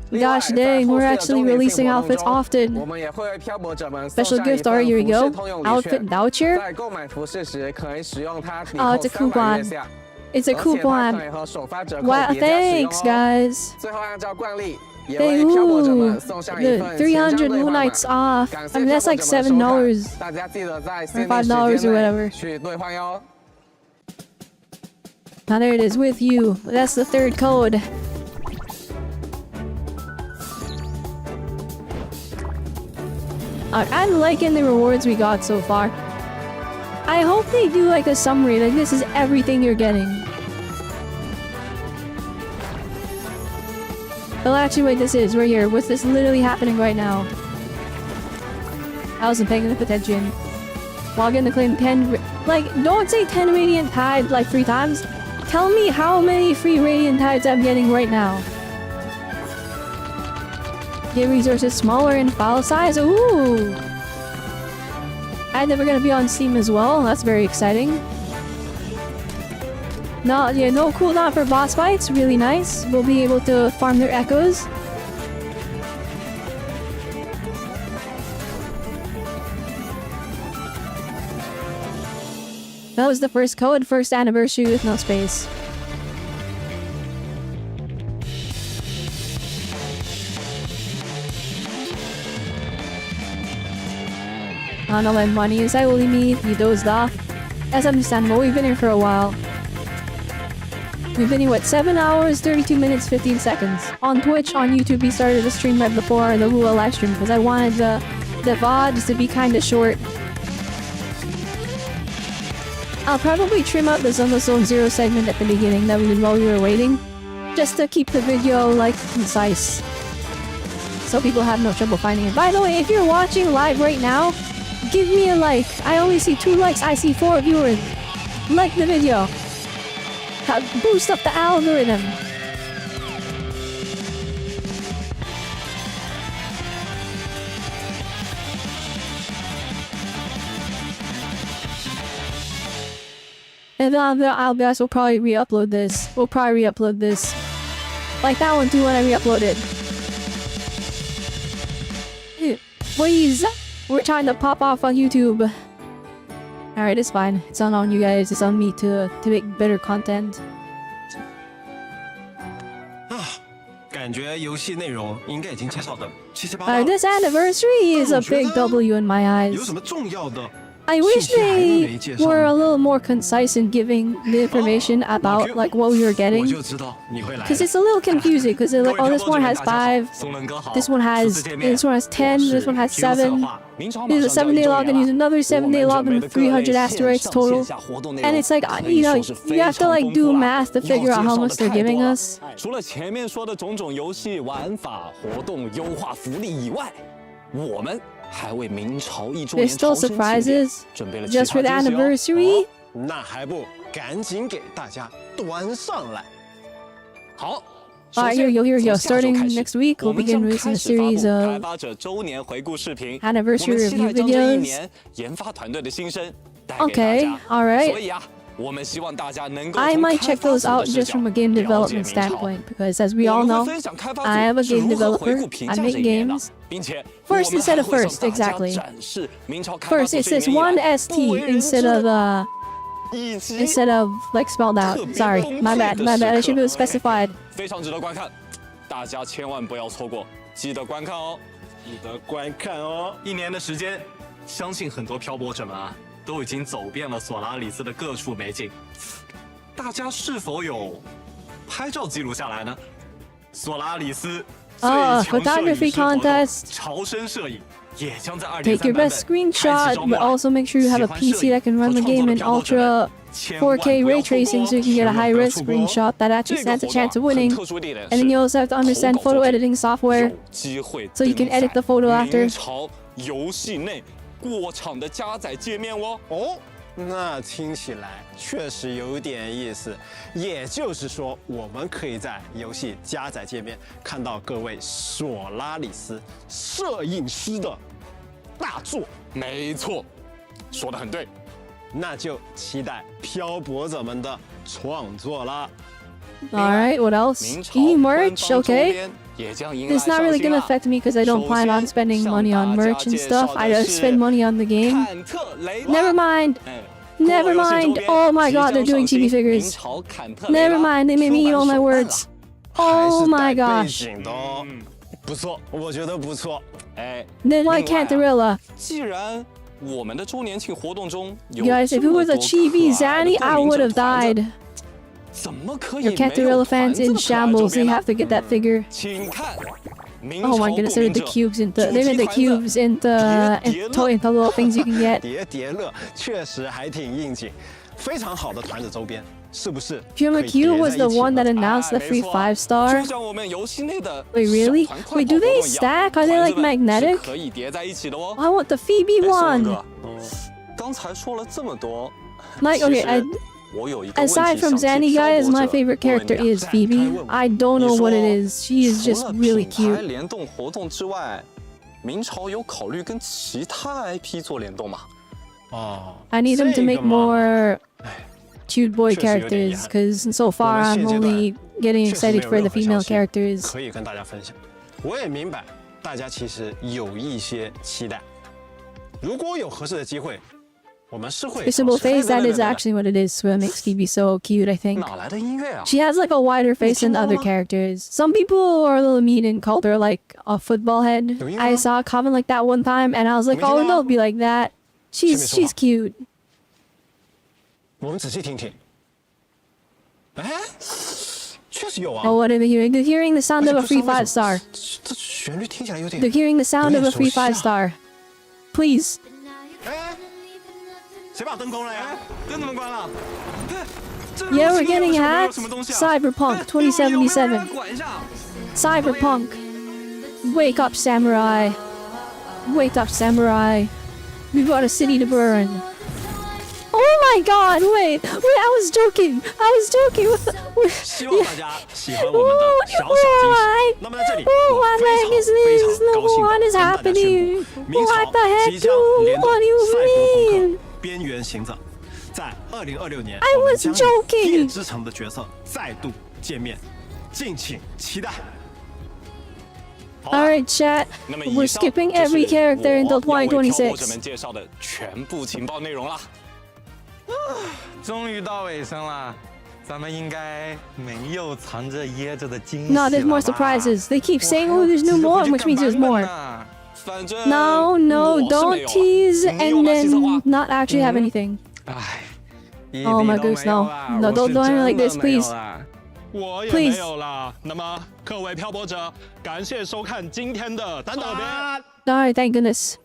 Gosh dang, we're actually releasing outfits 我 often. 们也会为漂泊者们送 Special 上一 gift, alright, 份 here we 服饰 go. 通用礼 Outfit 券 voucher. 在购买服饰时可以使用它抵 Oh, 扣 it's a 3万元 coupon. 下， It's a 而且它可 coupon. 以和首发折扣 Wow, 叠加使用 thanks, 哦。 guys. 最后按照惯例，也 Hey, 为漂泊者 ooh, 们送上一 the 份前300瞻兑换 Moon 码 Nights off. 感 I 谢 mean, 漂 that's 泊 like 者们收看 $7. 大家记得在 $5 限定时 or 间 whatever. 内去兑换哟。 Now there it is with you. That's the third code. I'm liking the rewards we got so far. I hope they do like a summary, like this is everything you're getting. Well, actually, wait, this is right here. What's this literally happening right now? I wasn't paying enough attention. Log in to claim 10. Like, don't say 10 radiant tides like 3 times. Tell me how many free radiant tides I'm getting right now. Get resources smaller in file size. Ooh. And then we're gonna be on Steam as well. That's very exciting. No cooldown for boss fights. Really nice. We'll be able to farm their echoes. That was the first code, first anniversary with no space. don't know when money is. I will meet. He dozed off. That's understandable. We've been here for a while. We've been here, what, 7 hours, 32 minutes, 15 seconds. On Twitch, on YouTube, we started the stream right before the Wuthering live stream because I wanted the VODs to be kind of short. I'll probably trim out the Zone Zone Zero segment at the beginning that we did while we were waiting. Just to keep the video, like, concise. So people have no trouble finding it. By the way, if you're watching live right now, give me a like. I only see 2 likes, I see 4 viewers. Like the video. Boost up the algorithm. And I'll guys will probably re-upload this. We'll probably re-upload this. Like that one too when I re-uploaded. Please! We're trying to pop off on YouTube. Alright, it's fine. It's not on you guys. It's on me to make better content. 感觉游戏内容应该已经介绍的七七八八。This anniversary is a big W in my eyes. 有什么重要的 I wish they were a little more concise in giving the information about like what we were getting. Because it's a little confusing because they're like, oh, this one has 5, this one has 10, this one has 7. Use a 7-day login, use another 7-day login with 300 asteroids total. And it's like, you know, you have to like do math to figure out how much they're giving us. 除了前面说的种种游戏玩法、活动优化福利以外，我们 There's still surprises just for the anniversary. 那还不赶紧给大家端上来。好。 Alright, here you go. Starting next week, we'll begin releasing a series of anniversary review videos. Okay, alright. I might check those out just from a game development standpoint, because as we all know, I am a game developer, I make games. First instead of first, exactly. First, it says 1ST instead of like spelled out. Sorry, my bad, I should have specified. 非常值得观看，大家千万不要错过，记得观看哦！记得观看哦！1年的时间，相信很多漂泊者们啊，都已经走遍了索拉里斯的各处美景。大家是否有拍照记录下来呢？索拉里斯最强摄影师活动朝声摄影。 Take your best screenshot, but also make sure you have a PC that can run the game in ultra 4K ray tracing so you can get a high-res screenshot that actually stands a chance of winning. And then you also have to understand photo editing software so you can edit the photo after. 游戏内过场的加载界面哦。哦，那听起来确实有点意思。也就是说，我们可以在游戏加载界面看到各位索拉里斯摄影师的大作。没错，说得很对。那就期待漂泊者们的创作啦。Alright, what else? E-merch, okay. It's not really gonna affect me because I don't plan on spending money on merch and stuff. I just spend money on the game. Never mind. Never mind. Oh my god, they're doing TV figures. Never mind, they made me eat all my words. Oh my gosh. 不错，我觉得不错。Then why can't Gorilla? 既然我们的周年庆活动中有 Guys, if it was a chibi Zanny, I would have died. Your Cantarella fans in shambles. They have to get that figure. Oh my goodness, they made the cubes into little things you can get. 叠叠乐确实还挺应景，非常好的团子周边，是不是？ Puma Q was the one that announced the free 5-star. Wait, really? Wait, do they stack? Are they like magnetic? I want the Phoebe one. 刚才说了这么多 Like, okay, aside from Zanny, guys, my favorite character is Phoebe. I don't know what it is. She is just really cute. 联动活动之外，明朝有考虑跟其他 IP 做联动吗？ I need them to make more cute boy characters, because so far I'm only getting excited for the female characters. 可以跟大家分享。我也明白，大家其实有一些期待。如果有合适的机会，我们是会。Visible face, that is actually what it is. What makes Phoebe so cute, I think. She has like a wider face than other characters. Some people are a little mean and called her like a football head. I saw a comment like that one time, and I was like, oh, don't be like that. She's cute. 我们仔细听听。哎，确实有啊。 Oh, what are they hearing? They're hearing the sound of a free 5-star. 这旋律听起来有点。 They're hearing the sound of a free 5-star. Please. 哎，谁把灯关了呀？灯怎么关了？ Yeah, we're getting hacked. Cyberpunk 2077. Cyberpunk. Wake up, samurai. Wake up, samurai. We've got a city to burn. Oh my god, wait, I was joking. With 希望大家喜欢我们的小小惊喜。那么在这里， What the heck is this? What is happening? What the heck, dude? What do you mean? 边缘行者，在2026年， I 我们 was 将与 joking. 夜之城的角色再度见面，敬请期待。 Alright, chat. We're skipping every character until 2026. 们介绍的全部情报内容啦。终于到尾声了，咱们应该没有藏着掖着的惊喜 No, there's more 了吧 surprises. They keep saying, oh, there's no more, which means there's more. 反正 No, 我是 don't 没有啊 tease 你有 and 吗，西策划 then not actually have anything. 唉， Oh my goodness, no. No, don't do it like this, please. 我也 Please. 没有啦。那么各位漂泊者，感谢收看今天的特别。 Alright, thank goodness.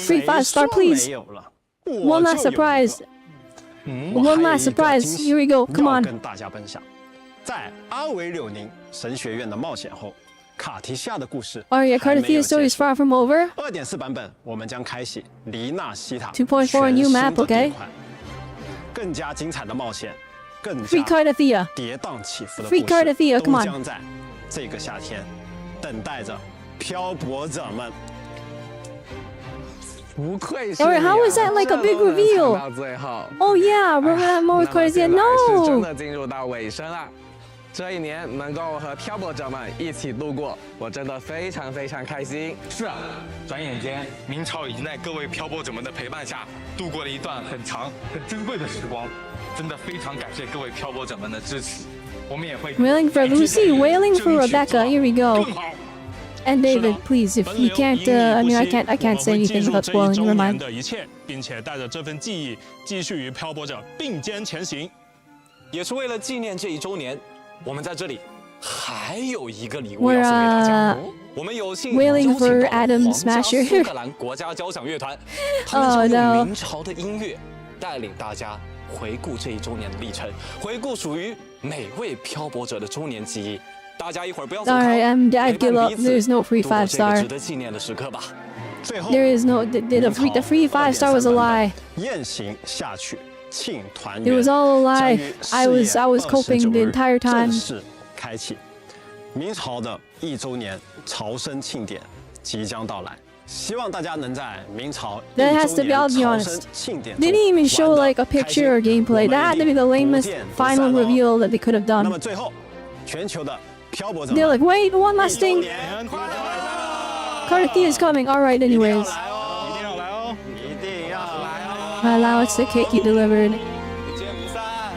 Free 5-star, please. 没有了。 One last surprise. One last surprise. Here we go. Come 要 on. 跟大家分享，在阿维柳宁神学院的冒险后，卡提夏的故事 Oh yeah, 还没有 Carthage's story 结 is 束。 far from over. 2.4版本，我们将开启黎纳西塔 2.4 new map, 全新的 okay? 地块更加精彩的冒险，更 Free 加 Cartathea. 跌宕起伏的 Free 故 Cartathea, 事， come 都 on 将在这个夏天等待着漂泊者们。不愧是 Alright, how was that like a big reveal? 到最后， Oh yeah, we're gonna have more with 那么 Cartathea. 现在是真 No! 的进入到尾声了。这一年能够和漂泊者们一起度过，我真的非常非常开心。是啊，转眼间，明朝已经在各位漂泊者们的陪伴下，度过了一段很长、很珍贵的时光。真的非常感谢各位漂泊者们的支持，我们也会 Wailing for Lucy, wailing for 争取 Rebecca. Here we go. 更好。 And David, please, if you can't, I mean, I can't say anything without spoiling. Never mind. 的一切，并且带着这份记忆，继续与漂泊者并肩前行。也是为了纪念这1周年，我们在这里还有一个礼物 We're 要送给大家。 uh, 我们有幸 wailing 邀请 for 到 Adam 皇家 Smasher 苏格兰国家交响乐团，他们 Oh 将 no 用明朝的音乐带领大家回顾这1周年的历程，回顾属于每位漂泊者的周年记忆。大家一会儿不要走开， Alright, I 陪 give 伴 up. 彼此 There's no free 度过 5这个 star. 值得纪念的时刻吧。最后 There is no the free 5 star was a lie. 雁行下去，庆团 It 圆 was all a 将 lie. 于 I was 4月 coping the 29日 entire time. 正式开启。明朝的1周年朝生庆典即将到来，希望大家能在明朝 That 1 has 周 to be, 年 I'll be 朝 honest. 生庆典 They didn't even show 中玩 like a 得开 picture or 心 gameplay. 我们 That had 一 to be 定 the 不 lamest 见不 final 散哦 reveal that they could have 那 done. 么最后，全球的漂泊者 They're 们 like, wait, one 1 last 周 thing. 年快乐！ Cartathea is coming. Alright, 一定要 anyways. 来哦，一定要来哦！一定要来哦！ Allow it's the cake you delivered. 不见不散。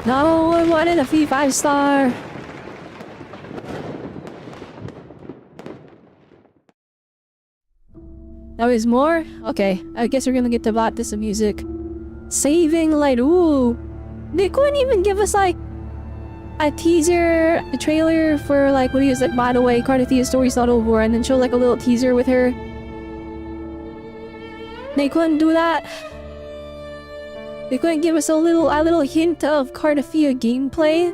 No one wanted a free 5 star. Now is more? Okay, I guess we're gonna get to bot this music. Saving light. Ooh. They couldn't even give us like a teaser, a trailer for like what he was like, by the way, Cartathea's story's not over, and then show like a little teaser with her. They couldn't do that. They couldn't give us a little hint of Cartathea gameplay.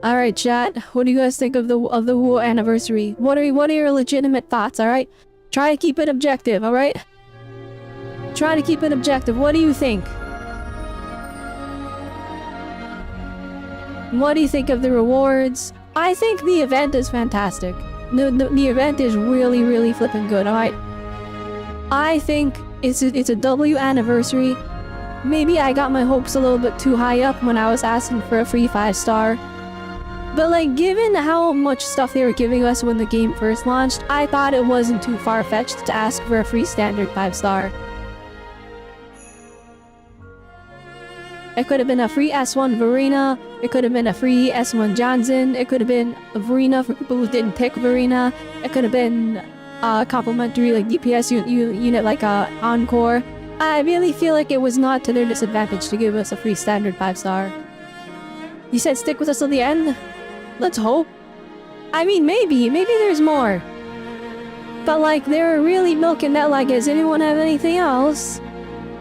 All right, chat. What do you guys think of the war anniversary? What are your legitimate thoughts? All right, try to keep it objective. All right, try to keep it objective. What do you think? What do you think of the rewards? I think the event is fantastic. The event is really flipping good. All right. I think it's a W anniversary. Maybe I got my hopes a little bit too high up when I was asking for a free 5 star. But like, given how much stuff they were giving us when the game first launched, I thought it wasn't too far-fetched to ask for a free standard 5 star. It could have been a free S1 Verena. It could have been a free S1 Johnson. It could have been a Verena for people who didn't pick Verena. It could have been a complimentary like DPS unit like a Encore. I really feel like it was not to their disadvantage to give us a free standard 5-star. You said stick with us till the end? Let's hope. I mean, maybe there's more. But like, they're really milking that like, does anyone have anything else?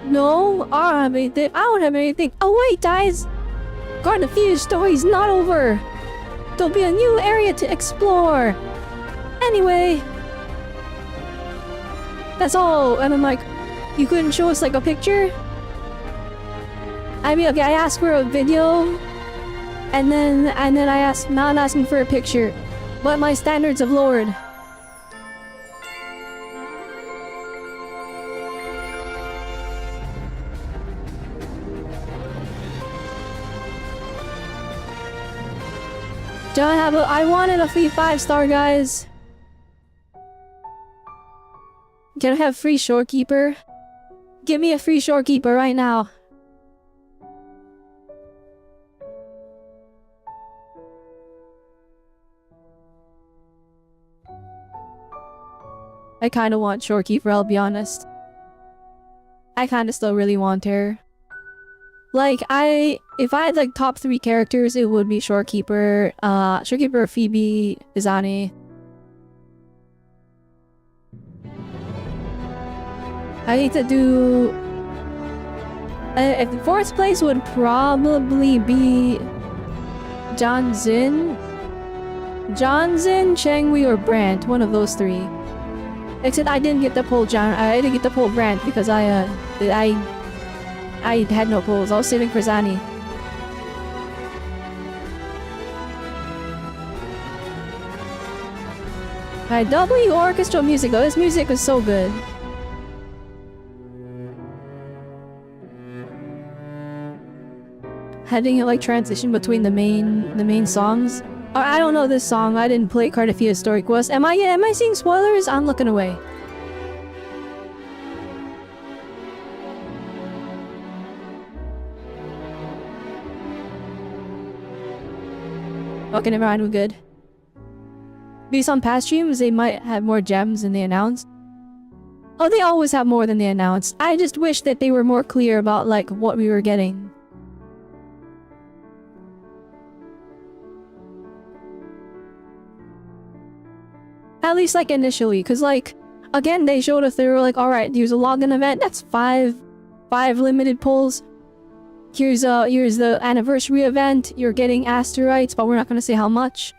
No? I don't have anything. I don't have anything. Oh wait, guys! Garden of Fuse story's not over! There'll be a new area to explore! Anyway... That's all, and I'm like, you couldn't show us like a picture? I mean, okay, I asked for a video, and then I asked, now I'm asking for a picture. But my standards have lowered. I wanted a free 5-star, guys. Can I have free shorekeeper? Give me a free shorekeeper right now. I kinda want shorekeeper, I'll be honest. I kinda still really want her. Like, if I had like top 3 characters, it would be shorekeeper, Phoebe, Izani. I need to do... if the 4th place would probably be... Johnson, Changwei, or Brandt. One of those 3. Except I didn't get the pull I didn't get the pull Brandt because I had no pulls. I was saving for Zani. Alright, W orchestral music. Oh, this music is so good. Having it like transition between the main songs. Or, I don't know this song. I didn't play Cardiff Story Quest. Am I seeing spoilers? I'm looking away. Okay, never mind, we're good. Based on past streams, they might have more gems than they announced. Oh, they always have more than they announced. I just wish that they were more clear about, like, what we were getting. At least, like, initially, because, like, again, they showed us, they were like, alright, here's a login event, that's 5 limited pulls. Here's the anniversary event, you're getting asteroids, but we're not gonna say how much.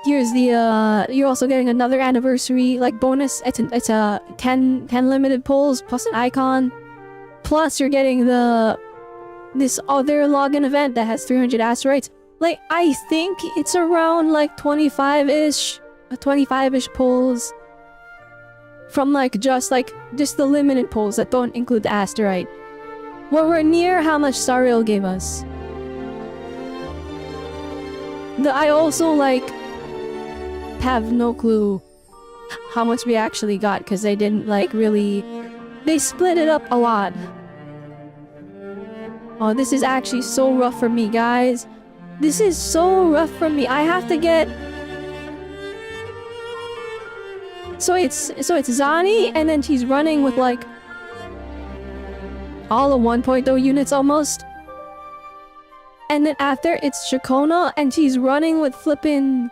Here's the, you're also getting another anniversary, like, bonus, it's a 10 limited pulls, plus an icon. Plus, you're getting this other login event that has 300 asteroids. Like, I think it's around, like, 25-ish pulls. From, like, just the limited pulls that don't include the asteroid. Well, we're near how much Sariel gave us. I also, like, have no clue how much we actually got, because they didn't, like, really... They split it up a lot. Oh, this is actually so rough for me, guys. This is so rough for me. I have to get... So it's Zani, and then she's running with, like... all the 1.0 units almost. And then after, it's Shakona, and she's running with flippin'...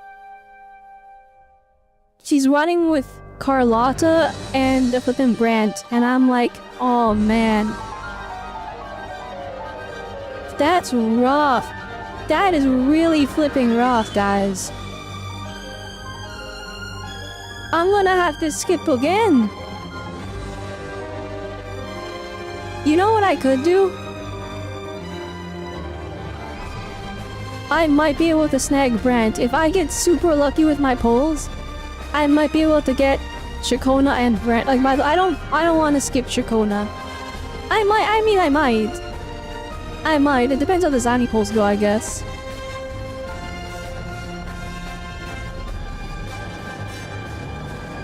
She's running with Carlotta and the flippin' Brandt, and I'm like, oh man. That's rough. That is really flipping rough, guys. I'm gonna have to skip again. You know what I could do? I might be able to snag Brandt. If I get super lucky with my pulls, I might be able to get Shakona and Brandt. Like, I don't want to skip Shakona. I might. It depends how the Zani pulls go, I guess.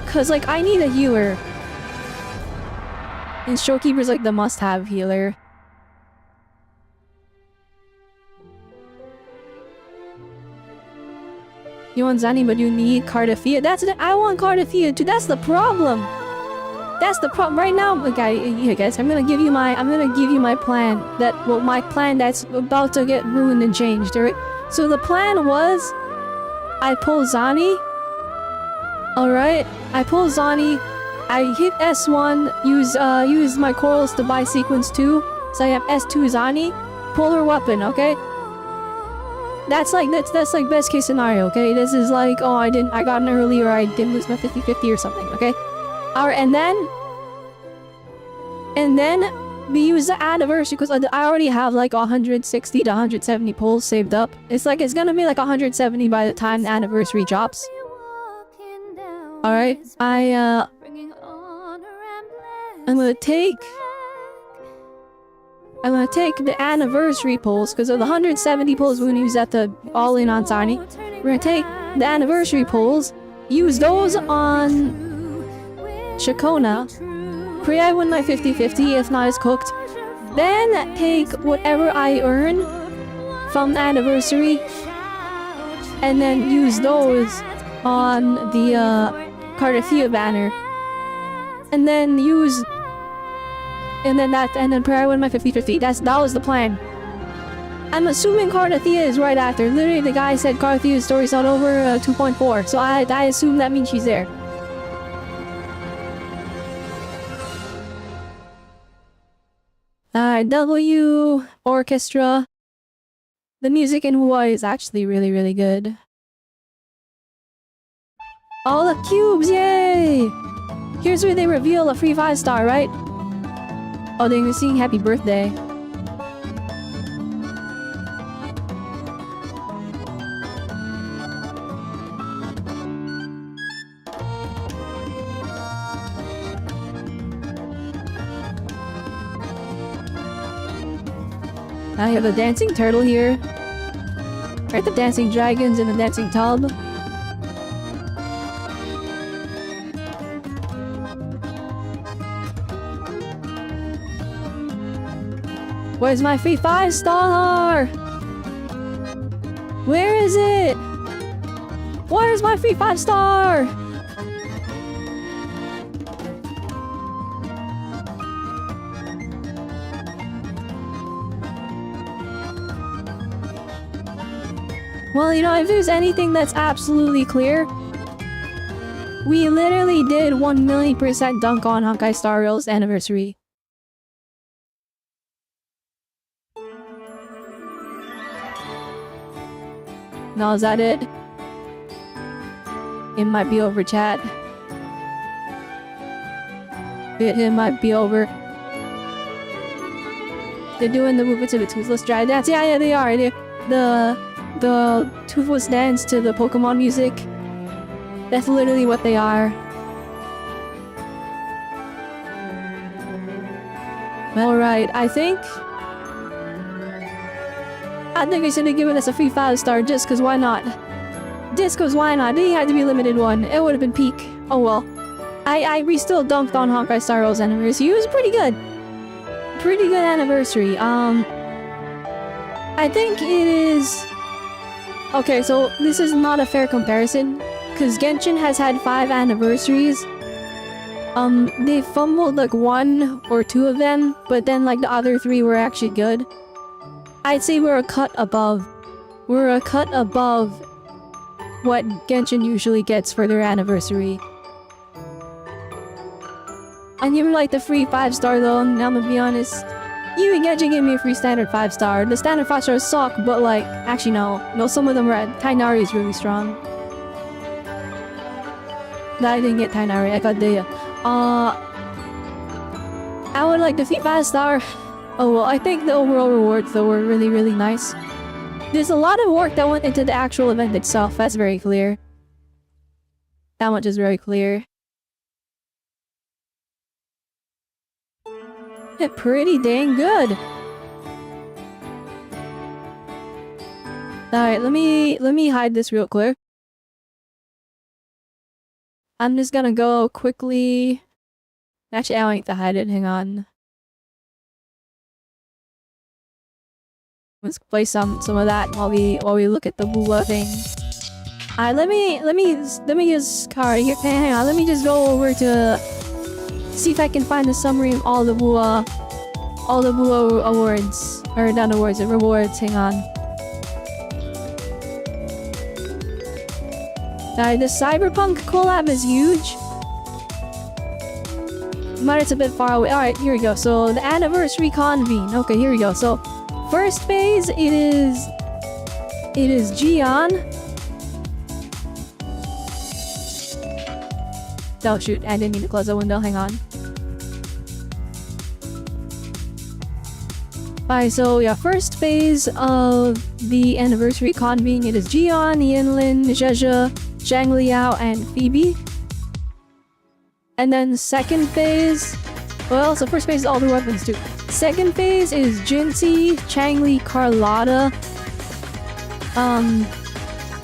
Cause, like, I need a healer. And Shorekeeper's, like, the must-have healer. You want Zani, but you need Cardafia. I want Cardafia too. That's the problem. That's the problem right now. Okay, yeah, guys, I'm gonna give you my plan. My plan that's about to get ruined and changed. Alright. So the plan was, I pull Zani. Alright, I pull Zani. I hit S1. Use my corals to buy sequence 2. So I have S2 Zani. Pull her weapon. Okay. That's like best case scenario, okay? This is like, oh, I got an early, or I didn't lose my 50-50 or something, okay? Alright, and then we use the anniversary, because I already have like 160 to 170 pulls saved up. It's gonna be like 170 by the time the anniversary drops. Alright, I'm gonna take the anniversary pulls, because of the 170 pulls we're gonna use at the all-in on Zani. We're gonna take the anniversary pulls, use those on Shakona, pray I win my 50-50, if not it's cooked. Then take whatever I earn from the anniversary, and then use those on the Cardafia banner. And then pray I win my 50-50. That was the plan. I'm assuming Cardafia is right after. Literally, the guy said Cardathia's story's not over 2.4. So I assume that means she's there. Alright, W Orchestra. The music in Hawaii is actually really, really good. All the cubes, yay! Here's where they reveal a free 5-star, right? Oh, they're gonna sing happy birthday. I have the dancing turtle here. Right, the dancing dragons and the dancing tub. Where's my free 5-star? Where is it? Where's my free 5-star? Well, you know, if there's anything that's absolutely clear, we literally did 1,000,000% dunk on Honkai Star Rail's anniversary. No, is that it? It might be over, chat. It might be over. They're doing the movement to the Toothless Dry Dance. Yeah, they are. The Toothless Dance to the Pokemon music. That's literally what they are. Alright, I think they should have given us a free 5-star just cause why not? Just cause why not? They had to be a limited one. It would have been peak. Oh well. We still dunked on Honkai Star Rail's anniversary. It was pretty good. Pretty good anniversary. I think it is... Okay, so this is not a fair comparison. Cause Genshin has had 5 anniversaries. They fumbled like 1 or 2 of them, but then like the other 3 were actually good. I'd say we're a cut above. We're a cut above what Genshin usually gets for their anniversary. And even like the free 5-star though, I'm gonna be honest. Even Genshin gave me a free standard 5-star. The standard 5-stars suck, but like, actually no. No, some of them are Tainari is really strong. No, I didn't get Tainari, I got Dea. I would like the free 5-star. Oh well, I think the overall rewards though were really, really nice. There's a lot of work that went into the actual event itself, that's very clear. That much is very clear. Yeah, pretty dang good. Alright, let me hide this real quick. I'm just gonna go quickly. Actually, I don't need to hide it, hang on. Let's play some of that while we look at the Bula thing. Alright, let me just hang on. Let me just go over to see if I can find the summary of all the Wu awards. Or not awards, rewards. Hang on. Alright, the Cyberpunk collab is huge. But it's a bit far away. Alright, here we go. So the anniversary convene. Okay, here we go. So first phase, it is Gion. Oh shoot, I didn't mean to close the window, hang on. Alright, so yeah, first phase of the anniversary convene, it is Gion, Yinlin, Zhezhe, Zhang Liao, and Phoebe. And then second phase, well, so first phase is all the weapons too. Second phase is Jinxie, Changli, Carlotta,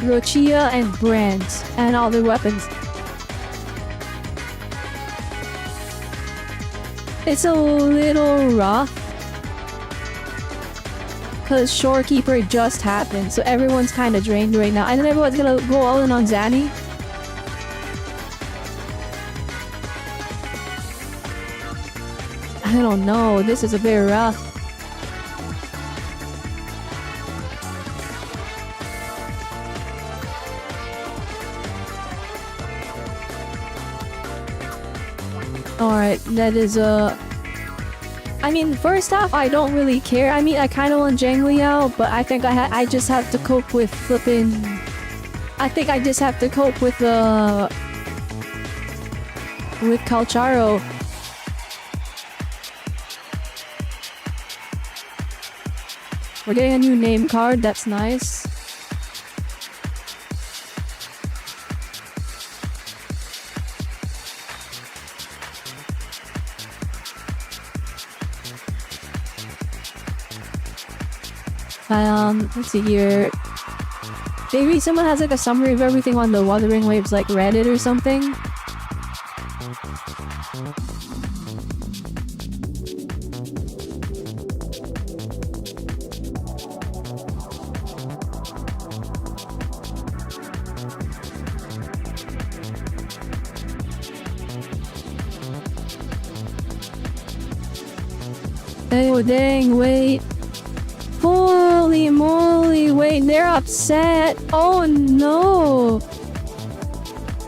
Rochia, and Brandt, and all their weapons. It's a little rough because Shorekeeper just happened, so everyone's kind of drained right now. And then everyone's gonna go all in on Zanny. I don't know, this is a bit rough. Alright, that is I mean, first off, I don't really care. I mean, I kind of want Zhang Liao, but I think I just have to cope with flipping. I think I just have to cope with Calcharo. We're getting a new name card, that's nice. Let's see here. Maybe someone has like a summary of everything on the Wuthering Waves, like Reddit or something. Oh dang, wait. Holy moly, wait, they're upset. Oh no.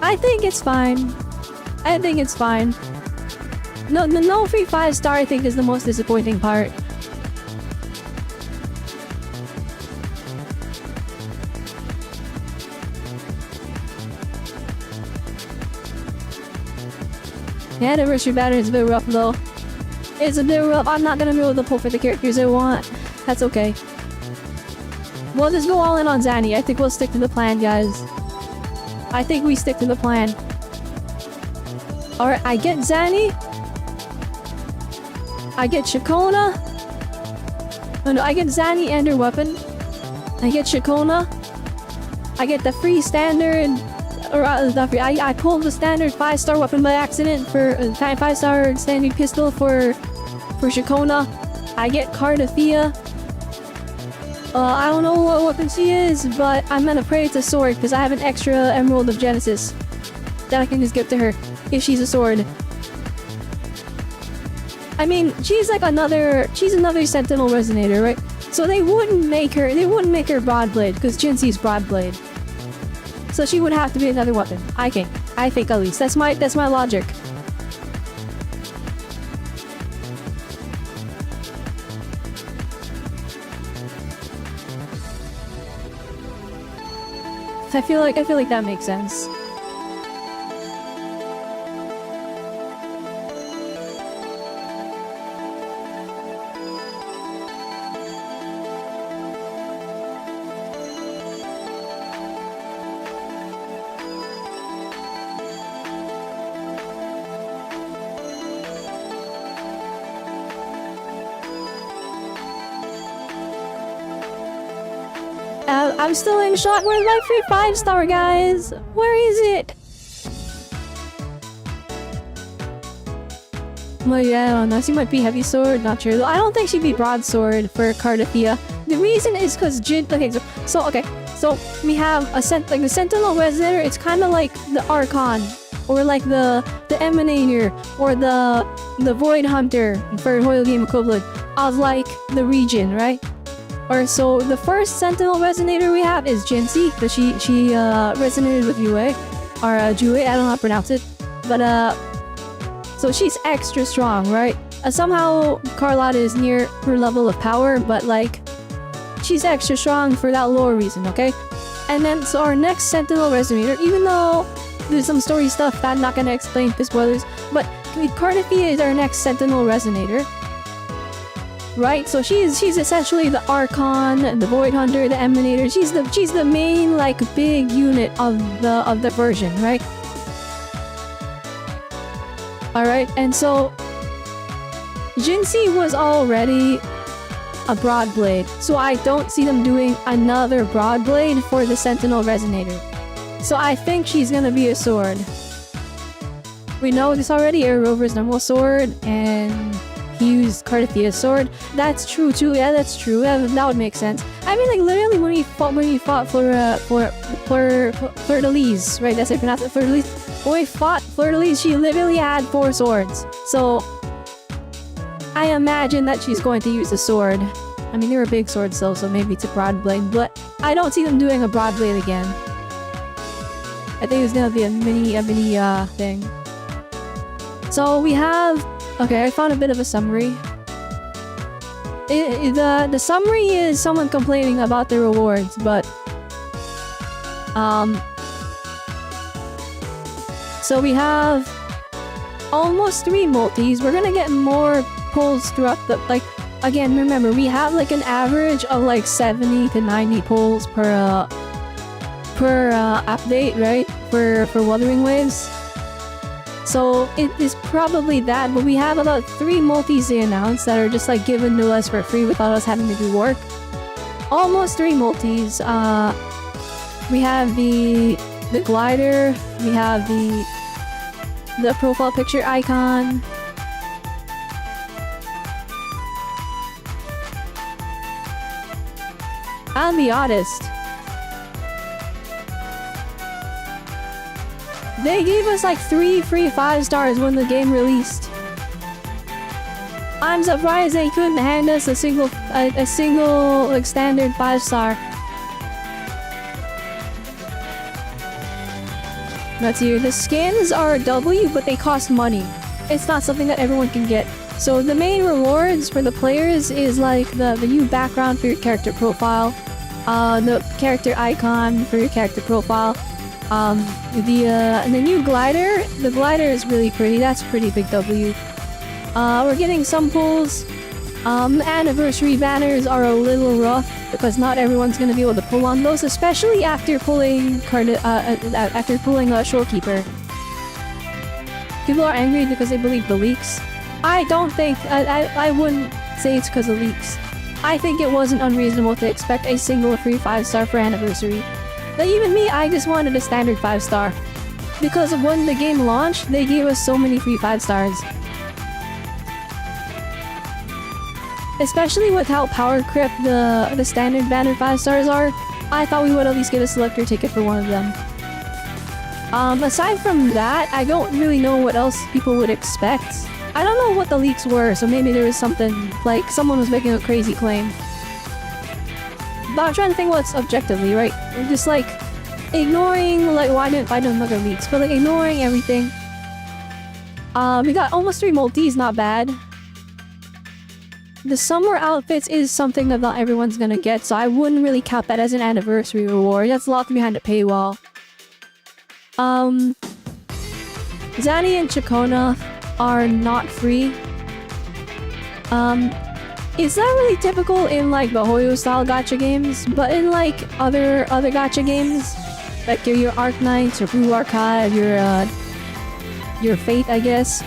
I think it's fine. I think it's fine. No free 5-star I think is the most disappointing part. The anniversary banner is a bit rough though. It's a bit rough. I'm not gonna be able to pull for the characters I want. That's okay. We'll just go all in on Zanny. I think we'll stick to the plan, guys. I think we stick to the plan. Alright, I get Zanny. I get Shakona. Oh no, I get Zanny and her weapon. I get Shakona. I get the free standard... Or not free. I pulled the standard 5-star weapon by accident for... 5-star standard pistol for Shakona. I get Cardafia. I don't know what weapon she is, but I'm gonna pray it's a sword because I have an extra Emerald of Genesis that I can just give to her if she's a sword. I mean, she's another Sentinel Resonator, right? So they wouldn't make her Broadblade because Jinxie's Broadblade. So she would have to be another weapon. I think at least that's my logic. I feel like that makes sense. I'm still in shock. Where's my free 5-star, guys? Where is it? Well, yeah, I don't know. She might be heavy sword, not sure. I don't think she'd be broadsword for Cardafia. The reason is because So we have the Sentinel Resonator. It's kind of like the Archon, or like the Emanator, or the Void Hunter for Royal Game equivalent of like the region, right? Or so the first Sentinel Resonator we have is Jinxie, but she resonated with Yue, or Jue, I don't know how to pronounce it, but so she's extra strong, right? Somehow Carlotta is near her level of power, but like she's extra strong for that lore reason, okay? And then so our next Sentinel Resonator, even though there's some story stuff that I'm not gonna explain for spoilers, but Carnifia is our next Sentinel Resonator. Right, so she's essentially the Archon, the Void Hunter, the Emanator. She's the main like big unit of the version, right? All right, and so Jinxie was already a Broadblade, so I don't see them doing another Broadblade for the Sentinel Resonator. So I think she's gonna be a sword. We know this already. Air Rover's normal sword, and he used Carnithia's sword. That's true too. Yeah, that's true. That would make sense. I mean, like literally when we fought Fleur-de-Lis, right? That's how you pronounce it, Fleur-de-Lis. When we fought Fleur-de-Lis, she literally had 4 swords. So I imagine that she's going to use a sword. I mean, they were big swords though, so maybe it's a Broadblade. But I don't see them doing a Broadblade again. I think it's gonna be a mini thing. So we have. Okay, I found a bit of a summary. The summary is someone complaining about the rewards, but so we have almost 3 multis. We're gonna get more pulls throughout the again. Remember, we have like an average of like 70 to 90 pulls per update, right? For Wuthering Waves. So it is probably that, but we have about 3 multis they announced that are just like given to us for free without us having to do work. Almost 3 multis. We have the glider. We have the profile picture icon. And the artist. They gave us like 3 free 5 stars when the game released. I'm surprised they couldn't hand us a single like standard 5 star. Let's see, the skins are W, but they cost money. It's not something that everyone can get. So the main rewards for the players is like the new background for your character profile, the character icon for your character profile. The new glider. The glider is really pretty. That's a pretty big W. We're getting some pulls. Anniversary banners are a little rough because not everyone's gonna be able to pull on those, especially after pulling Shorekeeper. People are angry because they believe the leaks. I don't think. I wouldn't say it's because of leaks. I think it wasn't unreasonable to expect a single free 5 star for Anniversary. But even me, I just wanted a standard 5 star. Because when the game launched, they gave us so many free 5 stars. Especially with how power creep the standard banner 5 stars are, I thought we would at least get a selector ticket for one of them. Aside from that, I don't really know what else people would expect. I don't know what the leaks were, so maybe there was something, like someone was making a crazy claim. But I'm trying to think what's objectively, right? Just like ignoring like why didn't look at leaks, but like ignoring everything. We got almost 3 multis, not bad. The summer outfits is something that not everyone's gonna get, so I wouldn't really count that as an anniversary reward. That's locked behind a paywall. Zanny and Chacona are not free. It's not really typical in like the Hoyo style gacha games, but in like other gacha games, like your Arc Knights or Blue Archive, your Fate, I guess.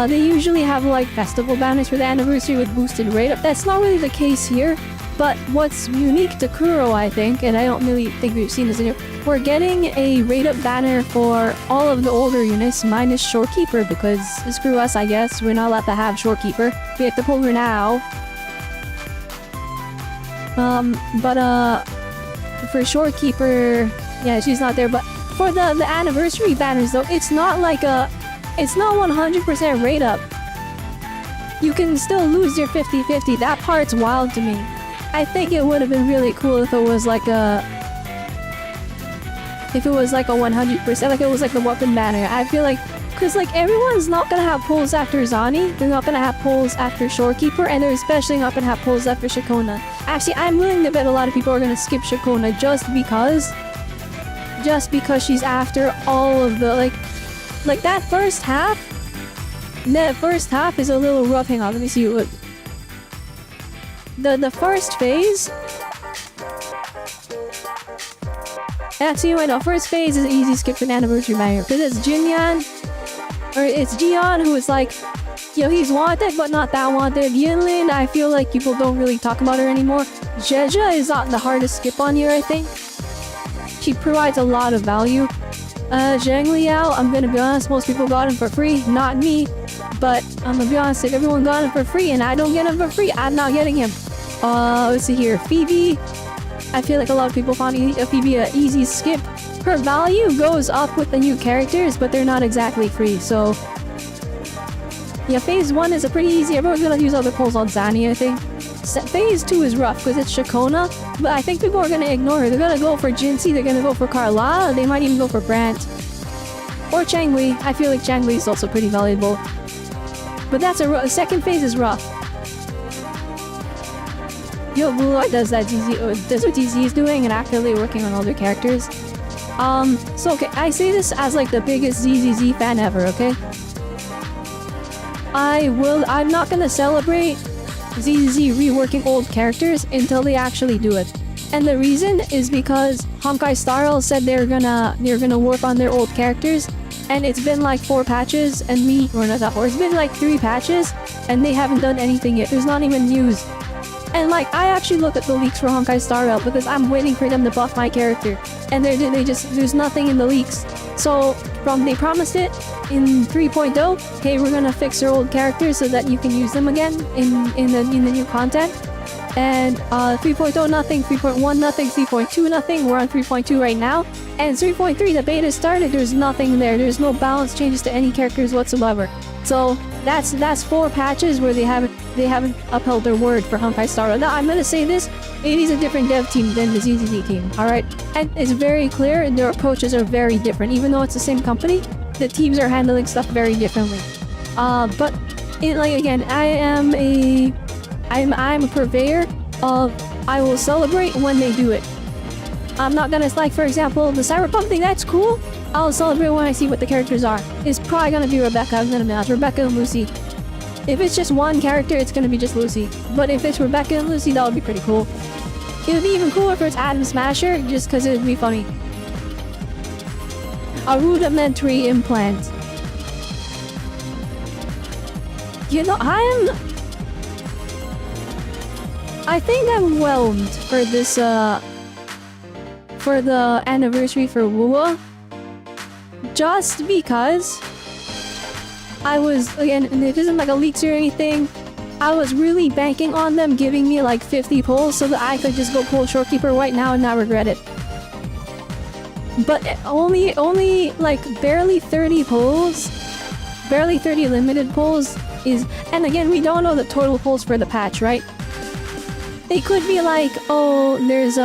They usually have like festival banners for the anniversary with boosted rate up. That's not really the case here, but what's unique to Kuro, I think, and I don't really think we've seen this in here, we're getting a rate up banner for all of the older units minus Shorekeeper, because screw us, I guess. We're not allowed to have Shorekeeper. We have to pull her now. for Shorekeeper, yeah, she's not there. But for the anniversary banners though, it's not 100% rate up. You can still lose your 50-50. That part's wild to me. I think it would have been really cool if it was like a 100%, like it was like the weapon banner. I feel like, cause like everyone's not gonna have pulls after Zani, they're not gonna have pulls after Shorekeeper, and they're especially not gonna have pulls after Shakona. Actually, I'm willing to bet a lot of people are gonna skip Shakona just because she's after all of the like that first half. That first half is a little rough. Hang on, let me see what the first phase. Actually, wait, no, first phase is easy skip an anniversary banner because it's Jinyan, or it's Jian, who is like, yo, he's wanted but not that wanted. Yinlin, I feel like people don't really talk about her anymore. Jeja is not the hardest skip on here, I think. She provides a lot of value. Zhang Liao, I'm gonna be honest, most people got him for free, not me. But I'm gonna be honest, if everyone got him for free and I don't get him for free, I'm not getting him. Let's see here. Phoebe, I feel like a lot of people found Phoebe an easy skip. Her value goes up with the new characters, but they're not exactly free, so... yeah, phase 1 is a pretty easy. Everyone's gonna use other pulls on Zani, I think. Phase 2 is rough because it's Shakona, but I think people are gonna ignore her. They're gonna go for Jinxie, they're gonna go for Carla, they might even go for Brandt. Or Changwei. I feel like Changwei is also pretty valuable. But that's second phase is rough. Yo, Blue Lord does what DZ is doing and actively working on other characters. So okay, I say this as like the biggest ZZZ fan ever, okay? I'm not gonna celebrate ZZZ reworking old characters until they actually do it. And the reason is because Honkai Star Rail said they're gonna work on their old characters, and it's been like 4 patches and it's been like 3 patches and they haven't done anything yet. There's not even news. And like, I actually look at the leaks for Honkai Star Rail because I'm waiting for them to buff my character, and there's nothing in the leaks. So they promised it in 3.0, hey, we're gonna fix your old characters so that you can use them again in the new content. And 3.0 nothing, 3.1 nothing, 3.2 nothing. We're on 3.2 right now, and 3.3 the beta started. There's nothing there. There's no balance changes to any characters whatsoever. So that's 4 patches where they haven't upheld their word for Honkai Star Rail. Now I'm gonna say this: it is a different dev team than the ZZZ team. All right, and it's very clear their approaches are very different. Even though it's the same company, the teams are handling stuff very differently. But again, I'm a purveyor of I will celebrate when they do it. I'm not gonna, like, for example, the Cyberpunk thing, that's cool. I'll celebrate when I see what the characters are. It's probably gonna be Rebecca. I'm gonna be honest, Rebecca and Lucy. If it's just one character, it's gonna be just Lucy. But if it's Rebecca and Lucy, that would be pretty cool. It would be even cooler if it's Adam Smasher, just because it would be funny. A rudimentary implant. You know, I think I'm whelmed for this, for the anniversary for Wuwa. Just because I was, again, and it isn't like a leaks or anything, I was really banking on them giving me like 50 pulls so that I could just go pull Shorekeeper right now and not regret it. But only like barely 30 pulls, barely 30 limited pulls is, and again, we don't know the total pulls for the patch, right? It could be like, oh, there's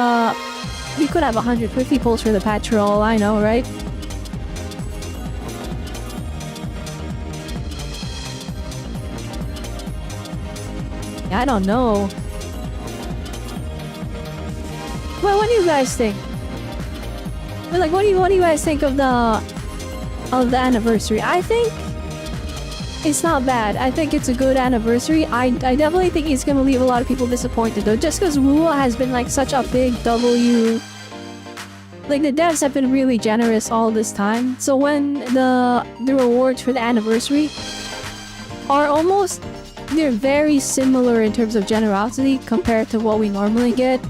we could have 150 pulls for the patch for all I know, right? I don't know. Well, what do you guys think? But like, what do you guys think of the anniversary? I think it's not bad. I think it's a good anniversary. I definitely think it's gonna leave a lot of people disappointed though, just because Wuwa has been like such a big W. Like, the devs have been really generous all this time. So when the rewards for the anniversary are almost, they're very similar in terms of generosity compared to what we normally get.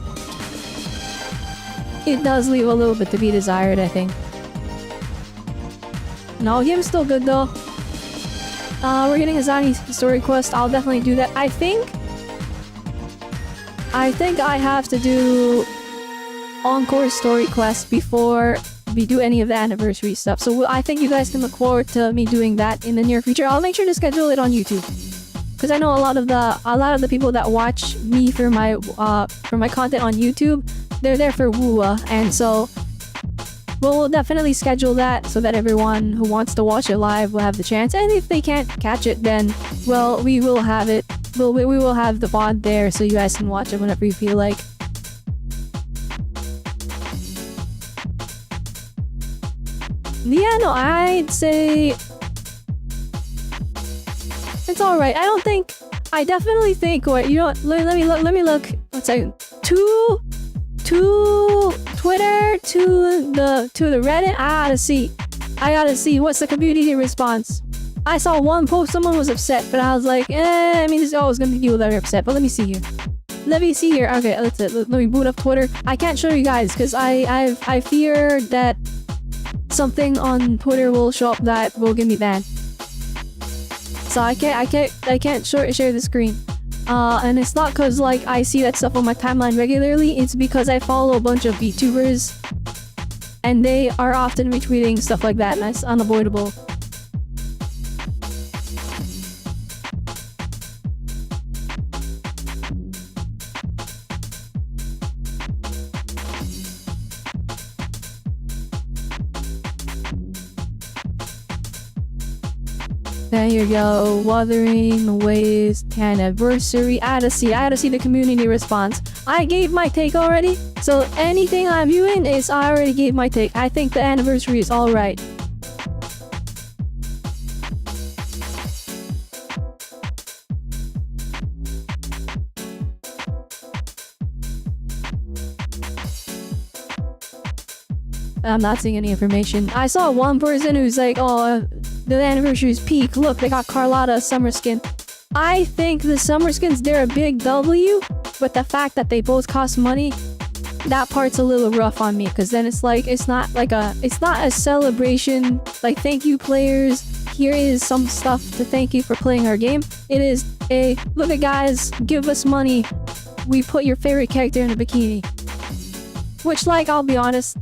It does leave a little bit to be desired, I think. No, game's still good though. We're getting a Zani story quest. I'll definitely do that. I think I have to do encore story quest before we do any of the anniversary stuff. So I think you guys can look forward to me doing that in the near future. I'll make sure to schedule it on YouTube, because I know a lot of the people that watch me for my content on YouTube, they're there for Wua, and so we'll definitely schedule that so that everyone who wants to watch it live will have the chance. And if they can't catch it, then well, we will have it. We will have the VOD there so you guys can watch it whenever you feel like. Yeah, no, I'd say it's all right. I definitely think. Wait, you know what? Let me look. Let's say to Twitter, to the Reddit. I gotta see what's the community response. I saw one post, someone was upset, but I was like, I mean, this is always gonna be people that are upset. But let me see here. Okay, let me boot up Twitter. I can't show you guys because I fear that something on Twitter will show up that will get me banned. So I can't share the screen. And it's not because like I see that stuff on my timeline regularly. It's because I follow a bunch of VTubers, and they are often retweeting stuff like that, and that's unavoidable. There you go, Wuthering Ways anniversary. I had to see the community response. I gave my take already, so anything I'm viewing is I already gave my take. I think the anniversary is alright. I'm not seeing any information. I saw one person who's like, oh, the anniversary is peak. Look, they got Carlotta summer skin. I think the summer skins, they're a big W, but the fact that they both cost money, that part's a little rough on me, because then it's like, it's not a celebration, like, thank you players, here is some stuff to thank you for playing our game. It is a, look at guys, give us money, we put your favorite character in a bikini. Which, like, I'll be honest,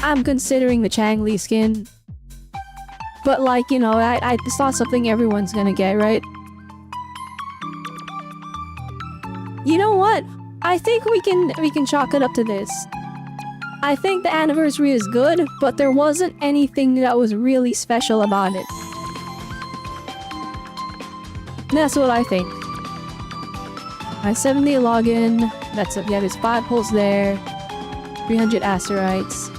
I'm considering the Chang Li skin. But like, you know, it's not something everyone's gonna get, right? You know what? I think we can chalk it up to this. I think the anniversary is good, but there wasn't anything that was really special about it. That's what I think. My 7-day login. That's it. Yeah, there's 5 pulls there. 300 asteroids.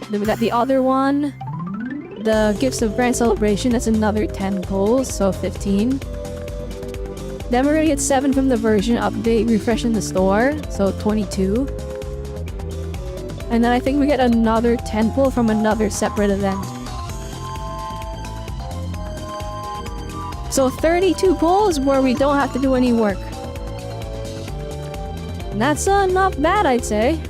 Then we got the other one. The Gifts of Grand Celebration, that's another 10 pulls, so 15. Then we're gonna get 7 from the version update, refresh in the store, so 22. And then I think we get another 10 pull from another separate event. So 32 pulls where we don't have to do any work. And that's not bad, I'd say.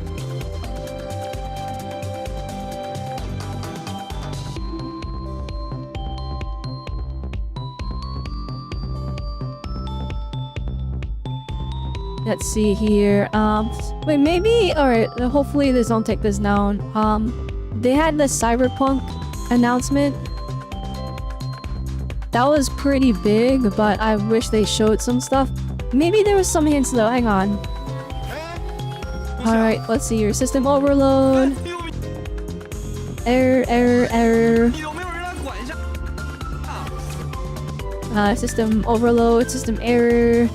Let's see here. Wait, maybe. Alright, hopefully this don't take this down. They had the Cyberpunk announcement. That was pretty big, but I wish they showed some stuff. Maybe there was some hints though. Hang on. Alright, let's see here. System overload. Error. System overload, system error.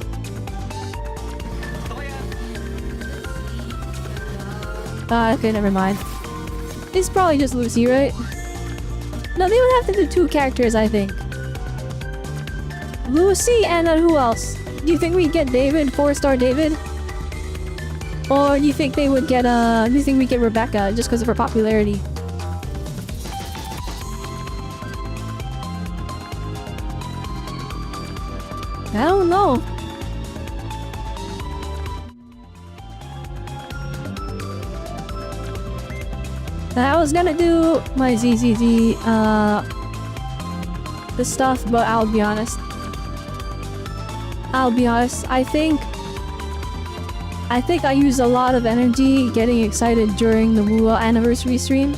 Okay, never mind. It's probably just Lucy, right? No, they would have to do 2 characters, I think. Lucy and who else? Do you think we'd get David, 4-star David? Or do you think they would get, do you think we'd get Rebecca just because of her popularity? I don't know. I was gonna do my ZZZ, the stuff, but I'll be honest. I I think I used a lot of energy getting excited during the Wu anniversary stream.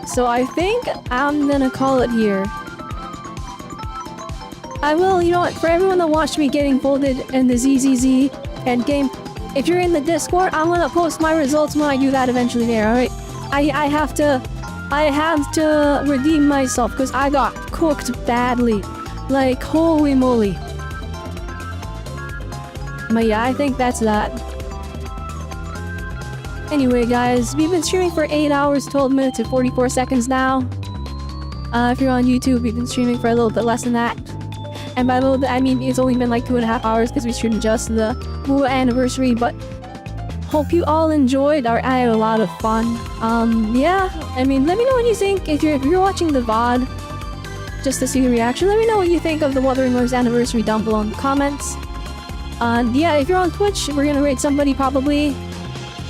So I think I'm gonna call it here. I will, you know what, for everyone that watched me getting folded in the ZZZ endgame, if you're in the Discord, I'm gonna post my results when I do that eventually there, alright? I have to redeem myself because I got cooked badly. Like, holy moly. But yeah, I think that's that. Anyway, guys, we've been streaming for 8 hours, 12 minutes, and 44 seconds now. If you're on YouTube, we've been streaming for a little bit less than that. And by a little bit, I mean it's only been like 2.5 hours because we streamed just the Wu anniversary, but hope you all enjoyed. I had a lot of fun. Yeah, I mean, let me know what you think. If you're watching the VOD, just to see the reaction, let me know what you think of the Wuthering anniversary down below in the comments. Yeah, if you're on Twitch, we're gonna raid somebody probably.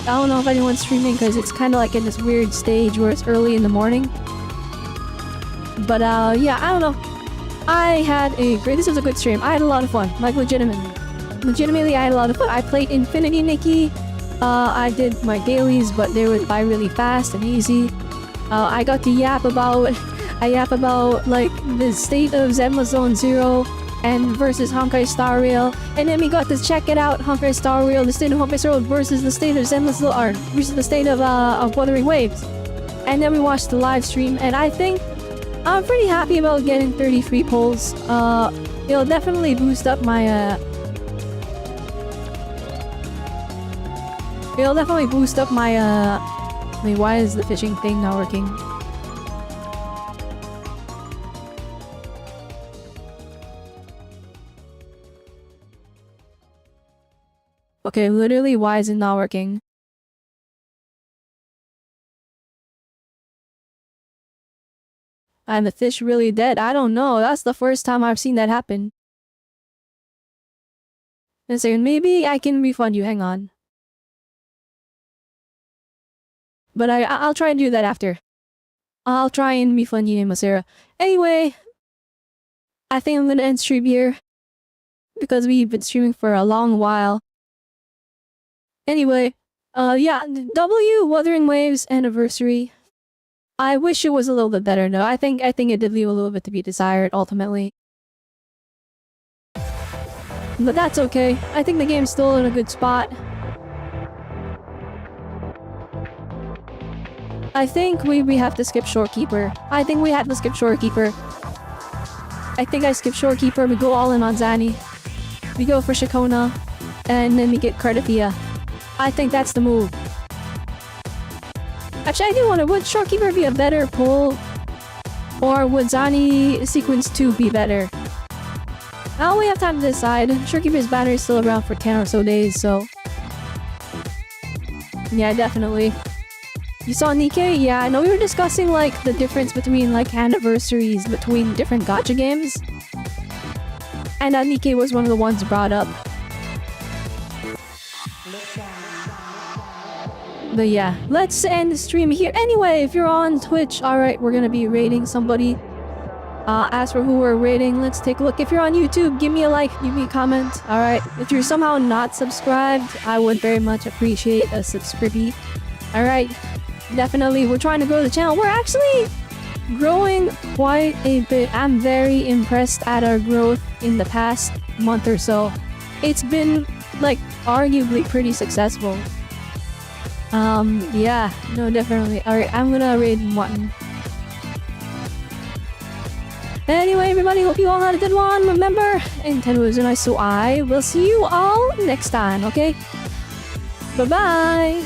I don't know if anyone's streaming because it's kind of like in this weird stage where it's early in the morning. But yeah, I don't know. This was a good stream. I had a lot of fun, like legitimately I had a lot of fun. I played Infinity Nikki. I did my dailies, but they went by really fast and easy. I got to yap about like the state of Zenless Zone Zero and versus Honkai Star Rail, and then we got to check it out, Honkai Star Rail, the state of Honkai Star Rail versus the state of Zenless Zone, versus the state of Wuthering Waves. And then we watched the live stream, and I think I'm pretty happy about getting 33 polls. It'll definitely boost up my wait, why is the fishing thing not working? Okay, literally, why is it not working? And the fish really dead? I don't know. That's the first time I've seen that happen. And so maybe I can refund you. Hang on. But I'll try and do that after. I'll try and refund you, Masera. Anyway, I think I'm gonna end stream here because we've been streaming for a long while. Anyway, yeah, Wuthering Waves anniversary. I wish it was a little bit better. No, I think it did leave a little bit to be desired ultimately. But that's okay. I think the game's still in a good spot. I think we have to skip Shorekeeper. I think we have to skip Shorekeeper. I think I skip Shorekeeper. We go all in on Zani. We go for Shakona. And then we get Cardathia. I think that's the move. Actually, I do wonder, would Shorekeeper be a better pull? Or would Zani Sequence 2 be better? Now we have time to decide. Shorekeeper's battery is still around for 10 or so days, so... yeah, definitely. You saw Nikkei? Yeah, I know we were discussing like the difference between like anniversaries between different gacha games. And Nikkei was one of the ones brought up. But yeah, let's end the stream here. Anyway, if you're on Twitch, alright, we're gonna be raiding somebody. As for who we're raiding, let's take a look. If you're on YouTube, give me a like, give me a comment. Alright, if you're somehow not subscribed, I would very much appreciate a subscribey. Alright, definitely, we're trying to grow the channel. We're actually growing quite a bit. I'm very impressed at our growth in the past month or so. It's been, like, arguably pretty successful. Yeah, no, definitely. Alright, I'm gonna raid one. Anyway, everybody, hope you all had a good one. Remember, Nintendo is nice, so I will see you all next time, okay? Bye-bye!